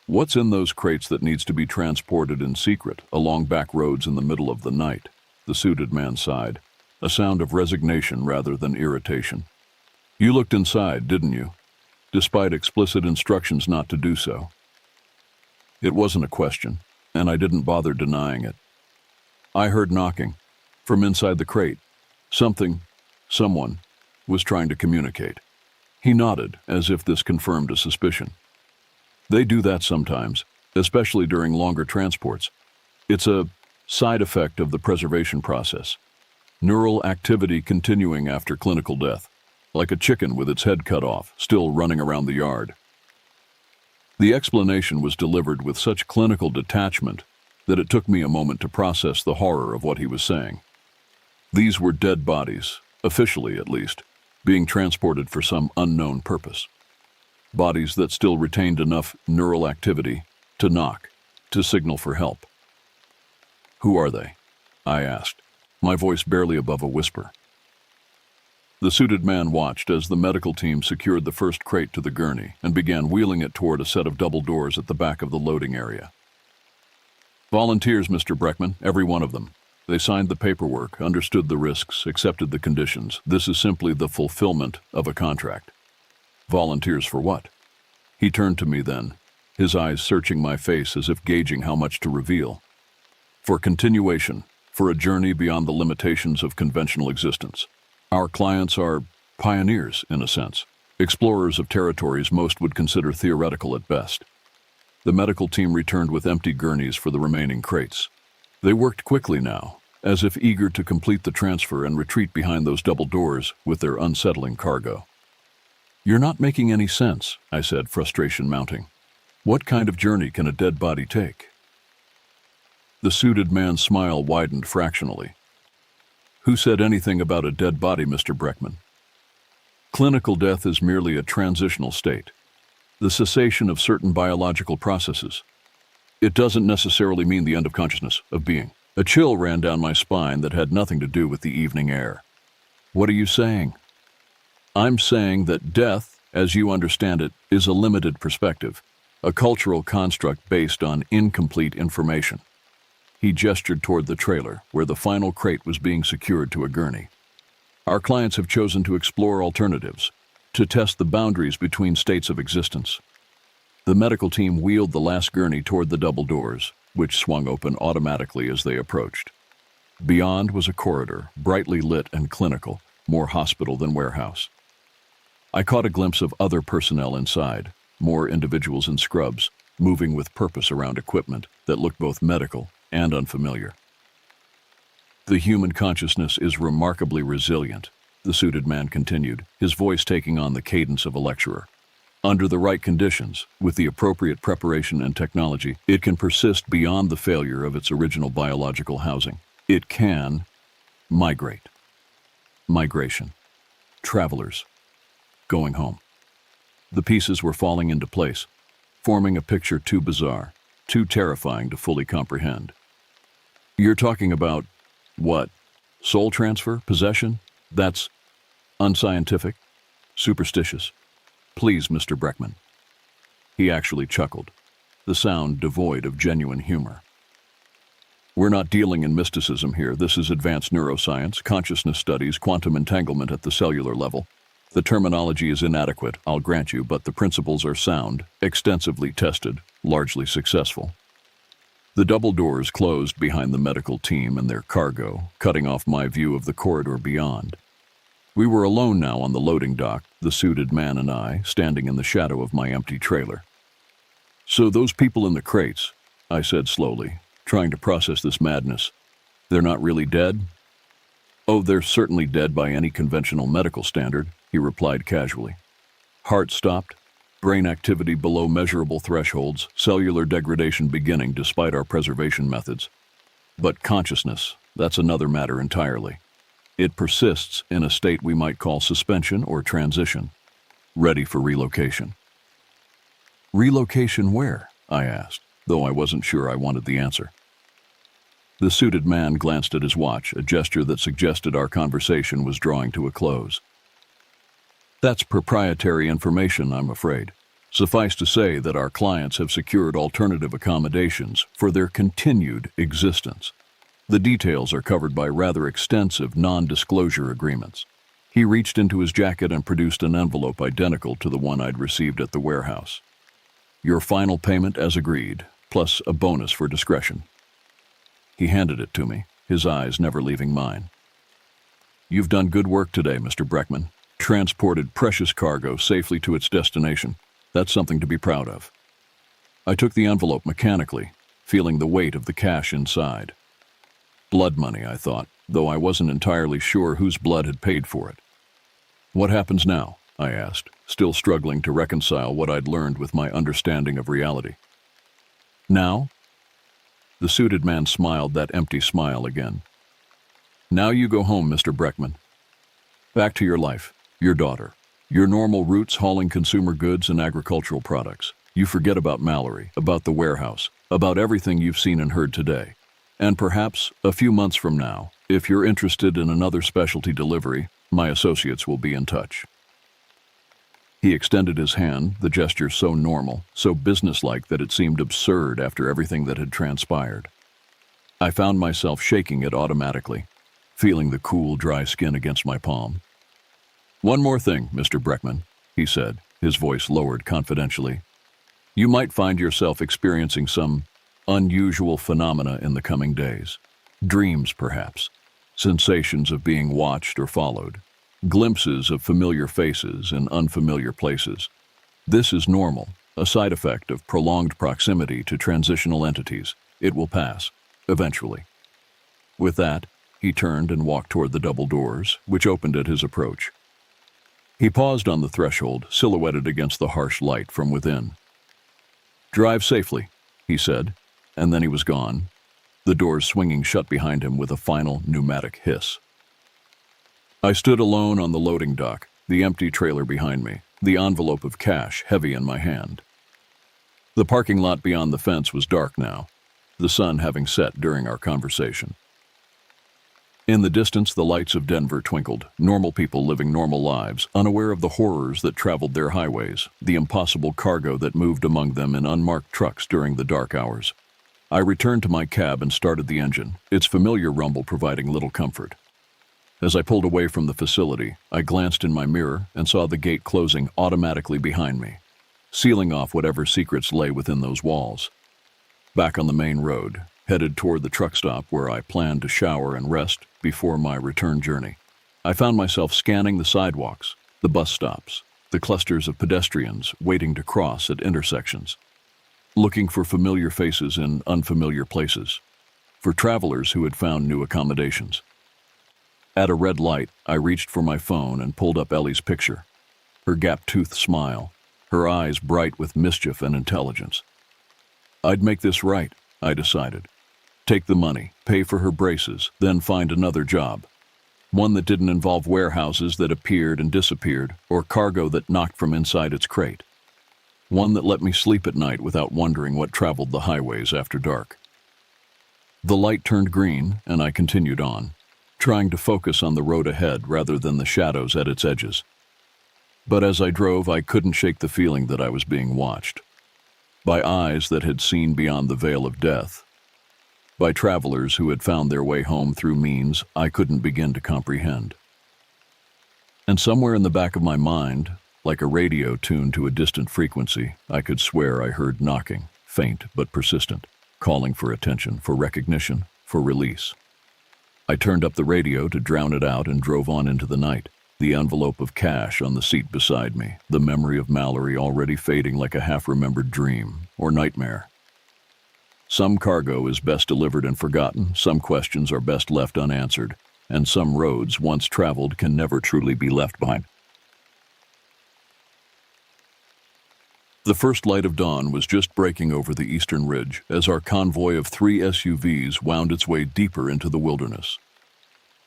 "What's in those crates that needs to be transported in secret, along back roads in the middle of the night?" The suited man sighed, a sound of resignation rather than irritation. "You looked inside, didn't you? Despite explicit instructions not to do so." It wasn't a question, and I didn't bother denying it. "I heard knocking from inside the crate. Someone was trying to communicate." He nodded, as if this confirmed a suspicion. "They do that sometimes, especially during longer transports. It's a side effect of the preservation process. Neural activity continuing after clinical death, like a chicken with its head cut off, still running around the yard." The explanation was delivered with such clinical detachment that it took me a moment to process the horror of what he was saying. These were dead bodies, officially at least, being transported for some unknown purpose. Bodies that still retained enough neural activity to knock, to signal for help. "Who are they?" I asked, my voice barely above a whisper. The suited man watched as the medical team secured the first crate to the gurney and began wheeling it toward a set of double doors at the back of the loading area. Volunteers, Mr. Breckman, every one of them. They signed the paperwork, understood the risks, accepted the conditions. This is simply the fulfillment of a contract. Volunteers for what? He turned to me then, his eyes searching my face as if gauging how much to reveal. For continuation, for a journey beyond the limitations of conventional existence. Our clients are pioneers, in a sense, explorers of territories most would consider theoretical at best. The medical team returned with empty gurneys for the remaining crates. They worked quickly now, as if eager to complete the transfer and retreat behind those double doors with their unsettling cargo. You're not making any sense, I said, frustration mounting. What kind of journey can a dead body take? The suited man's smile widened fractionally. Who said anything about a dead body, Mr. Breckman? Clinical death is merely a transitional state, the cessation of certain biological processes. It doesn't necessarily mean the end of consciousness, of being. A chill ran down my spine that had nothing to do with the evening air. What are you saying? I'm saying that death, as you understand it, is a limited perspective, a cultural construct based on incomplete information. He gestured toward the trailer, where the final crate was being secured to a gurney. Our clients have chosen to explore alternatives, to test the boundaries between states of existence. The medical team wheeled the last gurney toward the double doors, which swung open automatically as they approached. Beyond was a corridor, brightly lit and clinical, more hospital than warehouse. I caught a glimpse of other personnel inside, more individuals in scrubs, moving with purpose around equipment that looked both medical and unfamiliar. The human consciousness is remarkably resilient, the suited man continued, his voice taking on the cadence of a lecturer. Under the right conditions, with the appropriate preparation and technology, it can persist beyond the failure of its original biological housing. It can migrate. Migration. Travelers. Going home. The pieces were falling into place, forming a picture too bizarre, too terrifying to fully comprehend. You're talking about what? Soul transfer? Possession? That's unscientific? Superstitious? Please, Mr. Breckman. He actually chuckled, the sound devoid of genuine humor. We're not dealing in mysticism here. This is advanced neuroscience, consciousness studies, quantum entanglement at the cellular level. The terminology is inadequate, I'll grant you, but the principles are sound, extensively tested, largely successful. The double doors closed behind the medical team and their cargo, cutting off my view of the corridor beyond. We were alone now on the loading dock, the suited man and I, standing in the shadow of my empty trailer. So those people in the crates, I said slowly, trying to process this madness, they're not really dead? Oh, they're certainly dead by any conventional medical standard, he replied casually. Heart stopped, brain activity below measurable thresholds, cellular degradation beginning despite our preservation methods. But consciousness, that's another matter entirely. It persists in a state we might call suspension or transition, ready for relocation. Relocation where? I asked, though I wasn't sure I wanted the answer. The suited man glanced at his watch, a gesture that suggested our conversation was drawing to a close. That's proprietary information, I'm afraid. Suffice to say that our clients have secured alternative accommodations for their continued existence. The details are covered by rather extensive non-disclosure agreements. He reached into his jacket and produced an envelope identical to the one I'd received at the warehouse. Your final payment as agreed, plus a bonus for discretion. He handed it to me, his eyes never leaving mine. You've done good work today, Mr. Breckman. Transported precious cargo safely to its destination. That's something to be proud of. I took the envelope mechanically, feeling the weight of the cash inside. Blood money, I thought, though I wasn't entirely sure whose blood had paid for it. What happens now? I asked, still struggling to reconcile what I'd learned with my understanding of reality. Now? The suited man smiled that empty smile again. Now you go home, Mr. Breckman. Back to your life, your daughter, your normal roots hauling consumer goods and agricultural products. You forget about Mallory, about the warehouse, about everything you've seen and heard today. And perhaps, a few months from now, if you're interested in another specialty delivery, my associates will be in touch." He extended his hand, the gesture so normal, so businesslike that it seemed absurd after everything that had transpired. I found myself shaking it automatically, feeling the cool, dry skin against my palm. "One more thing, Mr. Breckman," he said, his voice lowered confidentially. "You might find yourself experiencing some unusual phenomena in the coming days. Dreams, perhaps. Sensations of being watched or followed. Glimpses of familiar faces in unfamiliar places. This is normal, a side effect of prolonged proximity to transitional entities. It will pass, eventually." With that, he turned and walked toward the double doors, which opened at his approach. He paused on the threshold, silhouetted against the harsh light from within. "Drive safely," he said, and then he was gone, the doors swinging shut behind him with a final pneumatic hiss. I stood alone on the loading dock, the empty trailer behind me, the envelope of cash heavy in my hand. The parking lot beyond the fence was dark now, the sun having set during our conversation. In the distance, the lights of Denver twinkled, normal people living normal lives, unaware of the horrors that traveled their highways, the impossible cargo that moved among them in unmarked trucks during the dark hours. I returned to my cab and started the engine, its familiar rumble providing little comfort. As I pulled away from the facility, I glanced in my mirror and saw the gate closing automatically behind me, sealing off whatever secrets lay within those walls. Back on the main road, headed toward the truck stop where I planned to shower and rest before my return journey, I found myself scanning the sidewalks, the bus stops, the clusters of pedestrians waiting to cross at intersections, looking for familiar faces in unfamiliar places, for travelers who had found new accommodations. At a red light, I reached for my phone and pulled up Ellie's picture, her gap-toothed smile, her eyes bright with mischief and intelligence. I'd make this right, I decided. Take the money, pay for her braces, then find another job. One that didn't involve warehouses that appeared and disappeared, or cargo that knocked from inside its crate. One that let me sleep at night without wondering what traveled the highways after dark. The light turned green, and I continued on, trying to focus on the road ahead rather than the shadows at its edges. But as I drove, I couldn't shake the feeling that I was being watched. By eyes that had seen beyond the veil of death. By travelers who had found their way home through means I couldn't begin to comprehend. And somewhere in the back of my mind, like a radio tuned to a distant frequency, I could swear I heard knocking, faint but persistent, calling for attention, for recognition, for release. I turned up the radio to drown it out and drove on into the night, the envelope of cash on the seat beside me, the memory of Mallory already fading like a half-remembered dream or nightmare. Some cargo is best delivered and forgotten, some questions are best left unanswered, and some roads once traveled can never truly be left behind. The first light of dawn was just breaking over the eastern ridge as our convoy of 3 SUVs wound its way deeper into the wilderness.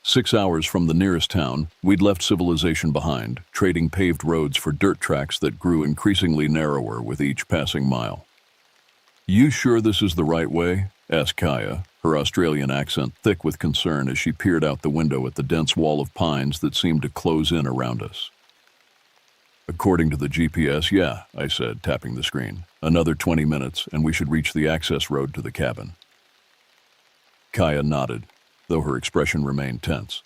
6 hours from the nearest town, we'd left civilization behind, trading paved roads for dirt tracks that grew increasingly narrower with each passing mile. "You sure this is the right way?" asked Kaya, her Australian accent thick with concern as she peered out the window at the dense wall of pines that seemed to close in around us. "According to the GPS, yeah," I said, tapping the screen. "Another 20 minutes, and we should reach the access road to the cabin." Kaya nodded, though her expression remained tense.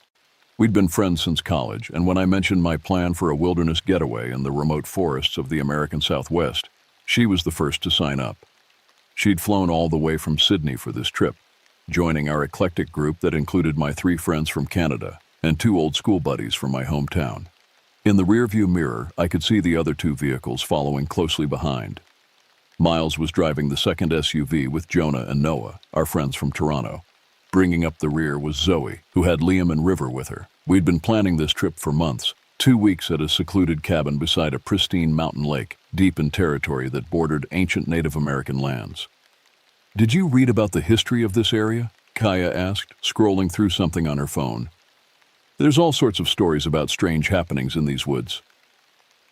We'd been friends since college, and when I mentioned my plan for a wilderness getaway in the remote forests of the American Southwest, she was the first to sign up. She'd flown all the way from Sydney for this trip, joining our eclectic group that included my 3 friends from Canada and 2 old school buddies from my hometown. In the rearview mirror, I could see the other 2 vehicles following closely behind. Miles was driving the second SUV with Jonah and Noah, our friends from Toronto. Bringing up the rear was Zoe, who had Liam and River with her. We'd been planning this trip for months, 2 weeks at a secluded cabin beside a pristine mountain lake, deep in territory that bordered ancient Native American lands. "Did you read about the history of this area?" Kaya asked, scrolling through something on her phone. "There's all sorts of stories about strange happenings in these woods."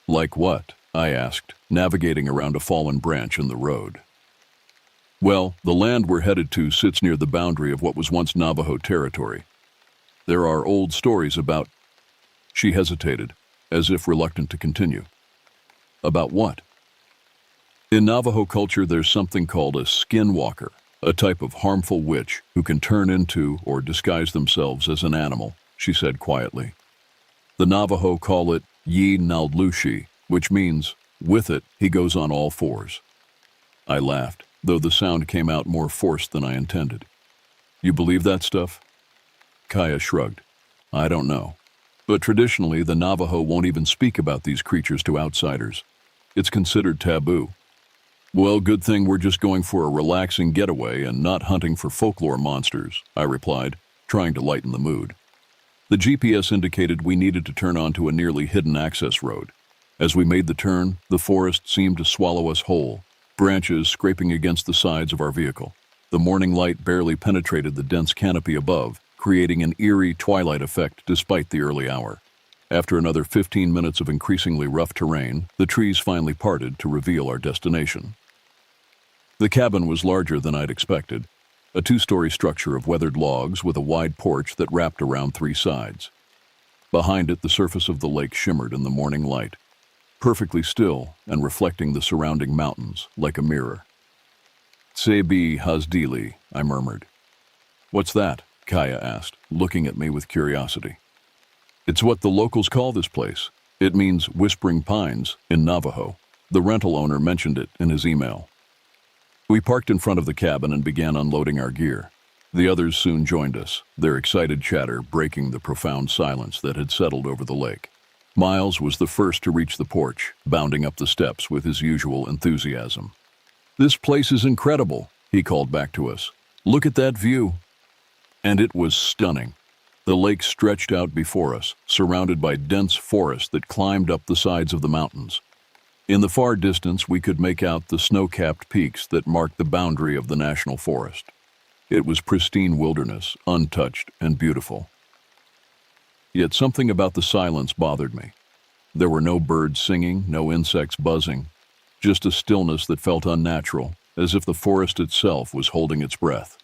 "Like what?" I asked, navigating around a fallen branch in the road. Well, the land we're headed to sits near the boundary of what was once Navajo territory. There are old stories about... She hesitated, as if reluctant to continue. About what? In Navajo culture, there's something called a skinwalker, a type of harmful witch who can turn into or disguise themselves as an animal, she said quietly. The Navajo call it Yi Naldlushi, which means, with it, he goes on all fours. I laughed, though the sound came out more forced than I intended. You believe that stuff? Kaya shrugged. I don't know. But traditionally, the Navajo won't even speak about these creatures to outsiders. It's considered taboo. Well, good thing we're just going for a relaxing getaway and not hunting for folklore monsters, I replied, trying to lighten the mood. The GPS indicated we needed to turn onto a nearly hidden access road. As we made the turn, the forest seemed to swallow us whole, branches scraping against the sides of our vehicle. The morning light barely penetrated the dense canopy above, creating an eerie twilight effect despite the early hour. After another 15 minutes of increasingly rough terrain, the trees finally parted to reveal our destination. The cabin was larger than I'd expected, a 2-story structure of weathered logs with a wide porch that wrapped around 3 sides. Behind it, the surface of the lake shimmered in the morning light, perfectly still and reflecting the surrounding mountains like a mirror. Tsebi Hazdili, I murmured. What's that? Kaya asked, looking at me with curiosity. It's what the locals call this place. It means whispering pines in Navajo. The rental owner mentioned it in his email. We parked in front of the cabin and began unloading our gear. The others soon joined us, their excited chatter breaking the profound silence that had settled over the lake. Miles was the first to reach the porch, bounding up the steps with his usual enthusiasm. This place is incredible, he called back to us. Look at that view. And it was stunning. The lake stretched out before us, surrounded by dense forest that climbed up the sides of the mountains. In the far distance, we could make out the snow-capped peaks that marked the boundary of the national forest. It was pristine wilderness, untouched and beautiful. Yet something about the silence bothered me. There were no birds singing, no insects buzzing, just a stillness that felt unnatural, as if the forest itself was holding its breath.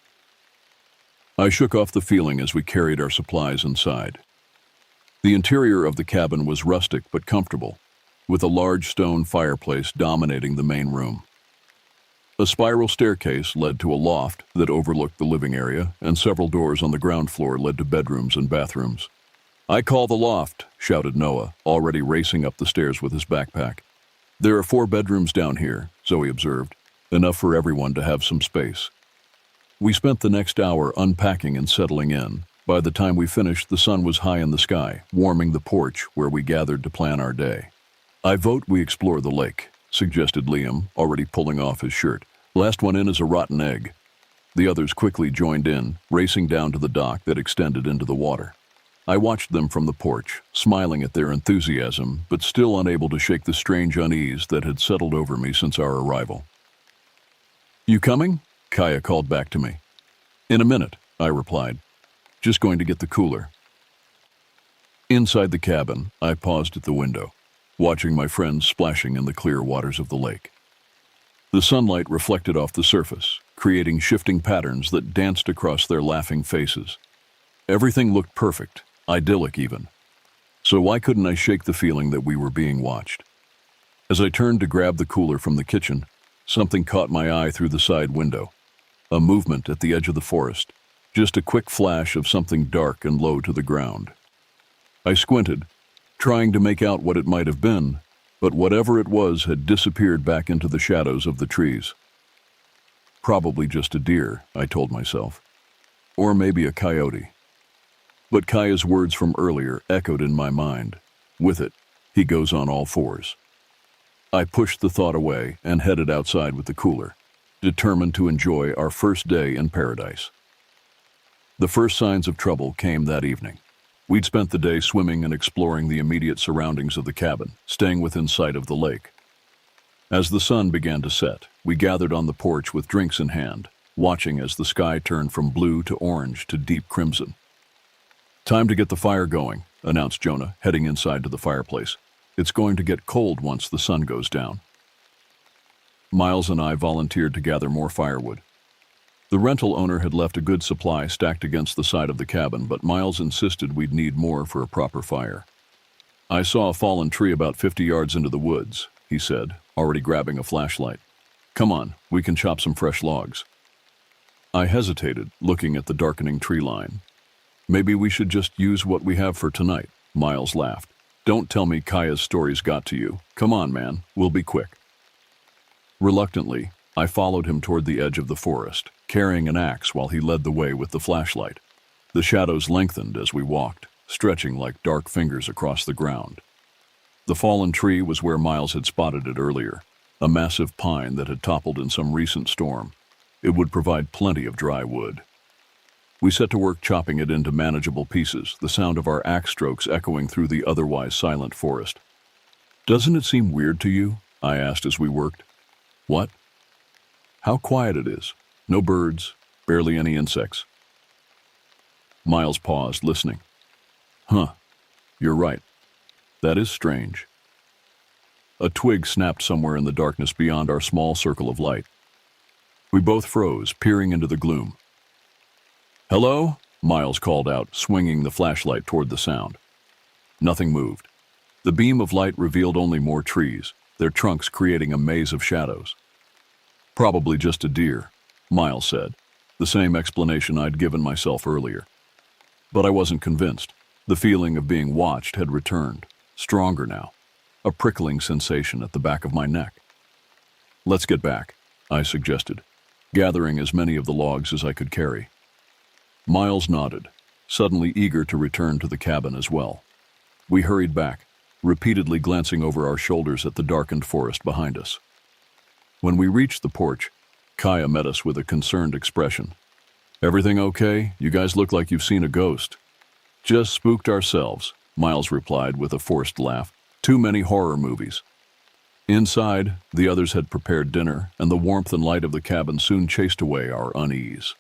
I shook off the feeling as we carried our supplies inside. The interior of the cabin was rustic but comfortable, with a large stone fireplace dominating the main room. A spiral staircase led to a loft that overlooked the living area, and several doors on the ground floor led to bedrooms and bathrooms. I call the loft, shouted Noah, already racing up the stairs with his backpack. There are 4 bedrooms down here, Zoe observed, enough for everyone to have some space. We spent the next hour unpacking and settling in. By the time we finished, the sun was high in the sky, warming the porch where we gathered to plan our day. I vote we explore the lake, suggested Liam, already pulling off his shirt. Last one in is a rotten egg. The others quickly joined in, racing down to the dock that extended into the water. I watched them from the porch, smiling at their enthusiasm, but still unable to shake the strange unease that had settled over me since our arrival. You coming? Kaya called back to me. In a minute, I replied. Just going to get the cooler. Inside the cabin, I paused at the window, watching my friends splashing in the clear waters of the lake. The sunlight reflected off the surface, creating shifting patterns that danced across their laughing faces. Everything looked perfect, idyllic even. So why couldn't I shake the feeling that we were being watched? As I turned to grab the cooler from the kitchen, something caught my eye through the side window. A movement at the edge of the forest, just a quick flash of something dark and low to the ground. I squinted, trying to make out what it might have been, but whatever it was had disappeared back into the shadows of the trees. Probably just a deer, I told myself. Or maybe a coyote. But Kaya's words from earlier echoed in my mind. With it, he goes on all fours. I pushed the thought away and headed outside with the cooler, determined to enjoy our first day in paradise. The first signs of trouble came that evening. We'd spent the day swimming and exploring the immediate surroundings of the cabin, staying within sight of the lake. As the sun began to set, we gathered on the porch with drinks in hand, watching as the sky turned from blue to orange to deep crimson. Time to get the fire going, announced Jonah, heading inside to the fireplace. It's going to get cold once the sun goes down. Miles and I volunteered to gather more firewood. The rental owner had left a good supply stacked against the side of the cabin, but Miles insisted we'd need more for a proper fire. I saw a fallen tree about 50 yards into the woods, he said, already grabbing a flashlight. Come on, we can chop some fresh logs. I hesitated, looking at the darkening tree line. Maybe we should just use what we have for tonight, Miles laughed. Don't tell me Kaya's stories got to you. Come on, man, we'll be quick. Reluctantly, I followed him toward the edge of the forest, carrying an axe while he led the way with the flashlight. The shadows lengthened as we walked, stretching like dark fingers across the ground. The fallen tree was where Miles had spotted it earlier, a massive pine that had toppled in some recent storm. It would provide plenty of dry wood. We set to work chopping it into manageable pieces, the sound of our axe strokes echoing through the otherwise silent forest. Doesn't it seem weird to you? I asked as we worked. What? How quiet it is. No birds, barely any insects. Miles paused, listening. Huh, you're right. That is strange. A twig snapped somewhere in the darkness beyond our small circle of light. We both froze, peering into the gloom. Hello? Miles called out, swinging the flashlight toward the sound. Nothing moved. The beam of light revealed only more trees, their trunks creating a maze of shadows. Probably just a deer, Miles said, the same explanation I'd given myself earlier. But I wasn't convinced. The feeling of being watched had returned, stronger now, a prickling sensation at the back of my neck. Let's get back, I suggested, gathering as many of the logs as I could carry. Miles nodded, suddenly eager to return to the cabin as well. We hurried back, repeatedly glancing over our shoulders at the darkened forest behind us. When we reached the porch, Kaya met us with a concerned expression. Everything okay? You guys look like you've seen a ghost. Just spooked ourselves, Miles replied with a forced laugh. Too many horror movies. Inside, the others had prepared dinner, and the warmth and light of the cabin soon chased away our unease.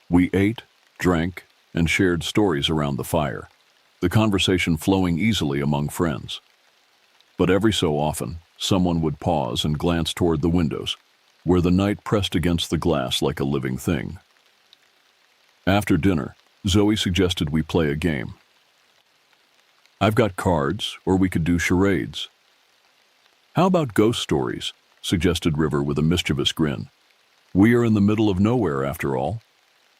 We ate, drank, and shared stories around the fire, the conversation flowing easily among friends. But every so often, someone would pause and glance toward the windows, where the night pressed against the glass like a living thing. After dinner, Zoe suggested we play a game. I've got cards, or we could do charades. How about ghost stories? Suggested River with a mischievous grin. We are in the middle of nowhere, after all.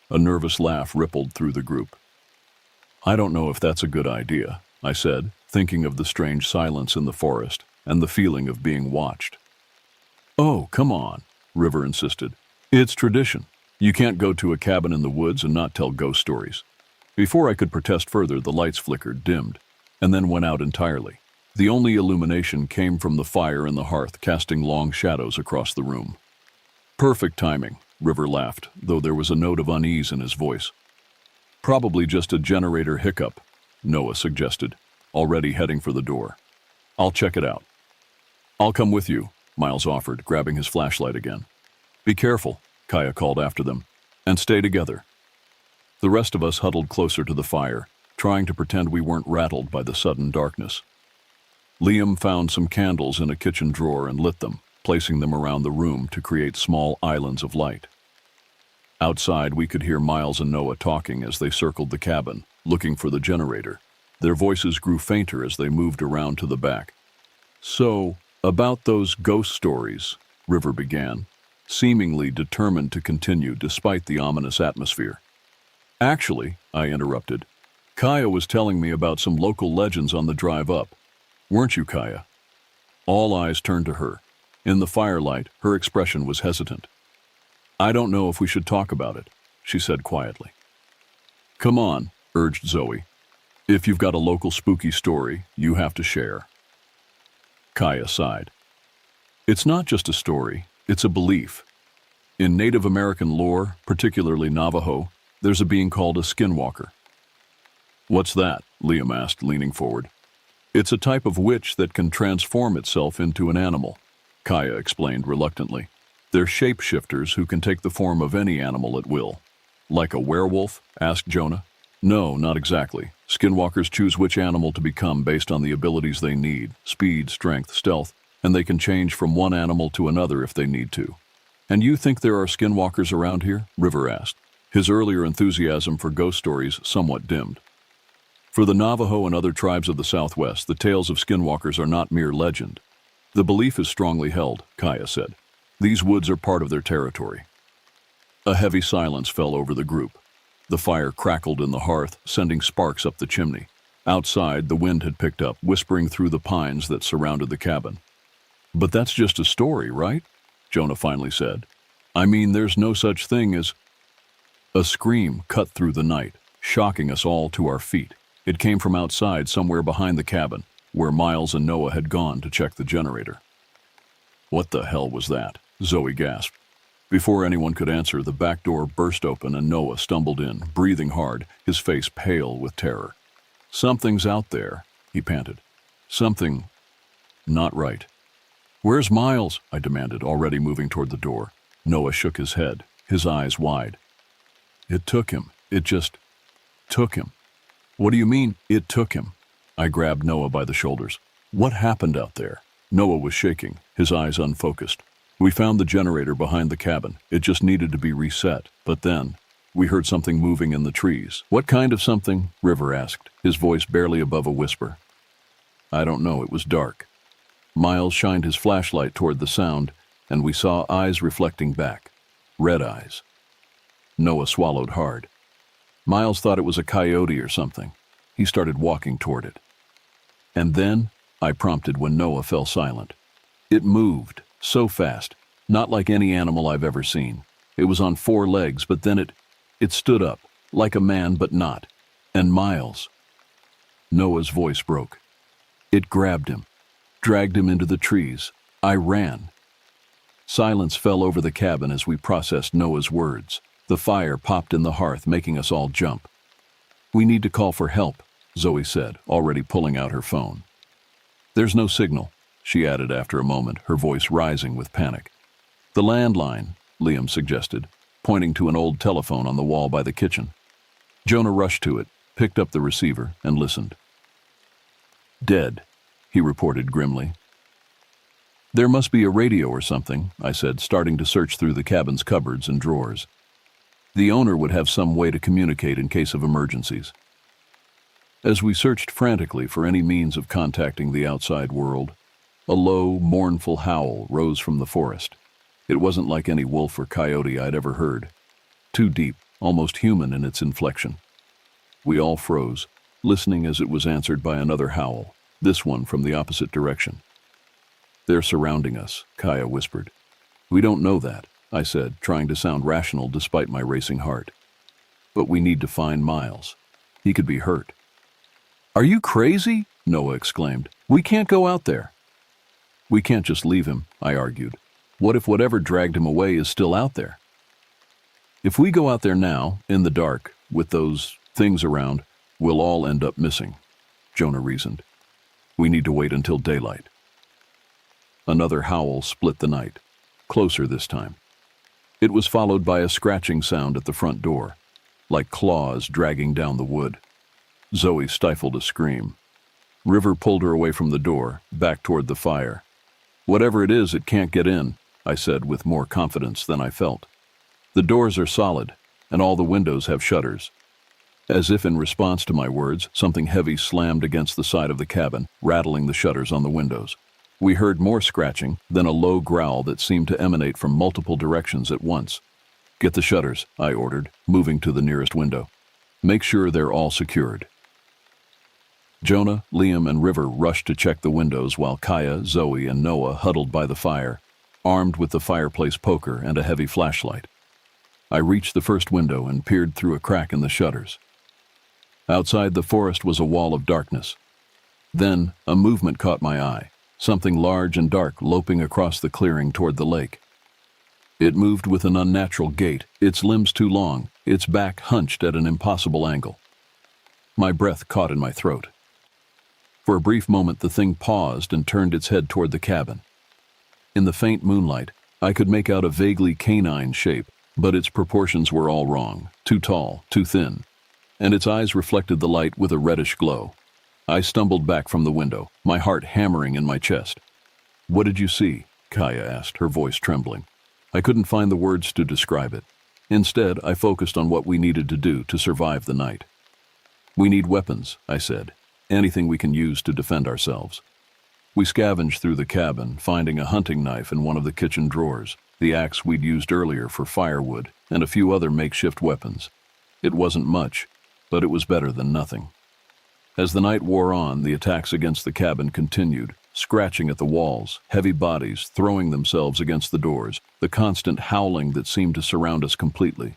A nervous laugh rippled through the group. I don't know if that's a good idea, I said, thinking of the strange silence in the forest and the feeling of being watched. Oh, come on, River insisted. It's tradition. You can't go to a cabin in the woods and not tell ghost stories. Before I could protest further, the lights flickered, dimmed, and then went out entirely. The only illumination came from the fire in the hearth, casting long shadows across the room. Perfect timing, River laughed, though there was a note of unease in his voice. Probably just a generator hiccup, Noah suggested, already heading for the door. I'll check it out. I'll come with you, Miles offered, grabbing his flashlight again. Be careful, Kaya called after them, and stay together. The rest of us huddled closer to the fire, trying to pretend we weren't rattled by the sudden darkness. Liam found some candles in a kitchen drawer and lit them, placing them around the room to create small islands of light. Outside, we could hear Miles and Noah talking as they circled the cabin, looking for the generator. Their voices grew fainter as they moved around to the back. So, about those ghost stories, River began, seemingly determined to continue despite the ominous atmosphere. Actually, I interrupted, Kaya was telling me about some local legends on the drive up. Weren't you, Kaya? All eyes turned to her. In the firelight, her expression was hesitant. I don't know if we should talk about it, she said quietly. Come on, urged Zoe. If you've got a local spooky story, you have to share. Kaya sighed. It's not just a story, it's a belief. In Native American lore, particularly Navajo, there's a being called a skinwalker. What's that? Liam asked, leaning forward. It's a type of witch that can transform itself into an animal, Kaya explained reluctantly. They're shapeshifters who can take the form of any animal at will. Like a werewolf? Asked Jonah. No, not exactly. Skinwalkers choose which animal to become based on the abilities they need, speed, strength, stealth, and they can change from one animal to another if they need to. And you think there are skinwalkers around here? River asked, his earlier enthusiasm for ghost stories somewhat dimmed. For the Navajo and other tribes of the Southwest, the tales of skinwalkers are not mere legend. The belief is strongly held, Kaya said. These woods are part of their territory. A heavy silence fell over the group. The fire crackled in the hearth, sending sparks up the chimney. Outside, the wind had picked up, whispering through the pines that surrounded the cabin. But that's just a story, right? Jonah finally said. I mean, there's no such thing as... A scream cut through the night, shocking us all to our feet. It came from outside, somewhere behind the cabin, where Miles and Noah had gone to check the generator. What the hell was that? Zoe gasped. Before anyone could answer, the back door burst open and Noah stumbled in, breathing hard, his face pale with terror. Something's out there, he panted. Something not right. Where's Miles? I demanded, already moving toward the door. Noah shook his head, his eyes wide. It took him. It just took him. What do you mean, it took him? I grabbed Noah by the shoulders. What happened out there? Noah was shaking, his eyes unfocused. We found the generator behind the cabin. It just needed to be reset. But then, we heard something moving in the trees. What kind of something? River asked, his voice barely above a whisper. I don't know, it was dark. Miles shined his flashlight toward the sound, and we saw eyes reflecting back. Red eyes. Noah swallowed hard. Miles thought it was a coyote or something. He started walking toward it. And then, I prompted when Noah fell silent. It moved, so fast, not like any animal I've ever seen. It was on 4 legs, but then it stood up, like a man but not. And Miles. Noah's voice broke. It grabbed him, dragged him into the trees. I ran. Silence fell over the cabin as we processed Noah's words. The fire popped in the hearth, making us all jump. We need to call for help, Zoe said, already pulling out her phone. There's no signal, she added after a moment, her voice rising with panic. The landline, Liam suggested, pointing to an old telephone on the wall by the kitchen. Jonah rushed to it, picked up the receiver, and listened. Dead, he reported grimly. There must be a radio or something, I said, starting to search through the cabin's cupboards and drawers. The owner would have some way to communicate in case of emergencies. As we searched frantically for any means of contacting the outside world, a low, mournful howl rose from the forest. It wasn't like any wolf or coyote I'd ever heard. Too deep, almost human in its inflection. We all froze, listening as it was answered by another howl, this one from the opposite direction. They're surrounding us, Kaya whispered. We don't know that, I said, trying to sound rational despite my racing heart. But we need to find Miles. He could be hurt. Are you crazy? Noah exclaimed. We can't go out there. We can't just leave him, I argued. What if whatever dragged him away is still out there? If we go out there now, in the dark, with those things around, we'll all end up missing, Jonah reasoned. We need to wait until daylight. Another howl split the night, closer this time. It was followed by a scratching sound at the front door, like claws dragging down the wood. Zoe stifled a scream. River pulled her away from the door, back toward the fire. Whatever it is, it can't get in, I said with more confidence than I felt. The doors are solid, and all the windows have shutters. As if in response to my words, something heavy slammed against the side of the cabin, rattling the shutters on the windows. We heard more scratching, then a low growl that seemed to emanate from multiple directions at once. Get the shutters, I ordered, moving to the nearest window. Make sure they're all secured. Jonah, Liam, and River rushed to check the windows while Kaya, Zoe, and Noah huddled by the fire, armed with the fireplace poker and a heavy flashlight. I reached the first window and peered through a crack in the shutters. Outside the forest was a wall of darkness. Then, a movement caught my eye. Something large and dark loping across the clearing toward the lake. It moved with an unnatural gait, its limbs too long, its back hunched at an impossible angle. My breath caught in my throat. For a brief moment the thing paused and turned its head toward the cabin. In the faint moonlight, I could make out a vaguely canine shape, but its proportions were all wrong, too tall, too thin, and its eyes reflected the light with a reddish glow. I stumbled back from the window, my heart hammering in my chest. What did you see? Kaya asked, her voice trembling. I couldn't find the words to describe it. Instead, I focused on what we needed to do to survive the night. We need weapons, I said. Anything we can use to defend ourselves. We scavenged through the cabin, finding a hunting knife in one of the kitchen drawers, the axe we'd used earlier for firewood, and a few other makeshift weapons. It wasn't much, but it was better than nothing. As the night wore on, the attacks against the cabin continued, scratching at the walls, heavy bodies throwing themselves against the doors, the constant howling that seemed to surround us completely.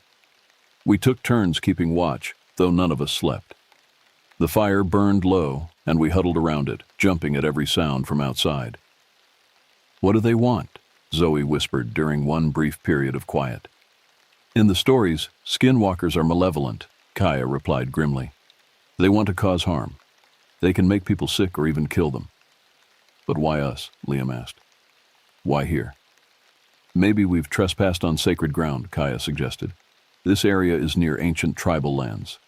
We took turns keeping watch, though none of us slept. The fire burned low, and we huddled around it, jumping at every sound from outside. What do they want? Zoe whispered during one brief period of quiet. In the stories, skinwalkers are malevolent, Kaya replied grimly. They want to cause harm. They can make people sick or even kill them. But why us? Liam asked. Why here? Maybe we've trespassed on sacred ground, Kaya suggested. This area is near ancient tribal lands.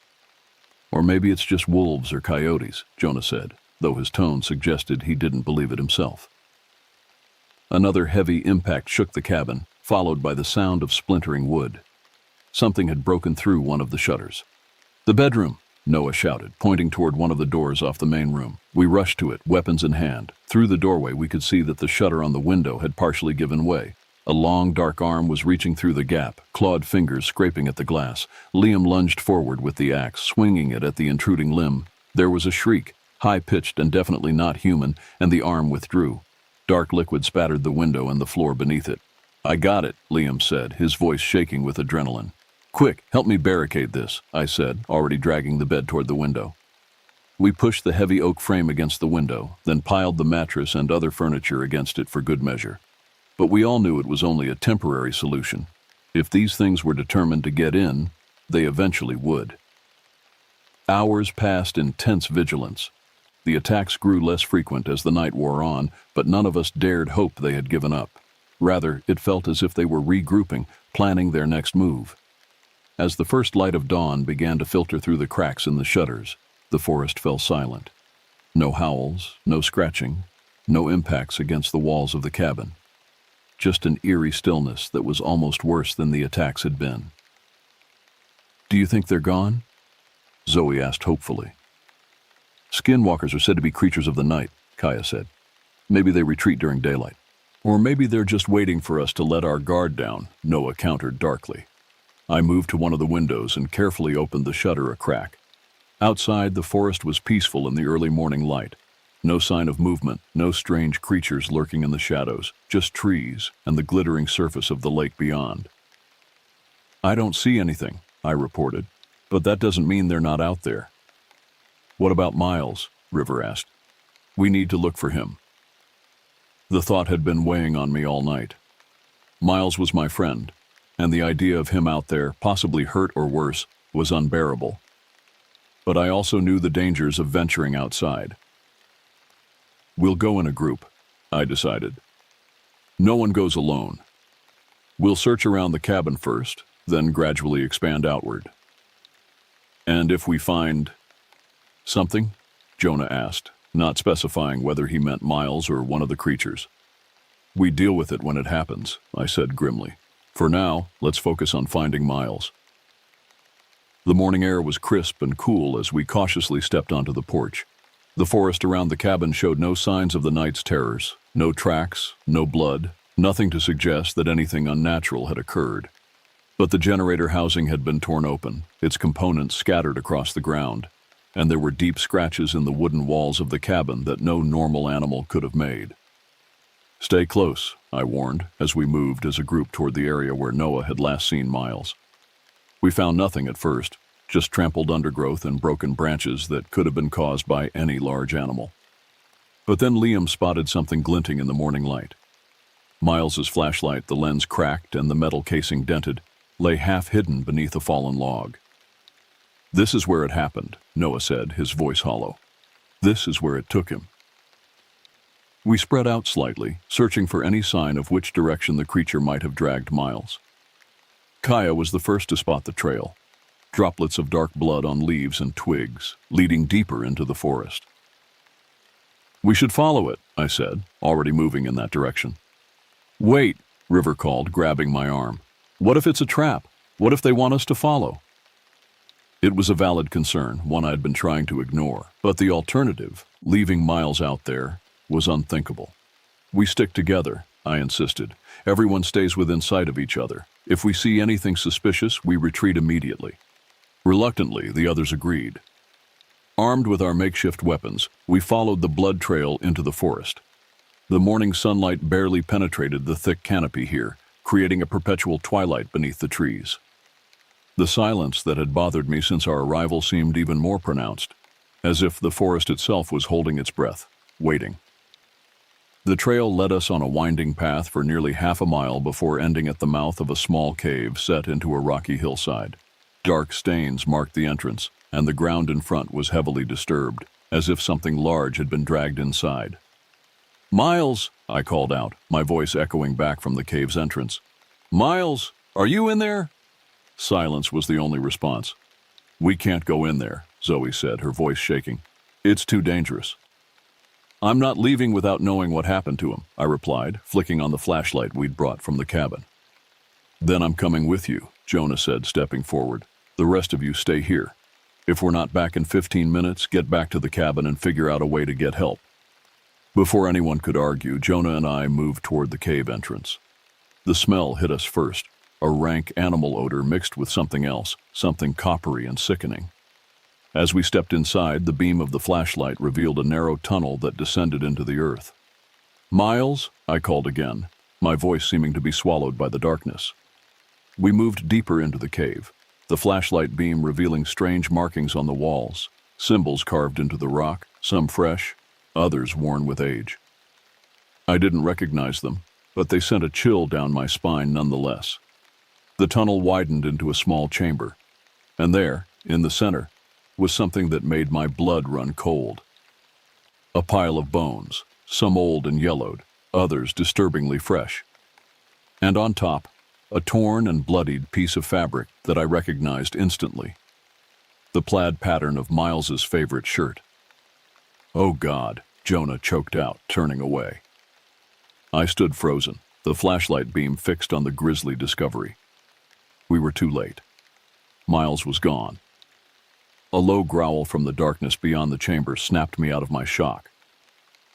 Or maybe it's just wolves or coyotes, Jonah said, though his tone suggested he didn't believe it himself. Another heavy impact shook the cabin, followed by the sound of splintering wood. Something had broken through one of the shutters. The bedroom, Noah shouted, pointing toward one of the doors off the main room. We rushed to it, weapons in hand. Through the doorway, we could see that the shutter on the window had partially given way. A long, dark arm was reaching through the gap, clawed fingers scraping at the glass. Liam lunged forward with the axe, swinging it at the intruding limb. There was a shriek, high-pitched and definitely not human, and the arm withdrew. Dark liquid spattered the window and the floor beneath it. I got it, Liam said, his voice shaking with adrenaline. Quick, help me barricade this, I said, already dragging the bed toward the window. We pushed the heavy oak frame against the window, then piled the mattress and other furniture against it for good measure. But we all knew it was only a temporary solution. If these things were determined to get in, they eventually would. Hours passed in tense vigilance. The attacks grew less frequent as the night wore on, but none of us dared hope they had given up. Rather, it felt as if they were regrouping, planning their next move. As the first light of dawn began to filter through the cracks in the shutters, the forest fell silent. No howls, no scratching, no impacts against the walls of the cabin. Just an eerie stillness that was almost worse than the attacks had been. Do you think they're gone? Zoe asked hopefully. Skinwalkers are said to be creatures of the night, Kaya said. Maybe they retreat during daylight. Or maybe they're just waiting for us to let our guard down, Noah countered darkly. I moved to one of the windows and carefully opened the shutter a crack. Outside, the forest was peaceful in the early morning light. No sign of movement, no strange creatures lurking in the shadows, just trees and the glittering surface of the lake beyond. I don't see anything, I reported, but that doesn't mean they're not out there. What about Miles? River asked. We need to look for him. The thought had been weighing on me all night. Miles was my friend, and the idea of him out there, possibly hurt or worse, was unbearable. But I also knew the dangers of venturing outside. We'll go in a group, I decided. No one goes alone. We'll search around the cabin first, then gradually expand outward. And if we find something? Jonah asked, not specifying whether he meant Miles or one of the creatures. We deal with it when it happens, I said grimly. For now, let's focus on finding Miles. The morning air was crisp and cool as we cautiously stepped onto the porch. The forest around the cabin showed no signs of the night's terrors, no tracks, no blood, nothing to suggest that anything unnatural had occurred. But the generator housing had been torn open, its components scattered across the ground, and there were deep scratches in the wooden walls of the cabin that no normal animal could have made. Stay close, I warned, as we moved as a group toward the area where Noah had last seen Miles. We found nothing at first, just trampled undergrowth and broken branches that could have been caused by any large animal. But then Liam spotted something glinting in the morning light. Miles's flashlight, the lens cracked and the metal casing dented, lay half hidden beneath a fallen log. This is where it happened, Noah said, his voice hollow. This is where it took him. We spread out slightly, searching for any sign of which direction the creature might have dragged Miles. Kaya was the first to spot the trail. Droplets of dark blood on leaves and twigs, leading deeper into the forest. We should follow it, I said, already moving in that direction. Wait, River called, grabbing my arm. What if it's a trap? What if they want us to follow? It was a valid concern, one I'd been trying to ignore, but the alternative, leaving Miles out there, was unthinkable. We stick together, I insisted. Everyone stays within sight of each other. If we see anything suspicious, we retreat immediately. Reluctantly, the others agreed. Armed with our makeshift weapons, we followed the blood trail into the forest. The morning sunlight barely penetrated the thick canopy here, creating a perpetual twilight beneath the trees. The silence that had bothered me since our arrival seemed even more pronounced, as if the forest itself was holding its breath, waiting. The trail led us on a winding path for nearly half a mile before ending at the mouth of a small cave set into a rocky hillside. Dark stains marked the entrance, and the ground in front was heavily disturbed, as if something large had been dragged inside. "Miles!" I called out, my voice echoing back from the cave's entrance. "Miles, are you in there?" Silence was the only response. "We can't go in there," Zoe said, her voice shaking. "It's too dangerous." "I'm not leaving without knowing what happened to him," I replied, flicking on the flashlight we'd brought from the cabin. "Then I'm coming with you," Jonah said, stepping forward. "The rest of you stay here. If we're not back in 15 minutes, get back to the cabin and figure out a way to get help." Before anyone could argue, Jonah and I moved toward the cave entrance. The smell hit us first, a rank animal odor mixed with something else, something coppery and sickening. As we stepped inside, the beam of the flashlight revealed a narrow tunnel that descended into the earth. "Miles," I called again, my voice seeming to be swallowed by the darkness. We moved deeper into the cave, the flashlight beam revealing strange markings on the walls, symbols carved into the rock, some fresh, others worn with age. I didn't recognize them, but they sent a chill down my spine nonetheless. The tunnel widened into a small chamber, and there, in the center, was something that made my blood run cold. A pile of bones, some old and yellowed, others disturbingly fresh. And on top, a torn and bloodied piece of fabric that I recognized instantly. The plaid pattern of Miles's favorite shirt. "Oh God," Jonah choked out, turning away. I stood frozen, the flashlight beam fixed on the grisly discovery. We were too late. Miles was gone. A low growl from the darkness beyond the chamber snapped me out of my shock.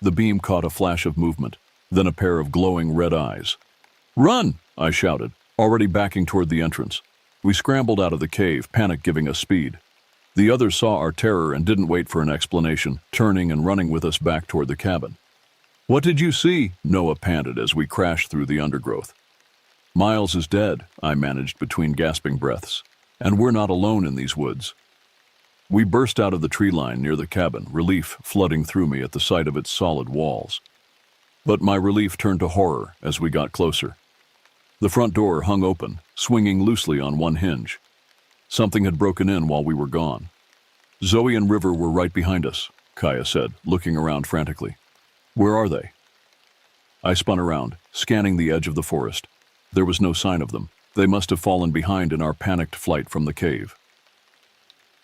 The beam caught a flash of movement, then a pair of glowing red eyes. "Run!" I shouted, already backing toward the entrance. We scrambled out of the cave, panic giving us speed. The others saw our terror and didn't wait for an explanation, turning and running with us back toward the cabin. "What did you see?" Noah panted as we crashed through the undergrowth. "Miles is dead," I managed between gasping breaths, "and we're not alone in these woods." We burst out of the tree line near the cabin, relief flooding through me at the sight of its solid walls. But my relief turned to horror as we got closer. The front door hung open, swinging loosely on one hinge. Something had broken in while we were gone. "Zoe and River were right behind us," Kaya said, looking around frantically. "Where are they?" I spun around, scanning the edge of the forest. There was no sign of them. They must have fallen behind in our panicked flight from the cave.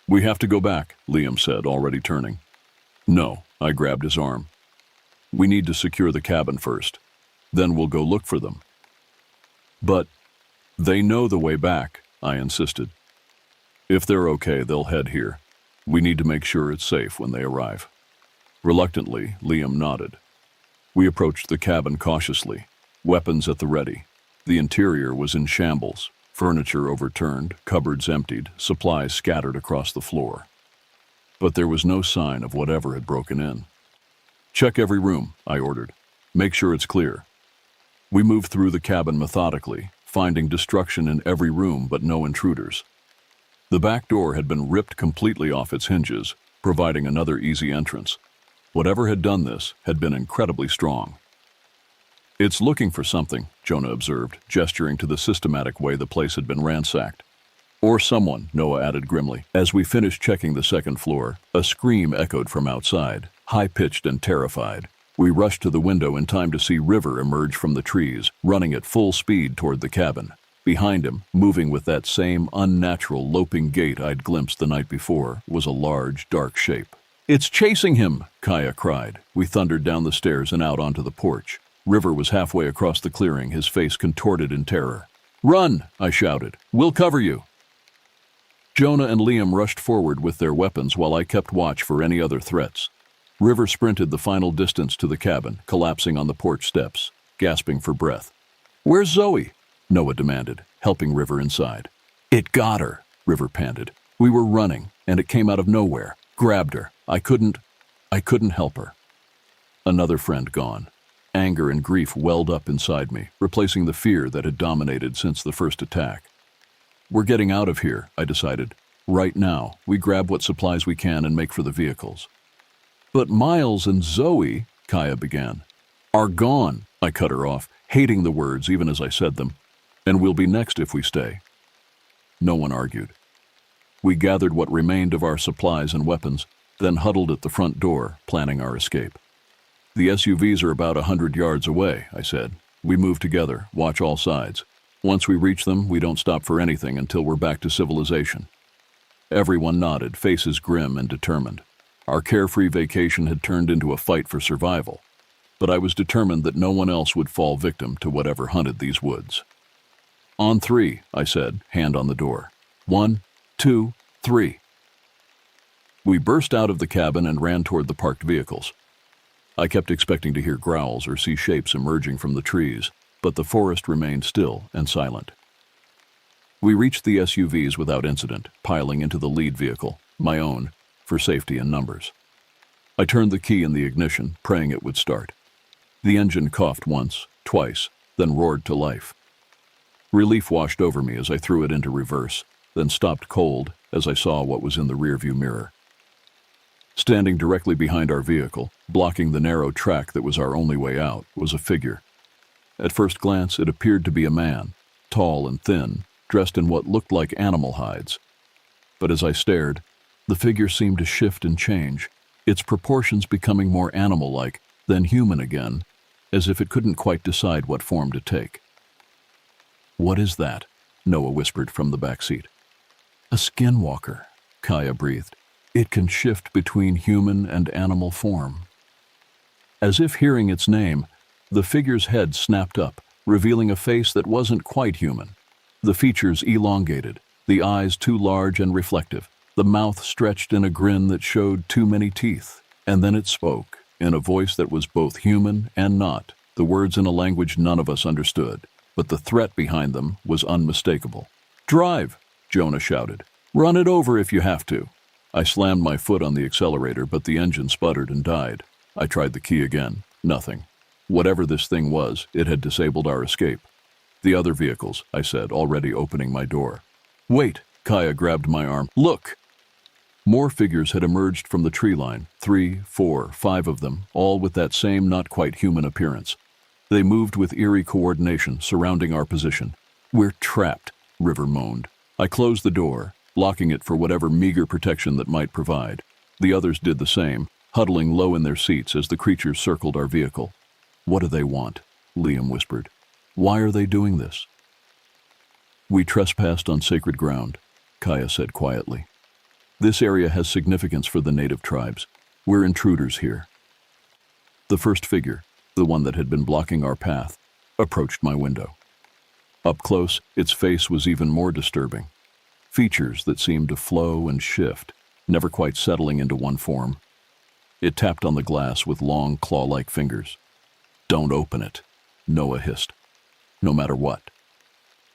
"We have to go back," Liam said, already turning. "No," I grabbed his arm. "We need to secure the cabin first. Then we'll go look for them." "But they know the way back," I insisted. "If they're okay, they'll head here. We need to make sure it's safe when they arrive." Reluctantly, Liam nodded. We approached the cabin cautiously, weapons at the ready. The interior was in shambles, furniture overturned, cupboards emptied, supplies scattered across the floor. But there was no sign of whatever had broken in. "Check every room," I ordered. "Make sure it's clear." We moved through the cabin methodically, finding destruction in every room but no intruders. The back door had been ripped completely off its hinges, providing another easy entrance. Whatever had done this had been incredibly strong. "It's looking for something," Jonah observed, gesturing to the systematic way the place had been ransacked. "Or someone," Noah added grimly. As we finished checking the second floor, a scream echoed from outside, high-pitched and terrified. We rushed to the window in time to see River emerge from the trees, running at full speed toward the cabin. Behind him, moving with that same unnatural loping gait I'd glimpsed the night before, was a large, dark shape. It's chasing him, Kaya cried. We thundered down the stairs and out onto the porch. River was halfway across the clearing, his face contorted in terror. Run, I shouted. We'll cover you. Jonah and Liam rushed forward with their weapons while I kept watch for any other threats. River sprinted the final distance to the cabin, collapsing on the porch steps, gasping for breath. Where's Zoe? Noah demanded, helping River inside. It got her, River panted. We were running, and it came out of nowhere. Grabbed her. I couldn't help her. Another friend gone. Anger and grief welled up inside me, replacing the fear that had dominated since the first attack. We're getting out of here, I decided. Right now, we grab what supplies we can and make for the vehicles. But Miles and Zoe, Kaya began. Are gone, I cut her off, hating the words even as I said them. And we'll be next if we stay. No one argued. We gathered what remained of our supplies and weapons, then huddled at the front door, planning our escape. The SUVs are about 100 yards away, I said. We move together, watch all sides. Once we reach them, we don't stop for anything until we're back to civilization. Everyone nodded, faces grim and determined. Our carefree vacation had turned into a fight for survival, but I was determined that no one else would fall victim to whatever hunted these woods. On three, I said, hand on the door. 1, 2, 3. We burst out of the cabin and ran toward the parked vehicles. I kept expecting to hear growls or see shapes emerging from the trees, but the forest remained still and silent. We reached the SUVs without incident, piling into the lead vehicle, my own, for safety and numbers. I turned the key in the ignition, praying it would start. The engine coughed once, twice, then roared to life. Relief washed over me as I threw it into reverse, then stopped cold as I saw what was in the rearview mirror. Standing directly behind our vehicle, blocking the narrow track that was our only way out, was a figure. At first glance, it appeared to be a man, tall and thin, dressed in what looked like animal hides. But as I stared, the figure seemed to shift and change, its proportions becoming more animal-like, then human again, as if it couldn't quite decide what form to take. What is that? Noah whispered from the back seat. A skinwalker, Kaya breathed. It can shift between human and animal form. As if hearing its name, the figure's head snapped up, revealing a face that wasn't quite human. The features elongated, the eyes too large and reflective, the mouth stretched in a grin that showed too many teeth. And then it spoke, in a voice that was both human and not, the words in a language none of us understood, but the threat behind them was unmistakable. Drive, Jonah shouted. Run it over if you have to. I slammed my foot on the accelerator, but the engine sputtered and died. I tried the key again. Nothing. Whatever this thing was, it had disabled our escape. The other vehicles, I said, already opening my door. Wait, Kaya grabbed my arm. Look! More figures had emerged from the tree line, 3, 4, 5 of them, all with that same not quite human appearance. They moved with eerie coordination, surrounding our position. We're trapped, River moaned. I closed the door, blocking it for whatever meager protection that might provide. The others did the same, huddling low in their seats as the creatures circled our vehicle. What do they want? Liam whispered. Why are they doing this? We trespassed on sacred ground, Kaya said quietly. This area has significance for the native tribes. We're intruders here. The first figure, the one that had been blocking our path, approached my window. Up close, its face was even more disturbing. Features that seemed to flow and shift, never quite settling into one form. It tapped on the glass with long, claw-like fingers. Don't open it, Noah hissed. No matter what.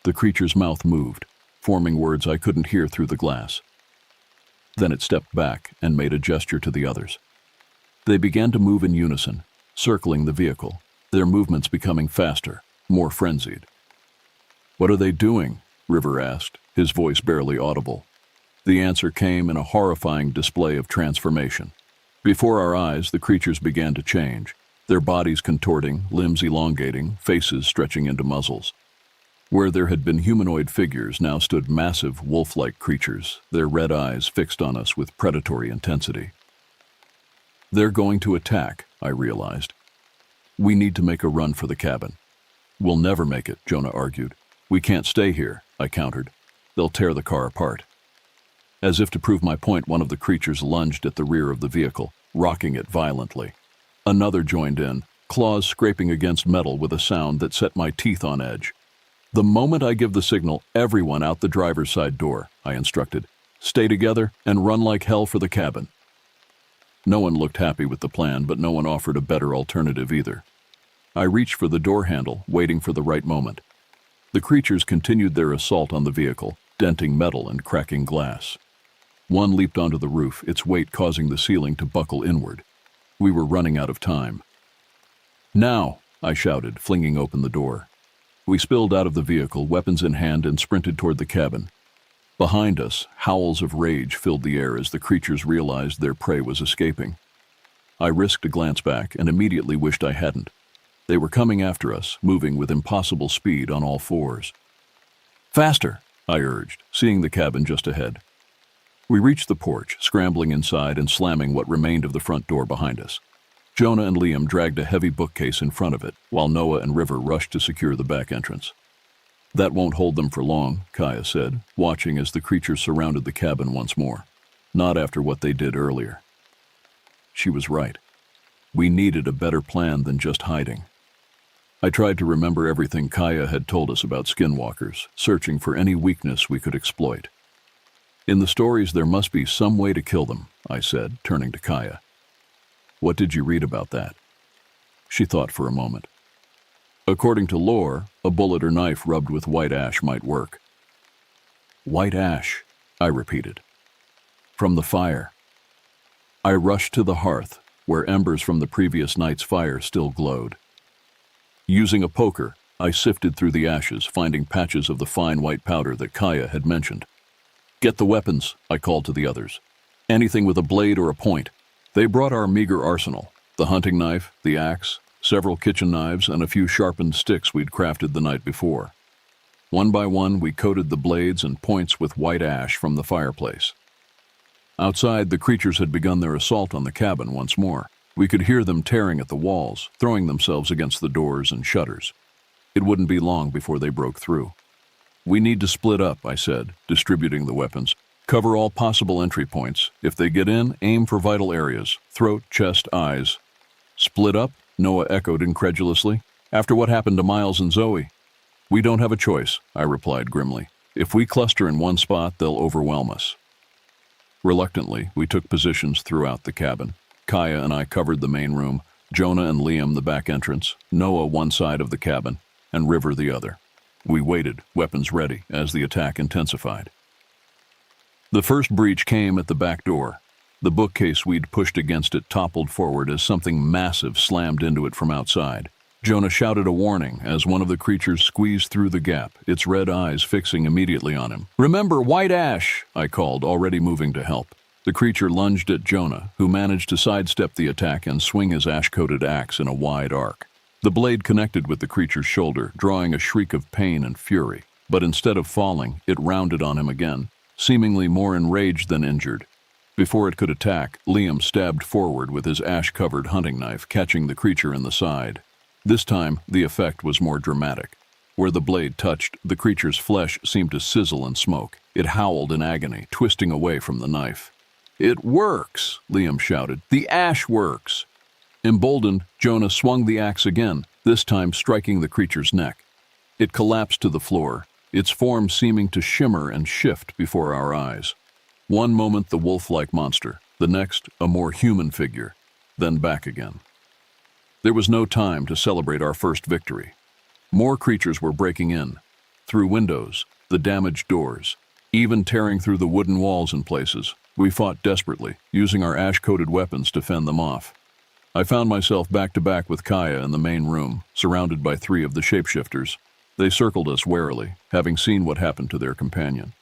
The creature's mouth moved, forming words I couldn't hear through the glass. Then it stepped back and made a gesture to the others. They began to move in unison, circling the vehicle, their movements becoming faster, more frenzied. What are they doing? River asked, his voice barely audible. The answer came in a horrifying display of transformation. Before our eyes, the creatures began to change, their bodies contorting, limbs elongating, faces stretching into muzzles. Where there had been humanoid figures now stood massive wolf-like creatures, their red eyes fixed on us with predatory intensity. They're going to attack, I realized. We need to make a run for the cabin. We'll never make it, Jonah argued. We can't stay here, I countered. They'll tear the car apart. As if to prove my point, one of the creatures lunged at the rear of the vehicle, rocking it violently. Another joined in, claws scraping against metal with a sound that set my teeth on edge. "The moment I give the signal, everyone out the driver's side door," I instructed. "Stay together and run like hell for the cabin." No one looked happy with the plan, but no one offered a better alternative either. I reached for the door handle, waiting for the right moment. The creatures continued their assault on the vehicle, denting metal and cracking glass. One leaped onto the roof, its weight causing the ceiling to buckle inward. We were running out of time. "Now!" I shouted, flinging open the door. We spilled out of the vehicle, weapons in hand, and sprinted toward the cabin. Behind us, howls of rage filled the air as the creatures realized their prey was escaping. I risked a glance back and immediately wished I hadn't. They were coming after us, moving with impossible speed on all fours. "Faster!" I urged, seeing the cabin just ahead. We reached the porch, scrambling inside and slamming what remained of the front door behind us. Jonah and Liam dragged a heavy bookcase in front of it, while Noah and River rushed to secure the back entrance. "That won't hold them for long," Kaya said, watching as the creatures surrounded the cabin once more. "Not after what they did earlier." She was right. We needed a better plan than just hiding. I tried to remember everything Kaya had told us about skinwalkers, searching for any weakness we could exploit. "In the stories, there must be some way to kill them," I said, turning to Kaya. "What did you read about that?" She thought for a moment. "According to lore, a bullet or knife rubbed with white ash might work." "White ash," I repeated. "From the fire." I rushed to the hearth, where embers from the previous night's fire still glowed. Using a poker, I sifted through the ashes, finding patches of the fine white powder that Kaya had mentioned. "Get the weapons," I called to the others. "Anything with a blade or a point." They brought our meager arsenal: the hunting knife, the axe, several kitchen knives, and a few sharpened sticks we'd crafted the night before. One by one, we coated the blades and points with white ash from the fireplace. Outside, the creatures had begun their assault on the cabin once more. We could hear them tearing at the walls, throwing themselves against the doors and shutters. It wouldn't be long before they broke through. "We need to split up," I said, distributing the weapons. "Cover all possible entry points. If they get in, aim for vital areas: throat, chest, eyes." "Split up?" Noah echoed incredulously. "After what happened to Miles and Zoe?" "We don't have a choice," I replied grimly. "If we cluster in one spot, they'll overwhelm us." Reluctantly, we took positions throughout the cabin. Kaya and I covered the main room, Jonah and Liam the back entrance, Noah one side of the cabin, and River the other. We waited, weapons ready, as the attack intensified. The first breach came at the back door. The bookcase we'd pushed against it toppled forward as something massive slammed into it from outside. Jonah shouted a warning as one of the creatures squeezed through the gap, its red eyes fixing immediately on him. "Remember, white ash!" I called, already moving to help. The creature lunged at Jonah, who managed to sidestep the attack and swing his ash-coated axe in a wide arc. The blade connected with the creature's shoulder, drawing a shriek of pain and fury. But instead of falling, it rounded on him again, seemingly more enraged than injured. Before it could attack, Liam stabbed forward with his ash-covered hunting knife, catching the creature in the side. This time, the effect was more dramatic. Where the blade touched, the creature's flesh seemed to sizzle and smoke. It howled in agony, twisting away from the knife. "It works!" Liam shouted. "The ash works!" Emboldened, Jonah swung the axe again, this time striking the creature's neck. It collapsed to the floor, its form seeming to shimmer and shift before our eyes. One moment the wolf-like monster, the next a more human figure, then back again. There was no time to celebrate our first victory. More creatures were breaking in, through windows, the damaged doors, even tearing through the wooden walls in places. We fought desperately, using our ash-coated weapons to fend them off. I found myself back to back with Kaya in the main room, surrounded by 3 of the shapeshifters. They circled us warily, having seen what happened to their companion.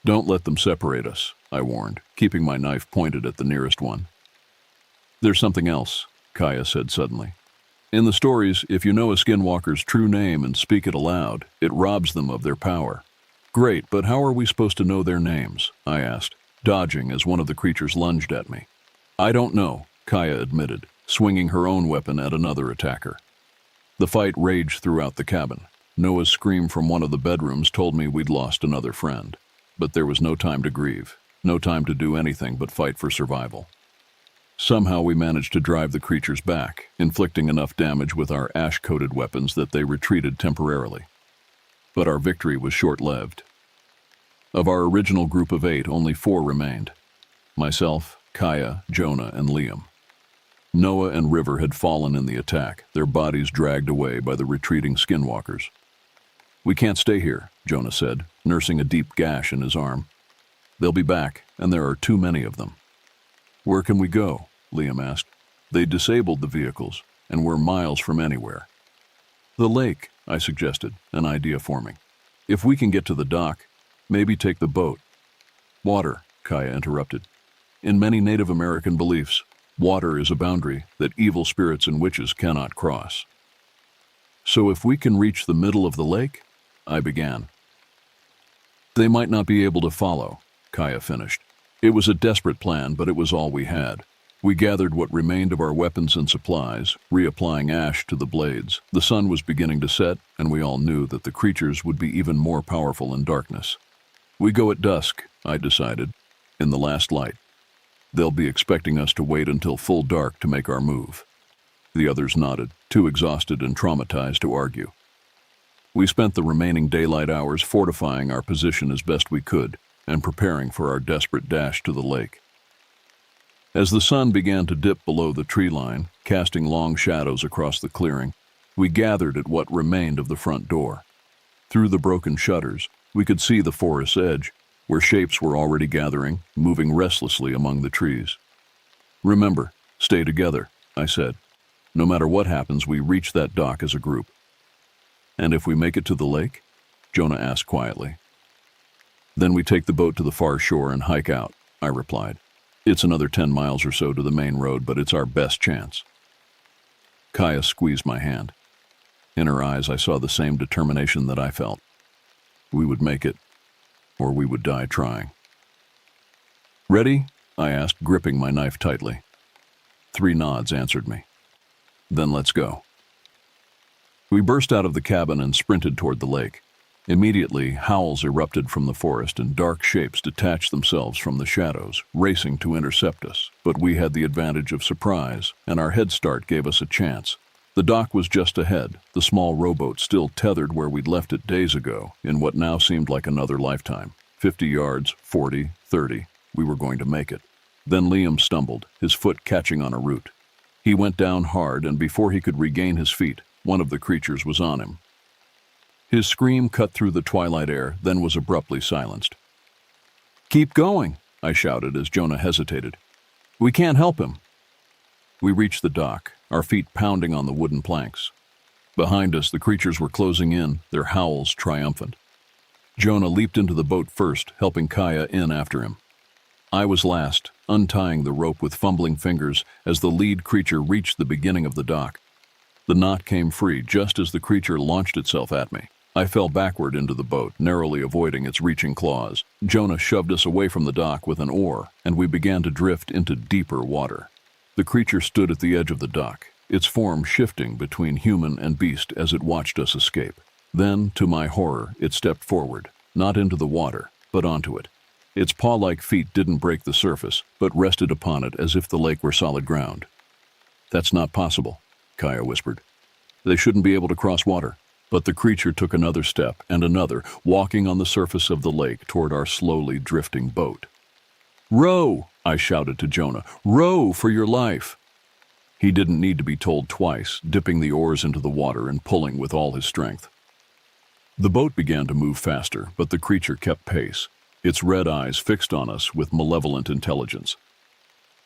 "Don't let them separate us," I warned, keeping my knife pointed at the nearest one. "There's something else," Kaya said suddenly. "In the stories, if you know a skinwalker's true name and speak it aloud, it robs them of their power." "Great, but how are we supposed to know their names?" I asked, dodging as one of the creatures lunged at me. "I don't know," Kaya admitted, swinging her own weapon at another attacker. The fight raged throughout the cabin. Noah's scream from one of the bedrooms told me we'd lost another friend. but there was no time to grieve, no time to do anything but fight for survival. Somehow we managed to drive the creatures back, inflicting enough damage with our ash-coated weapons that they retreated temporarily. But our victory was short-lived. Of our original group of 8, only 4 remained. Myself, Kaya, Jonah, and Liam. Noah and River had fallen in the attack, their bodies dragged away by the retreating skinwalkers. "We can't stay here," Jonah said, nursing a deep gash in his arm. "They'll be back, and there are too many of them." "Where can we go?" Liam asked. "They disabled the vehicles, and we're miles from anywhere." "The lake," I suggested, an idea forming. "If we can get to the dock, maybe take the boat." "Water," Kaya interrupted. "In many Native American beliefs, water is a boundary that evil spirits and witches cannot cross." "So if we can reach the middle of the lake?" I began. "They might not be able to follow," Kaya finished. It was a desperate plan, but it was all we had. We gathered what remained of our weapons and supplies, reapplying ash to the blades. The sun was beginning to set, and we all knew that the creatures would be even more powerful in darkness. "We go at dusk," I decided, "in the last light. They'll be expecting us to wait until full dark to make our move." The others nodded, too exhausted and traumatized to argue. We spent the remaining daylight hours fortifying our position as best we could and preparing for our desperate dash to the lake. As the sun began to dip below the tree line, casting long shadows across the clearing, we gathered at what remained of the front door. Through the broken shutters, we could see the forest's edge, where shapes were already gathering, moving restlessly among the trees. "Remember, stay together," I said. "No matter what happens, we reach that dock as a group." "And if we make it to the lake?" Jonah asked quietly. "Then we take the boat to the far shore and hike out," I replied. "It's another 10 miles or so to the main road, but it's our best chance." Kaya squeezed my hand. In her eyes, I saw the same determination that I felt. We would make it, or we would die trying. "Ready?" I asked, gripping my knife tightly. 3 nods answered me. "Then let's go." We burst out of the cabin and sprinted toward the lake. Immediately, howls erupted from the forest and dark shapes detached themselves from the shadows, racing to intercept us. But we had the advantage of surprise, and our head start gave us a chance. The dock was just ahead, the small rowboat still tethered where we'd left it days ago, in what now seemed like another lifetime. 50 yards, 40, 30, we were going to make it. Then Liam stumbled, his foot catching on a root. He went down hard, and before he could regain his feet, one of the creatures was on him. His scream cut through the twilight air, then was abruptly silenced. "Keep going," I shouted as Jonah hesitated. "We can't help him." We reached the dock, our feet pounding on the wooden planks. Behind us, the creatures were closing in, their howls triumphant. Jonah leaped into the boat first, helping Kaya in after him. I was last, untying the rope with fumbling fingers as the lead creature reached the beginning of the dock. The knot came free just as the creature launched itself at me. I fell backward into the boat, narrowly avoiding its reaching claws. Jonah shoved us away from the dock with an oar, and we began to drift into deeper water. The creature stood at the edge of the dock, its form shifting between human and beast as it watched us escape. Then, to my horror, it stepped forward, not into the water, but onto it. Its paw-like feet didn't break the surface, but rested upon it as if the lake were solid ground. "That's not possible," Kaya whispered. "They shouldn't be able to cross water." But the creature took another step and another, walking on the surface of the lake toward our slowly drifting boat. "Row!" I shouted to Jonah. "Row for your life!" He didn't need to be told twice, dipping the oars into the water and pulling with all his strength. The boat began to move faster, but the creature kept pace, its red eyes fixed on us with malevolent intelligence.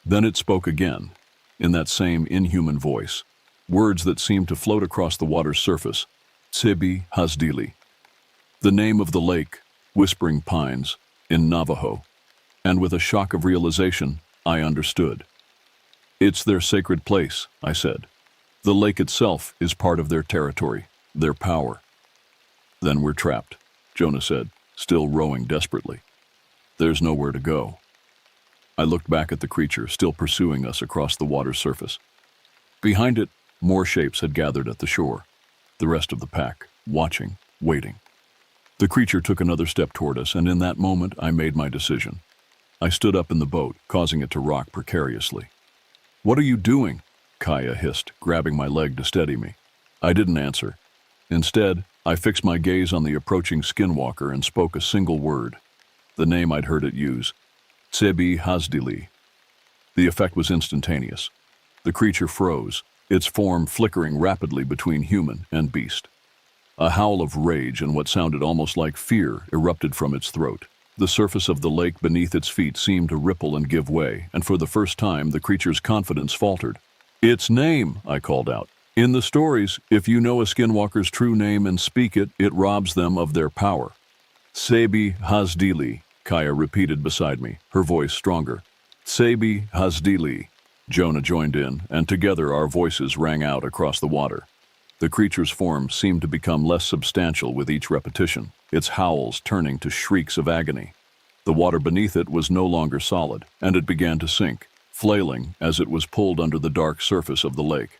Then it spoke again, in that same inhuman voice, words that seemed to float across the water's surface. Tsibi Hasdili, the name of the lake, Whispering Pines, in Navajo. And with a shock of realization, I understood. "It's their sacred place," I said. "The lake itself is part of their territory, their power." "Then we're trapped," Jonah said, still rowing desperately. "There's nowhere to go." I looked back at the creature, still pursuing us across the water's surface. Behind it, more shapes had gathered at the shore. The rest of the pack, watching, waiting. The creature took another step toward us, and in that moment I made my decision. I stood up in the boat, causing it to rock precariously. "What are you doing?" Kaya hissed, grabbing my leg to steady me. I didn't answer. Instead, I fixed my gaze on the approaching skinwalker and spoke a single word, the name I'd heard it use, Sebi Hazdili. The effect was instantaneous. The creature froze, its form flickering rapidly between human and beast. A howl of rage and what sounded almost like fear erupted from its throat. The surface of the lake beneath its feet seemed to ripple and give way, and for the first time the creature's confidence faltered. "Its name," I called out. "In the stories, if you know a skinwalker's true name and speak it, it robs them of their power." "Sebi Hazdili," Kaya repeated beside me, her voice stronger. "Sebi Hazdili." Jonah joined in, and together our voices rang out across the water. The creature's form seemed to become less substantial with each repetition, its howls turning to shrieks of agony. The water beneath it was no longer solid, and it began to sink, flailing as it was pulled under the dark surface of the lake.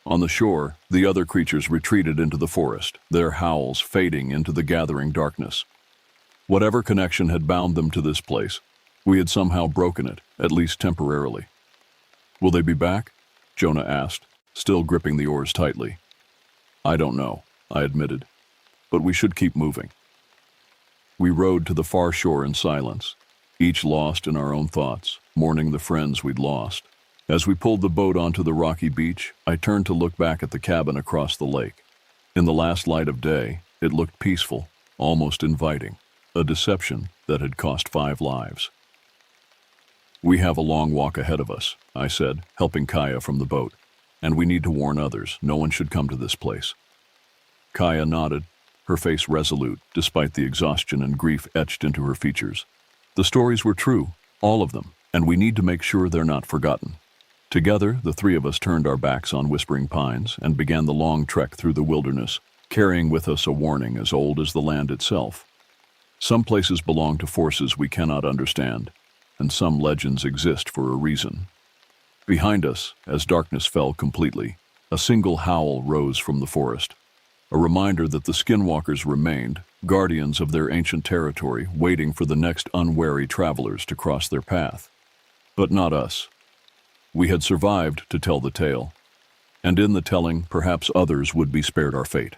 On the shore, the other creatures retreated into the forest, their howls fading into the gathering darkness. Whatever connection had bound them to this place, we had somehow broken it, at least temporarily. "Will they be back?" Jonah asked, still gripping the oars tightly. "I don't know," I admitted, "but we should keep moving." We rowed to the far shore in silence, each lost in our own thoughts, mourning the friends we'd lost. As we pulled the boat onto the rocky beach, I turned to look back at the cabin across the lake. In the last light of day, it looked peaceful, almost inviting, a deception that had cost 5 lives. "We have a long walk ahead of us," I said, helping Kaya from the boat. "And we need to warn others. No one should come to this place." Kaya nodded, her face resolute, despite the exhaustion and grief etched into her features. The stories were true, all of them, and we need to make sure they're not forgotten. Together, the 3 of us turned our backs on Whispering Pines and began the long trek through the wilderness, carrying with us a warning as old as the land itself. Some places belong to forces we cannot understand, and some legends exist for a reason. Behind us, as darkness fell completely, a single howl rose from the forest, a reminder that the skinwalkers remained, guardians of their ancient territory, waiting for the next unwary travelers to cross their path. But not us. We had survived to tell the tale, and in the telling, perhaps others would be spared our fate.